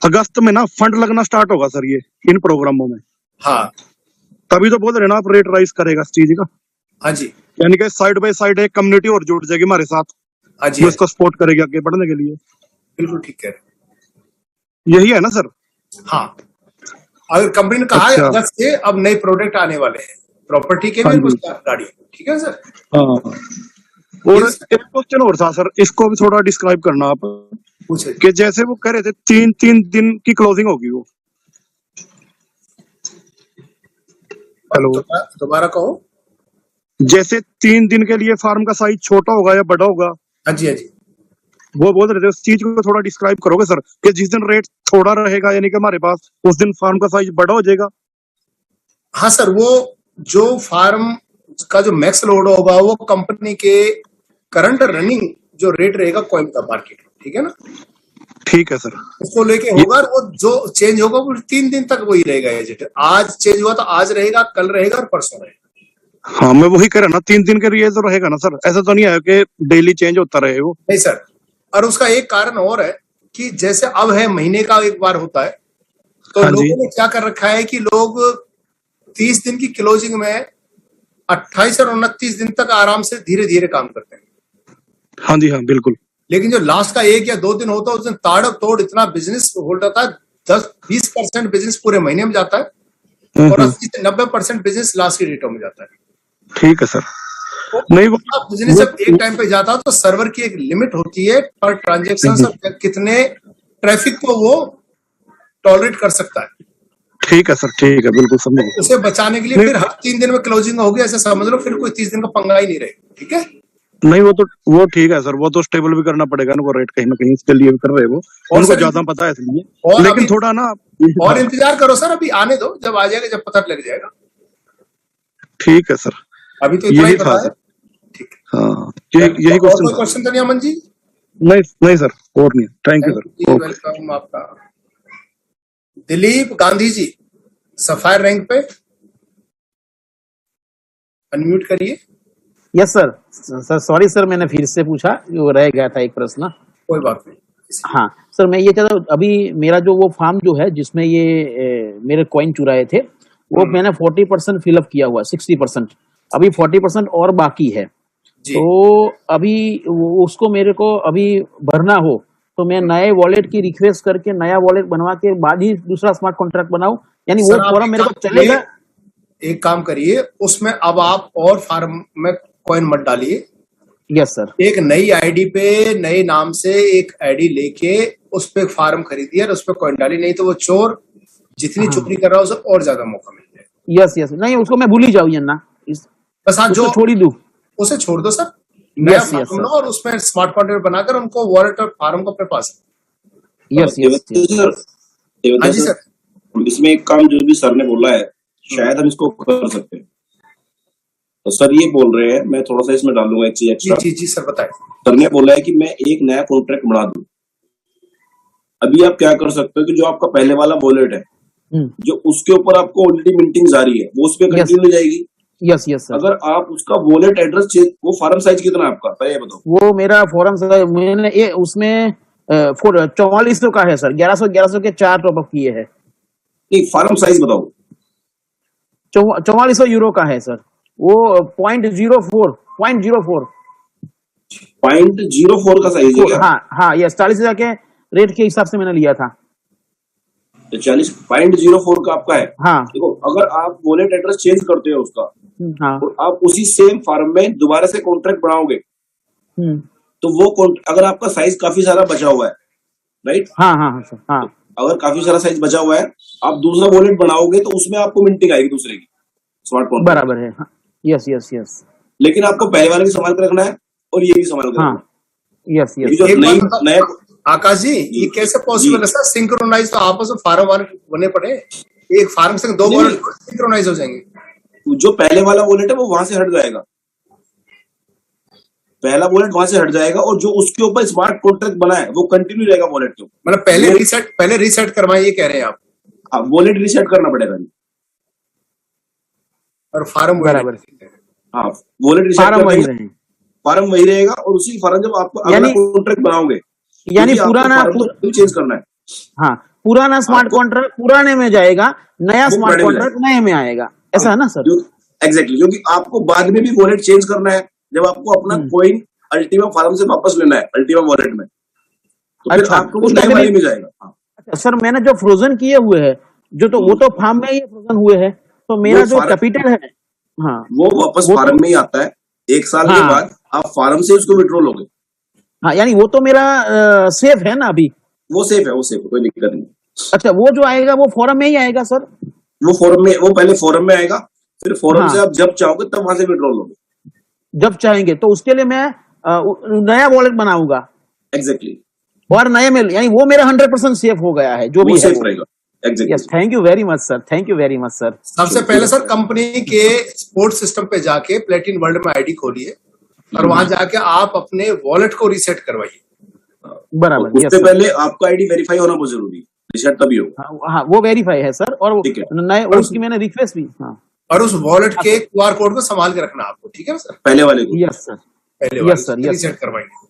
Speaker 6: अगस्त में ना फंड लगना स्टार्ट होगा सर ये इन प्रोग्रामों में।
Speaker 1: हाँ
Speaker 6: तभी तो बोल रहे ना आप रेट राइज करेगा इस चीज का।
Speaker 1: हाँ जी,
Speaker 6: यानी कि साइड बाय साइड एक कम्युनिटी और जुड़ जाएगी हमारे साथ,
Speaker 1: हाँ जी,
Speaker 6: जो इसको सपोर्ट करेगी आगे बढ़ने के लिए।
Speaker 1: बिल्कुल ठीक है,
Speaker 6: यही है ना सर?
Speaker 1: हाँ। अगर कंपनी ने कहा है
Speaker 6: अच्छा।
Speaker 1: अगस्त से अब नए प्रोडक्ट आने वाले हैं प्रॉपर्टी के
Speaker 6: हाँ
Speaker 1: भी,
Speaker 6: जी।
Speaker 1: कुछ गाड़ी, ठीक है सर?
Speaker 6: हाँ, और एक क्वेश्चन और था सर, इसको भी थोड़ा डिस्क्राइब करना आप,
Speaker 1: पूछे।
Speaker 6: कि जैसे वो कह रहे थे 3 दिन की क्लोजिंग होगी वो। हेलो,
Speaker 1: दोबारा कहो।
Speaker 6: जैसे 3 दिन के लिए फार्म का साइज छोटा होगा या बड़ा होगा,
Speaker 1: हाँ जी, हाँ जी,
Speaker 6: वो बोल रहे थे, उस चीज को थोड़ा डिस्क्राइब करोगे सर, कि जिस दिन रेट थोड़ा रहेगा यानी कि हमारे पास, उस दिन फार्म का साइज बड़ा हो जाएगा?
Speaker 1: हाँ सर, वो जो फार्म का जो मैक्स लोड होगा वो कंपनी के करंट रनिंग जो रेट रहेगा कॉइन का मार्केट, ठीक है ना?
Speaker 6: ठीक है सर,
Speaker 1: उसको लेके होगा, और वो जो चेंज होगा वो 3 दिन तक वही रहेगा एज इट। आज चेंज हुआ तो आज रहेगा, कल रहेगा और परसों रहेगा।
Speaker 6: हाँ मैं वही कह रहा ना, 3 दिन के लिए तो रहेगा ना सर, ऐसा तो नहीं है कि डेली चेंज होता रहे वो?
Speaker 1: नहीं सर, और उसका एक कारण और है कि जैसे अब है महीने का एक बार होता है, तो
Speaker 6: हाँ जी।
Speaker 1: लोगों ने क्या कर रखा है कि लोग 30 दिन की क्लोजिंग में 28 और 29 दिन तक आराम से धीरे धीरे काम करते हैं।
Speaker 6: हाँ जी, हाँ बिल्कुल।
Speaker 1: लेकिन जो लास्ट का 1 या 2 दिन होता है उस दिन ताड़क तोड़ इतना बिजनेस होल्ड होता है, 10-20% बिजनेस पूरे महीने में जाता है और 80 से 90% बिजनेस लास्ट के डेटों में जाता है।
Speaker 6: ठीक है सर। नहीं वो
Speaker 1: बिजनेस जब एक टाइम पे जाता है तो सर्वर की एक लिमिट होती है पर ट्रांजेक्शन, कितने ट्रैफिक को वो टॉलरेट कर सकता है।
Speaker 6: ठीक है सर, ठीक है, बिल्कुल समझ गया।
Speaker 1: उसे बचाने के लिए फिर हर 3 दिन में क्लोजिंग होगी, ऐसे समझ लो, फिर कोई 30 दिन का पंगा ही नहीं रहेगा, ठीक है?
Speaker 6: नहीं वो ठीक है सर, वो तो स्टेबल भी करना पड़ेगा उनको, रेट कहीं ना कहीं इसके लिए भी कर रहे हैं वो, उनको
Speaker 1: सर,
Speaker 6: ज्यादा पता है इसलिए।
Speaker 1: और
Speaker 6: लेकिन
Speaker 1: अभी-
Speaker 6: थोड़ा ना
Speaker 1: और इंतजार करो सर, अभी आने दो, जब आ जाएगा, जब पता लग जाएगा।
Speaker 6: ठीक है सर,
Speaker 1: अभी तो इतना ही
Speaker 6: यही
Speaker 1: पता
Speaker 6: था
Speaker 1: है।
Speaker 6: सर। हाँ यही
Speaker 1: और
Speaker 6: क्वेश्चन
Speaker 1: कोई
Speaker 6: था।
Speaker 1: क्वेश्चन तो नहीं अमन जी?
Speaker 6: नहीं सर, और नहीं। Thank you sir. Okay.
Speaker 1: Welcome आपका। दिलीप गांधी जी, सफायर रैंक पे अनम्यूट करिए।
Speaker 7: Yes sir. Sir sorry sir, मैंने फिर से पूछा, वो रह गया था एक प्रश्न।
Speaker 1: कोई बात नहीं।
Speaker 7: हाँ सर, मैं ये चाहता हूँ, अभी मेरा जो वो फार्म जो है जिसमें ये मेरे कॉइन चुराए थे, वो मैंने 40% फिलअप किया हुआ, 60%, अभी 40% और बाकी है।
Speaker 1: जी।
Speaker 7: तो अभी उसको मेरे को अभी भरना हो तो मैं नए वॉलेट की रिक्वेस्ट करके नया वॉलेट बनवा के बाद ही दूसरा स्मार्ट कॉन्ट्रैक्ट बनाऊं, यानी वो
Speaker 1: सर, आप
Speaker 7: फॉर्म मेरे को
Speaker 1: एक
Speaker 7: चलेगा?
Speaker 1: एक काम करिए, उसमें अब आप और फार्म में कॉइन मत डालिए।
Speaker 7: Yes sir.
Speaker 1: एक नई आईडी पे नए नाम से एक आईडी लेके उस पे फार्म खरीदिए और उस पे कॉइन डालिए, नहीं तो वो चोर जितनी चोरी कर रहा है उसे और ज्यादा मौका मिल जाएगा।
Speaker 7: यस यस, नहीं उसको मैं भूल ही जाऊँ ना,
Speaker 1: बस हाँ, जो
Speaker 7: छोड़ ही दूं।
Speaker 1: उसे छोड़ दो सर, नया
Speaker 7: यस यस
Speaker 1: फार्म लो और उसमें स्मार्ट कॉन्ट्रैक्ट बनाकर उनको वॉलेट और फार्म को अपने पास।
Speaker 7: Yes yes.
Speaker 1: हाँ जी सर।
Speaker 2: इसमें एक काम जो भी सर ने बोला है, शायद हम इसको कर सकते हैं। तो सर ये बोल रहे हैं, मैं थोड़ा सा इसमें डालूंगा एक चीज एक्स्ट्रा।
Speaker 1: जी जी सर, बताएं।
Speaker 2: सर ने बोला है कि मैं एक नया कॉन्ट्रैक्ट बना दूं। अभी आप क्या कर सकते हो कि जो आपका पहले वाला वॉलेट है, जो उसके ऊपर आपको ऑलरेडी मिंटिंग जारी है, वो उस पर कंटिन्यू जाएगी।
Speaker 7: Yes yes sir.
Speaker 2: अगर आप उसका वॉलेट एड्रेस चेंज, वो फार्म साइज कितना है आपका, पहले ये बताओ।
Speaker 7: वो मेरा फॉरम मैंने उसमें 4400 का है सर, 1100 के 4 टॉप अप किए हैं।
Speaker 2: नहीं, फार्म साइज बताओ।
Speaker 7: €4400 का है सर, वो 0.04
Speaker 2: 0.04 का साइज है क्या?
Speaker 7: हाँ ये 40,000 के रेट के हिसाब से मैंने लिया था।
Speaker 2: तो 40.04 का आपका है।
Speaker 7: हाँ
Speaker 2: देखो, अगर आप वॉलेट एड्रेस चेंज करते हो उसका
Speaker 7: हाँ
Speaker 2: और आप उसी सेम फार्म में दोबारा से कॉन्ट्रैक्ट बनाओगे तो वो अगर आपका साइज काफी सारा बचा हुआ है, राइट?
Speaker 7: हाँ हाँ हाँ सर, हाँ
Speaker 2: अगर काफी सारा साइज बचा हुआ है, आप दूसरा वॉलेट बनाओगे तो उसमें आपको मिंटिंग आएगी दूसरे की स्मार्ट कॉन्ट्रैक्ट।
Speaker 7: बराबर है। यस यस यस,
Speaker 2: लेकिन आपको पहले वाले भी संभाल कर रखना है और ये भी संभाल कर
Speaker 7: हाँ
Speaker 2: रखना
Speaker 7: यस
Speaker 2: है।
Speaker 7: यस।
Speaker 2: ये जो
Speaker 1: एक बात
Speaker 2: नई
Speaker 1: बताओ,
Speaker 2: नया
Speaker 1: आकाश जी, ये कैसे पॉसिबल है सर? सिंक्रोनाइज तो आपस में फार्म बने पड़े, एक फार्म से दो
Speaker 2: नहीं,
Speaker 1: वॉलेट सिंक्रोनाइज हो जाएंगे।
Speaker 2: जो पहले वाला वॉलेट है वो वहां से हट जाएगा, पहला वॉलेट वहां से हट जाएगा और जो उसके ऊपर स्मार्ट कॉन्ट्रैक्ट बना है वो कंटिन्यू रहेगा वॉलेट के ऊपर।
Speaker 1: मतलब पहले रीसेट करवाएं, ये कह रहे हैं आप?
Speaker 2: हाँ, वॉलेट रीसेट करना पड़ेगा।
Speaker 1: और फार्म
Speaker 7: बराबर,
Speaker 2: हाँ, वॉलेट रीसेट
Speaker 7: फार्म वही
Speaker 2: करना,
Speaker 7: रहे,
Speaker 2: फार्म वही रहेगा और उसी फार्म जब आप अगला
Speaker 7: यानी
Speaker 2: कॉन्ट्रैक्ट बनाओगे
Speaker 7: यानी
Speaker 2: क्योंकि आपको
Speaker 7: पुराना
Speaker 2: फार्म तो चेंज करना है।
Speaker 7: हाँ पुराना स्मार्ट
Speaker 2: आपको
Speaker 7: कॉन्ट्रैक्ट पुराने में जाएगा, नया
Speaker 2: वो
Speaker 7: स्मार्ट
Speaker 2: पुराने में
Speaker 7: कॉन्ट्रैक्ट नए में आएगा, ऐसा है ना सर?
Speaker 2: एग्जैक्टली, क्योंकि आपको बाद में भी वॉलेट चेंज करना है जब आपको अपना कॉइन अल्टीमा फार्म से वापस लेना है अल्टीमा वॉलेट में, तो फिर
Speaker 7: अच्छा,
Speaker 2: आपको वो
Speaker 7: उसका
Speaker 2: नए
Speaker 7: के
Speaker 2: वाले
Speaker 7: लिए
Speaker 2: में जाएगा। हाँ,
Speaker 7: अच्छा सर, मैंने जो फ्रोजन किए हुए है जो, तो वो तो फार्म में ही फ्रोजन हुए हैं, तो मेरा
Speaker 2: वो
Speaker 7: जो
Speaker 2: फार्म
Speaker 7: कैपिटल है, हाँ
Speaker 2: वो वापस
Speaker 7: वो
Speaker 2: फार्म
Speaker 7: तो,
Speaker 2: में ही आता है। एक साल के
Speaker 7: हाँ
Speaker 2: बाद आप फार्म से उसको विड्रॉ लोगे।
Speaker 7: हाँ, यानी वो तो मेरा सेफ है ना अभी?
Speaker 2: वो सेफ है, कोई दिक्कत नहीं।
Speaker 7: अच्छा, वो जो आएगा वो फॉरम में ही आएगा सर?
Speaker 2: वो फॉरम में, वो पहले फॉरम में आएगा, फिर फॉरम
Speaker 7: हाँ,
Speaker 2: से आप जब चाहोगे तब वहां से विड्रॉ लोगे।
Speaker 7: जब चाहेंगे तो उसके लिए मैं नया वॉलेट बनाऊंगा
Speaker 2: एग्जैक्टली,
Speaker 7: और नए में, यानी वो मेरा 100% सेफ हो गया है जो
Speaker 2: वो
Speaker 7: भी है
Speaker 2: सेफ
Speaker 7: वो।
Speaker 2: रहेगा। Exactly,
Speaker 7: yes, thank you very much sir, thank you very much sir.
Speaker 1: सबसे पहले सर कंपनी के स्पोर्ट सिस्टम पे जाके प्लेटिन वर्ल्ड में आईडी खोलिए और वहां जाके आप अपने वॉलेट को रीसेट करवाइए।
Speaker 7: बराबर, यस
Speaker 2: उससे
Speaker 7: सर।
Speaker 2: पहले आपका आईडी वेरीफाई होना बहुत जरूरी है, रीसेट तभी होगा।
Speaker 7: हाँ, वो वेरीफाई है सर, और
Speaker 2: ठीक है,
Speaker 7: नए
Speaker 1: और
Speaker 7: उसकी मैंने रिक्वेस्ट भी, हाँ
Speaker 1: और उस वॉलेट के क्यूआर कोड को संभाल के रखना आपको, ठीक है ना सर?
Speaker 2: पहले वाले को,
Speaker 7: यस सर,
Speaker 1: पहले
Speaker 7: यस
Speaker 1: वाले
Speaker 7: सर,
Speaker 1: को
Speaker 7: यस
Speaker 1: रीसेट
Speaker 7: सर,
Speaker 1: करवाएंगे।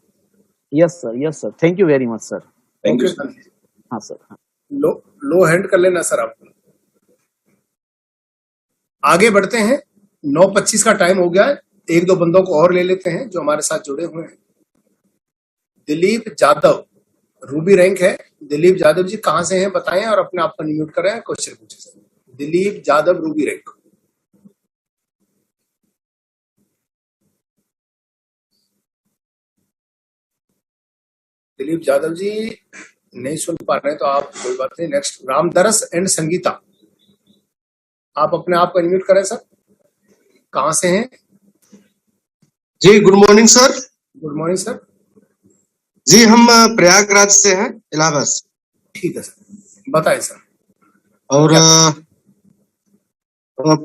Speaker 7: Yes sir, thank you very much sir.
Speaker 2: Thank you
Speaker 1: okay
Speaker 2: sir.
Speaker 1: Sir,
Speaker 7: हाँ सर, हाँ।
Speaker 1: लो हैंड कर लेना सर आप। आगे बढ़ते हैं, 9:25 का टाइम हो गया है। एक दो बंदों को और ले लेते हैं जो हमारे साथ जुड़े हुए हैं। दिलीप जादव, रूबी रैंक है। दिलीप यादव जी कहाँ से हैं बताएं और अपने आप को अनम्यूट करें, क्वेश्चन पूछे sir. Dilip Yadav, ruby rank. Dilip Yadav ji नहीं सुन पा रहे हैं तो आप कोई बात नहीं। नेक्स्ट, रामदरस एंड संगीता, आप अपने आप को अनम्यूट करें सर। कहाँ से हैं?
Speaker 13: जी good morning sir.
Speaker 1: Good morning sir.
Speaker 13: जी हम प्रयागराज से हैं, इलाहाबाद से।
Speaker 1: ठीक है सर, बताएं सर।
Speaker 13: और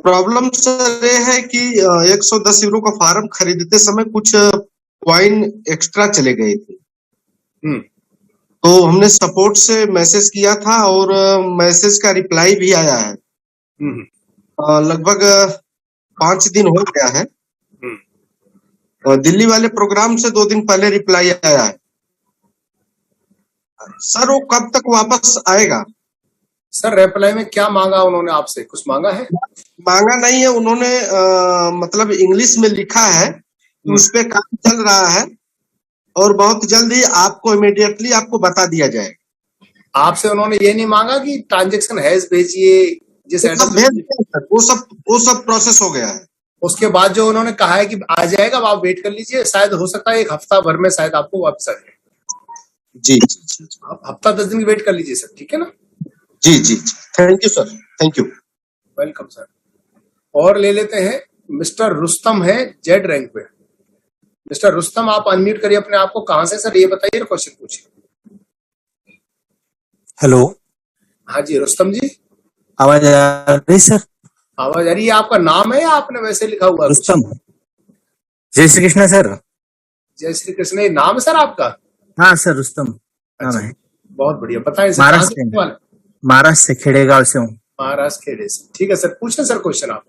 Speaker 13: प्रॉब्लम सर ये है कि 110 यूरो का फार्म खरीदते समय कुछ कॉइन एक्स्ट्रा चले गए थे। तो हमने सपोर्ट से मैसेज किया था और मैसेज का रिप्लाई भी आया है। लगभग 5 दिन हो गया है। दिल्ली वाले प्रोग्राम से 2 दिन पहले रिप्लाई आया है। सर वो कब तक वापस आएगा?
Speaker 1: सर रिप्लाई में क्या मांगा उन्होंने आपसे? कुछ मांगा है?
Speaker 13: मांगा नहीं है उन्होंने, मतलब इंग्लिश में लिखा है कि उस पे काम चल रहा है और बहुत जल्दी आपको इमीडिएटली आपको बता दिया जाएगा।
Speaker 1: आपसे उन्होंने ये नहीं मांगा कि ट्रांजैक्शन हैज भेजिए जिस
Speaker 13: वो सब प्रोसेस हो गया है।
Speaker 1: उसके बाद जो उन्होंने कहा है कि आ जाएगा, आप वेट कर लीजिए, शायद हो सकता है 1 हफ्ता भर में शायद आपको वापस आ जाए।
Speaker 13: जी
Speaker 1: आप हफ्ता 10 दिन की वेट कर लीजिए सर, ठीक है ना?
Speaker 13: जी thank you sir, thank you.
Speaker 1: Welcome sir. और ले लेते हैं, मिस्टर रुस्तम है जेड रैंक पे। मिस्टर रुस्तम आप अनम्यूट करिए अपने आप को। कहां से सर ये बताइए, क्वेश्चन पूछिए।
Speaker 14: हेलो,
Speaker 1: हाँ जी रुस्तम जी,
Speaker 14: आवाज आ रही सर?
Speaker 1: आवाज आ रही है। आपका नाम है या आपने वैसे लिखा हुआ?
Speaker 14: रुस्तम। जय श्री कृष्ण सर।
Speaker 1: जय श्री कृष्ण, ये नाम है सर आपका?
Speaker 14: हाँ सर, रुस्तम नाम है।
Speaker 1: बहुत बढ़िया, बताएं सर।
Speaker 14: महाराष्ट्र से, खेड़ेगांव से हूँ।
Speaker 1: महाराष्ट्र खेड़े से, ठीक है सर। पूछें सर क्वेश्चन आप।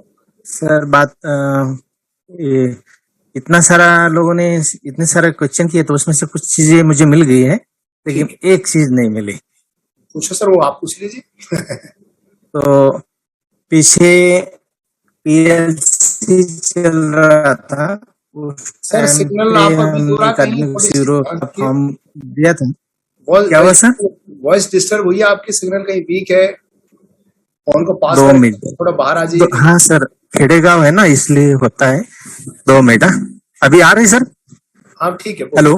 Speaker 14: सर बात इतना सारा लोगों ने इतने सारे क्वेश्चन किए तो उसमें से कुछ चीजें मुझे मिल गई है, लेकिन एक चीज नहीं मिली।
Speaker 1: पूछो सर, वो आप पूछ लीजिए।
Speaker 14: तो पीछे पीएलसी चल रहा था उस
Speaker 1: सर
Speaker 14: टाइम
Speaker 1: सिग्नल
Speaker 14: पे
Speaker 1: आप अभी
Speaker 14: हम
Speaker 1: थोड़ा
Speaker 14: एक
Speaker 1: कहीं
Speaker 14: आदमी को
Speaker 1: थोड़ी सी
Speaker 14: जीरो
Speaker 1: ध्यान
Speaker 14: का
Speaker 1: रखिए।
Speaker 14: फॉर्म दिया था। क्या हुआ सर?
Speaker 1: वॉइस डिस्टर्ब हुई है आपकी, सिग्नल कहीं वीक है, फोन को पास
Speaker 14: 2
Speaker 1: करके
Speaker 14: मिनट।
Speaker 1: थोड़ा बाहर आ जाइए।
Speaker 14: हाँ सर, खेड़ेगांव है ना इसलिए होता है। 2 मिनट। अभी आ रही सर?
Speaker 1: हाँ ठीक है,
Speaker 14: हेलो।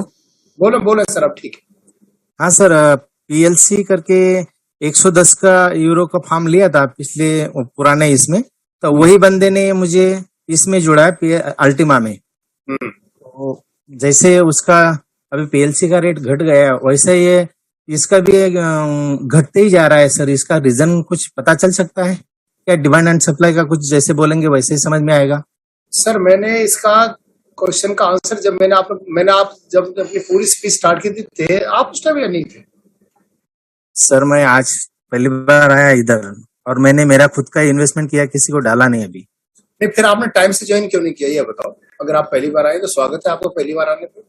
Speaker 1: बोलो बोलो सर, अब ठीक है।
Speaker 14: हाँ सर, पीएलसी करके 110 का यूरो का फॉर्म लिया था पिछले पुराने इसमें, तो वही बंदे ने मुझे इसमें जुड़ा है अल्टीमा में। तो जैसे उसका अभी पीएलसी का रेट घट गया वैसे ये इसका भी घटते ही जा रहा है सर। इसका रीजन कुछ पता चल सकता है क्या? डिमांड एंड सप्लाई का कुछ जैसे बोलेंगे वैसे ही समझ में आएगा।
Speaker 1: सर मैंने इसका क्वेश्चन का आंसर जब आप जब अपनी पूरी स्पीच स्टार्ट की थी, आप उस टाइम या नहीं थे?
Speaker 14: सर मैं आज पहली बार आया इधर और मैंने मेरा खुद का इन्वेस्टमेंट किया, किसी को डाला नहीं अभी।
Speaker 1: नहीं, फिर आपने टाइम से ज्वाइन क्यों नहीं किया ये बताओ। अगर आप पहली बार आए तो स्वागत है आपको पहली बार आने पे।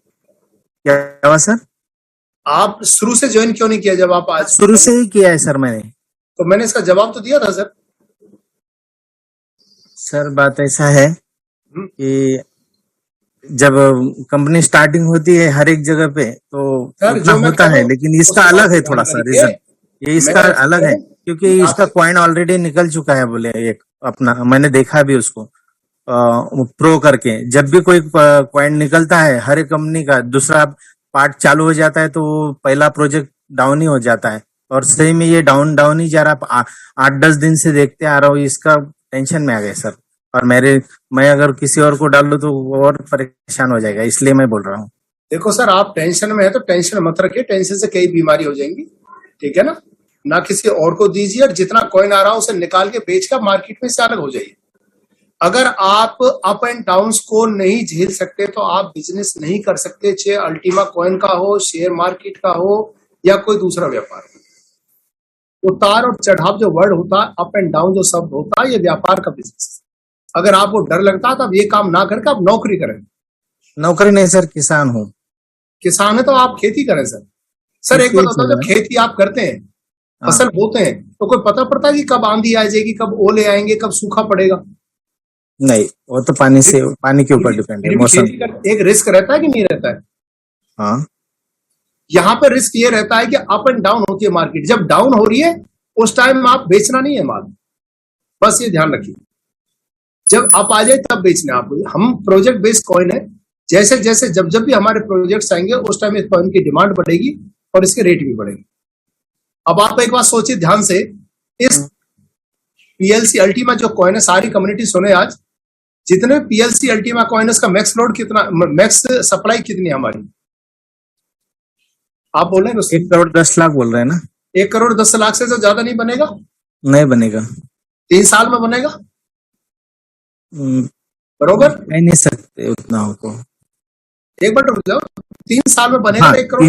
Speaker 14: क्या हुआ सर?
Speaker 1: आप शुरू से ज्वाइन क्यों नहीं किया जब आप आज?
Speaker 14: शुरू से ही किया है सर मैंने।
Speaker 1: तो मैंने इसका जवाब तो दिया था सर।
Speaker 14: सर बात ऐसा है कि जब कंपनी स्टार्टिंग होती है हर एक जगह पे तो
Speaker 1: सर,
Speaker 14: उतना
Speaker 1: जो मैं
Speaker 14: होता
Speaker 1: कह रहा
Speaker 14: है,
Speaker 1: हूं,
Speaker 14: लेकिन इसका
Speaker 1: उस
Speaker 14: अलग
Speaker 1: बात
Speaker 14: है
Speaker 1: को
Speaker 14: थोड़ा
Speaker 1: ध्यान
Speaker 14: सा
Speaker 1: रखिए।
Speaker 14: रीजन। ये इसका
Speaker 1: मैं
Speaker 14: अलग है क्योंकि इसका
Speaker 1: आपसे
Speaker 14: कॉइन ऑलरेडी निकल चुका है बोले एक अपना, मैंने देखा भी उसको प्रो करके। जब भी कोई कॉइन निकलता है हर एक कंपनी का दूसरा पार्ट चालू हो जाता है तो वो पहला प्रोजेक्ट डाउन ही हो जाता है। और सही में ये डाउन ही जा रहा। 8-10 दिन से देखते आ रहा हूँ, इसका टेंशन में आ गए सर। और मैं अगर किसी और को डाल लूं तो वो और परेशान हो जाएगा, इसलिए मैं बोल रहा हूँ।
Speaker 1: देखो सर, आप टेंशन में है तो टेंशन मत रखिए, टेंशन से कई बीमारी हो जाएंगी, ठीक है ना किसी और को दीजिए और जितना कॉइन आ रहा है उसे निकाल के बेच कर मार्केट में से अलग हो जाइए। अगर आप अप एंड डाउन को नहीं झेल सकते तो आप बिजनेस नहीं कर सकते, चाहे अल्टीमा कॉइन का हो, शेयर मार्केट का हो या कोई दूसरा व्यापार हो। उतार और चढ़ाव जो वर्ड होता है, अप एंड डाउन जो शब्द होता है, ये व्यापार का बिजनेस। अगर आपको डर लगता है तो आप ये काम ना करके आप नौकरी करें।
Speaker 14: नौकरी नहीं सर, किसान हूँ।
Speaker 1: किसान है तो आप खेती करें सर एक बात होता है, जब खेती आप करते हैं, फसल बोते हैं, तो कोई पता पड़ता है कि कब आंधी आ जाएगी, कब ओले आएंगे, कब सूखा पड़ेगा?
Speaker 14: नहीं, वो तो पानी के ऊपर डिपेंड है, मौसम।
Speaker 1: एक रिस्क रहता है कि नहीं रहता है?
Speaker 14: हाँ,
Speaker 1: यहाँ पे रिस्क ये रहता है कि अप एंड डाउन होती है मार्केट। जब डाउन हो रही है उस टाइम आप बेचना नहीं है माल, बस ये ध्यान रखिए। जब आप आ जाए तब बेचना है आपको। हम प्रोजेक्ट बेस्ड कॉइन है, जैसे जैसे जब भी हमारे प्रोजेक्ट्स आएंगे उस टाइम इस कॉइन की डिमांड बढ़ेगी और इसके रेट भी बढ़ेंगे। अब आप एक बात सोचिए ध्यान से, इस पीएलसी अल्टीमा जो कॉइन है, सारी कम्युनिटी सुने आज, जितने पीएलसी अल्टीमा कॉइन है उसका मैक्स लोड कितना, मैक्स सप्लाई कितनी है हमारी? आप बोल रहे हैं
Speaker 14: 1 करोड़ 10 लाख बोल रहे हैं ना?
Speaker 1: 1 करोड़ 10 लाख से तो ज्यादा नहीं बनेगा।
Speaker 14: नहीं बनेगा।
Speaker 1: 3 साल में बनेगा बरोबर?
Speaker 14: कह नहीं सकते उतना को।
Speaker 1: एक बार रुक जाओ, 3 साल में बनेगा।
Speaker 14: हाँ,
Speaker 1: 1 करोड़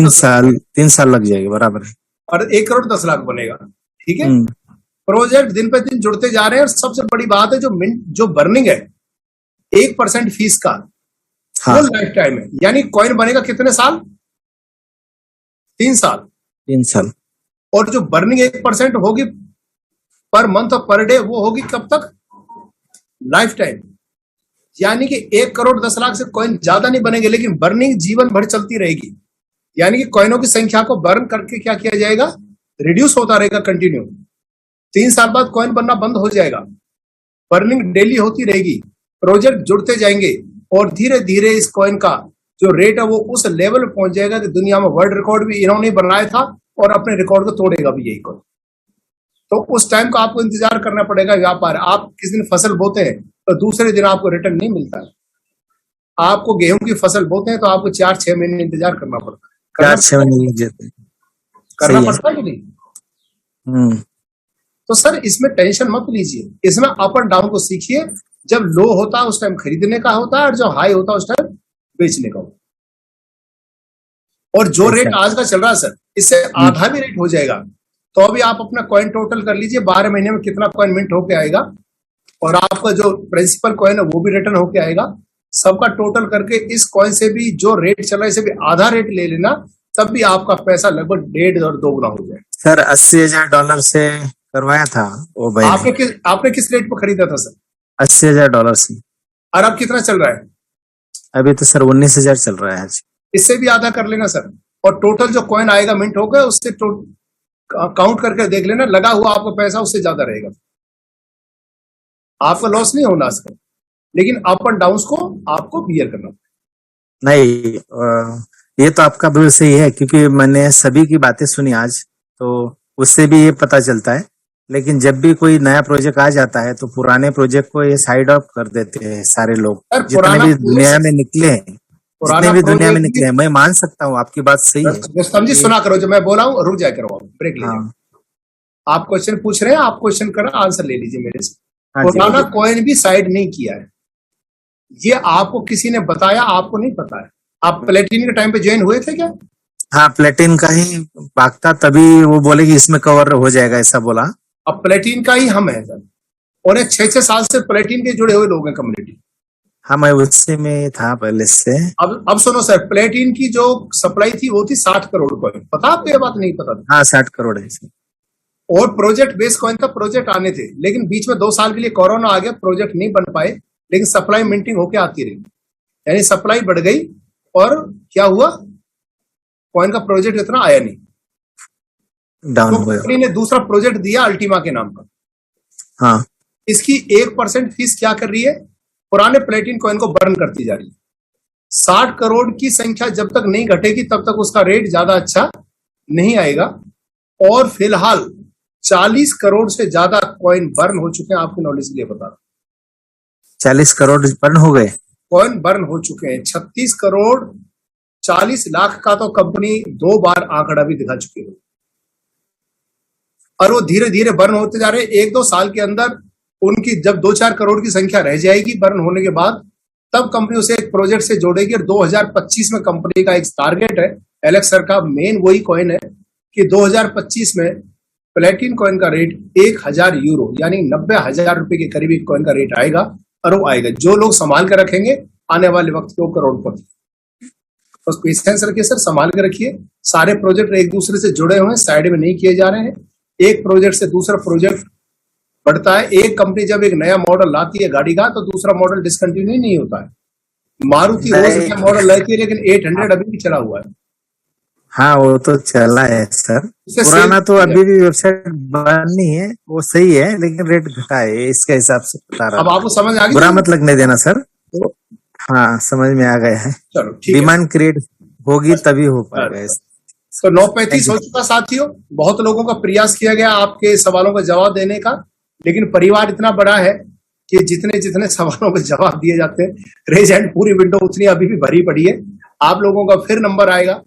Speaker 14: 3 साल लग जाएगा, बराबर है।
Speaker 1: और 1 करोड़ 10 लाख बनेगा, ठीक है। प्रोजेक्ट दिन पे दिन जुड़ते जा रहे हैं और सबसे बड़ी बात है जो बर्निंग है 1% फीस का, वो लाइफ टाइम है। यानी कॉइन बनेगा कितने साल? 3 साल।
Speaker 14: 3 साल।
Speaker 1: और जो बर्निंग 1% होगी पर मंथ और पर डे, वो होगी कब तक? Life time. यानी कि 1 करोड़ 10 लाख से कॉइन ज्यादा नहीं बनेंगे, लेकिन बर्निंग जीवन भर चलती रहेगी। यानी कि कॉइनों की संख्या को बर्न करके क्या किया जाएगा? रिड्यूस होता रहेगा कंटिन्यू। 3 साल बाद कॉइन बनना बंद हो जाएगा, बर्निंग डेली होती रहेगी, प्रोजेक्ट जुड़ते जाएंगे और धीरे धीरे इस कॉइन का जो रेट है वो उस लेवल पर पहुंच जाएगा कि दुनिया में वर्ल्ड रिकॉर्ड भी इन्होंने बनाया था और अपने रिकॉर्ड को तोड़ेगा भी यही कॉइन। तो उस टाइम का आपको इंतजार करना पड़ेगा। व्यापार, आप किस दिन फसल बोते हैं तो दूसरे दिन आपको रिटर्न नहीं मिलता है। आपको गेहूं की फसल बोते हैं तो आपको 4-6 महीने इंतजार करना पड़ता है।
Speaker 14: 4-6 महीने लग जाते हैं,
Speaker 1: करना पड़ता है कि नहीं? तो सर इसमें टेंशन मत लीजिए, इसमें अप एंड डाउन को सीखिए। जब लो होता है उस टाइम खरीदने का होता है और जो हाई होता है उस टाइम बेचने का होता है। और जो रेट आज का चल रहा है सर, इससे आधा भी रेट हो जाएगा तो अभी आप अपना कॉइन टोटल कर लीजिए 12 महीने में कितना कॉइन मिंट होके आएगा और आपका जो प्रिंसिपल कॉइन है वो भी रिटर्न होके आएगा। सबका टोटल करके इस कॉइन से भी जो रेट चल रहा है इसे भी आधा रेट ले लेना, तब भी आपका पैसा लगभग 1.5 और 2 गुना हो जाए।
Speaker 14: सर $80,000 से करवाया था वो भाई।
Speaker 1: आपने किस रेट पर खरीदा था सर?
Speaker 14: $80,000 से।
Speaker 1: और अब कितना चल रहा है?
Speaker 14: अभी तो सर 19,000 चल रहा है आज।
Speaker 1: इससे भी आधा कर लेना सर, और टोटल जो कॉइन आएगा मिंट होगा उससे काउंट करके देख लेना, लगा हुआ आपका पैसा उससे ज्यादा रहेगा, आपका लॉस नहीं होना सर, लेकिन अप एंड डाउन को आपको बियर करना।
Speaker 14: नहीं, ये तो आपका बिल्कुल सही है, क्योंकि मैंने सभी की बातें सुनी आज, तो उससे भी ये पता चलता है। लेकिन जब भी कोई नया प्रोजेक्ट आ जाता है तो पुराने प्रोजेक्ट को ये साइड ऑफ कर देते हैं सारे लोग, जितने भी दुनिया में निकले हैं, जितने भी दुनिया में निकले हैं। मैं मान सकता हूँ, आपकी बात सही है।
Speaker 1: समझी, सुना करो जो मैं बोला हूँ, रुक जाए करो, ब्रेक लीजिए। आप क्वेश्चन पूछ रहे हैं, आप क्वेश्चन करो, आंसर ले लीजिए मेरे से। पुराना कॉइन भी साइड नहीं किया है, ये आपको किसी ने बताया, आपको नहीं पता है। आप प्लेटिन के टाइम पे ज्वाइन हुए थे क्या?
Speaker 14: हाँ, प्लेटिन का ही भागता, तभी वो बोले कि इसमें कवर हो जाएगा, ऐसा बोला।
Speaker 1: अब प्लेटिन का ही हम है सर, और 6-6 साल से प्लेटिन के जुड़े हुए लोग हैं कम्युनिटी।
Speaker 14: हाँ, मैं उसी में था पहले से।
Speaker 1: अब सुनो सर, प्लेटिन की जो सप्लाई थी वो थी 60 करोड़ कॉइन, पता आपको ये बात? नहीं पता था?
Speaker 14: हाँ, 60 करोड़ है।
Speaker 1: और प्रोजेक्ट बेस कॉइन का प्रोजेक्ट आने थे, लेकिन बीच में 2 साल के लिए कोरोना आ गया, प्रोजेक्ट नहीं बन पाए, लेकिन सप्लाई मिंटिंग होके आती रही, यानी सप्लाई बढ़ गई। और क्या हुआ, कॉइन का प्रोजेक्ट इतना आया नहीं,
Speaker 14: डाउन
Speaker 1: तो
Speaker 14: हो गया।
Speaker 1: कंपनी ने दूसरा प्रोजेक्ट दिया अल्टीमा के नाम का।
Speaker 14: हाँ,
Speaker 1: इसकी 1% फीस क्या कर रही है, पुराने प्लेटिन कॉइन को बर्न करती जा रही है। 60 करोड़ की संख्या जब तक नहीं घटेगी तब तक उसका रेट ज्यादा अच्छा नहीं आएगा। और फिलहाल 40 करोड़ से ज्यादा कॉइन बर्न हो चुके हैं, आपको नॉलेज के लिए बता रहा हूं।
Speaker 14: 40 करोड़ बर्न हो गए,
Speaker 1: कॉइन बर्न हो चुके हैं। 36 करोड़ 40 लाख का तो कंपनी 2 बार आंकड़ा भी दिखा चुकी है, और वो धीरे धीरे बर्न होते जा रहे हैं। 1-2 साल के अंदर उनकी जब 2-4 करोड़ की संख्या रह जाएगी बर्न होने के बाद, तब कंपनी उसे एक प्रोजेक्ट से जोड़ेगी। और 2025 में कंपनी का एक टारगेट है, एलेक्स सर का मेन वही कॉइन है कि 2025 में प्लेटिन कॉइन का रेट 1000 यूरो यानी 90,000 रुपए के करीब एक कॉइन का रेट आएगा। और वो आएगा, जो लोग संभाल कर रखेंगे आने वाले वक्त को करोड़पति। बस पेशेंस रखिए सर, संभाल के रखिए। सारे प्रोजेक्ट एक दूसरे से जुड़े हुए हैं, साइड में नहीं किए जा रहे हैं। एक प्रोजेक्ट से दूसरा प्रोजेक्ट बढ़ता है। एक कंपनी जब एक नया मॉडल लाती है गाड़ी का, तो दूसरा मॉडल डिसकंटिन्यू नहीं होता है। मारुति हो सकता है मॉडल लाती है, लेकिन 800 अभी भी चला हुआ है।
Speaker 14: हाँ, वो तो चला है सर, पुराना तो अभी भी वेबसाइट बनी है, वो सही है, लेकिन रेट घटा है, इसके हिसाब से बता रहा
Speaker 1: अब आपको समझ आ गई,
Speaker 14: बुरा मत लगने देना सर। तो हाँ, समझ में आ गया है।
Speaker 1: चलो ठीक है,
Speaker 14: डिमांड क्रिएट होगी तभी हो पाएगा।
Speaker 1: तो 9:35 हो चुका साथियों। बहुत लोगों का प्रयास किया गया आपके सवालों का जवाब देने का, लेकिन परिवार इतना बड़ा है कि जितने जितने सवालों के जवाब दिए जाते हैं, रेज हैंड पूरी विंडो उतनी अभी भी भरी पड़ी है। आप लोगों का फिर नंबर आएगा।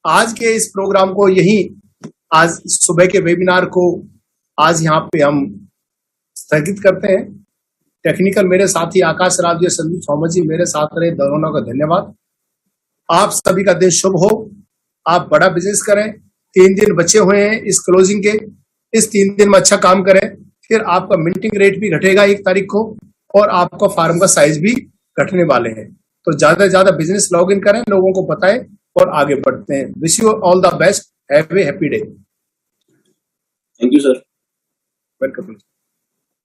Speaker 1: आज के इस प्रोग्राम को यही, आज सुबह के वेबिनार को आज यहाँ पे हम स्थगित करते हैं। टेक्निकल मेरे साथी आकाश राव जी, संदीप थॉमस जी मेरे साथ रहे, दोनों का धन्यवाद। आप सभी का दिन शुभ हो, आप बड़ा बिजनेस करें। 3 दिन बचे हुए हैं इस क्लोजिंग के, इस 3 दिन में अच्छा काम करें, फिर आपका मिंटिंग रेट भी घटेगा 1 तारीख को, और आपका फार्म का साइज भी घटने वाले हैं। तो ज्यादा से ज्यादा बिजनेस लॉग इन करें, लोगों को बताएं और आगे बढ़ते हैं। Wish you all the best, have a happy day.
Speaker 2: Thank you sir.
Speaker 1: Welcome.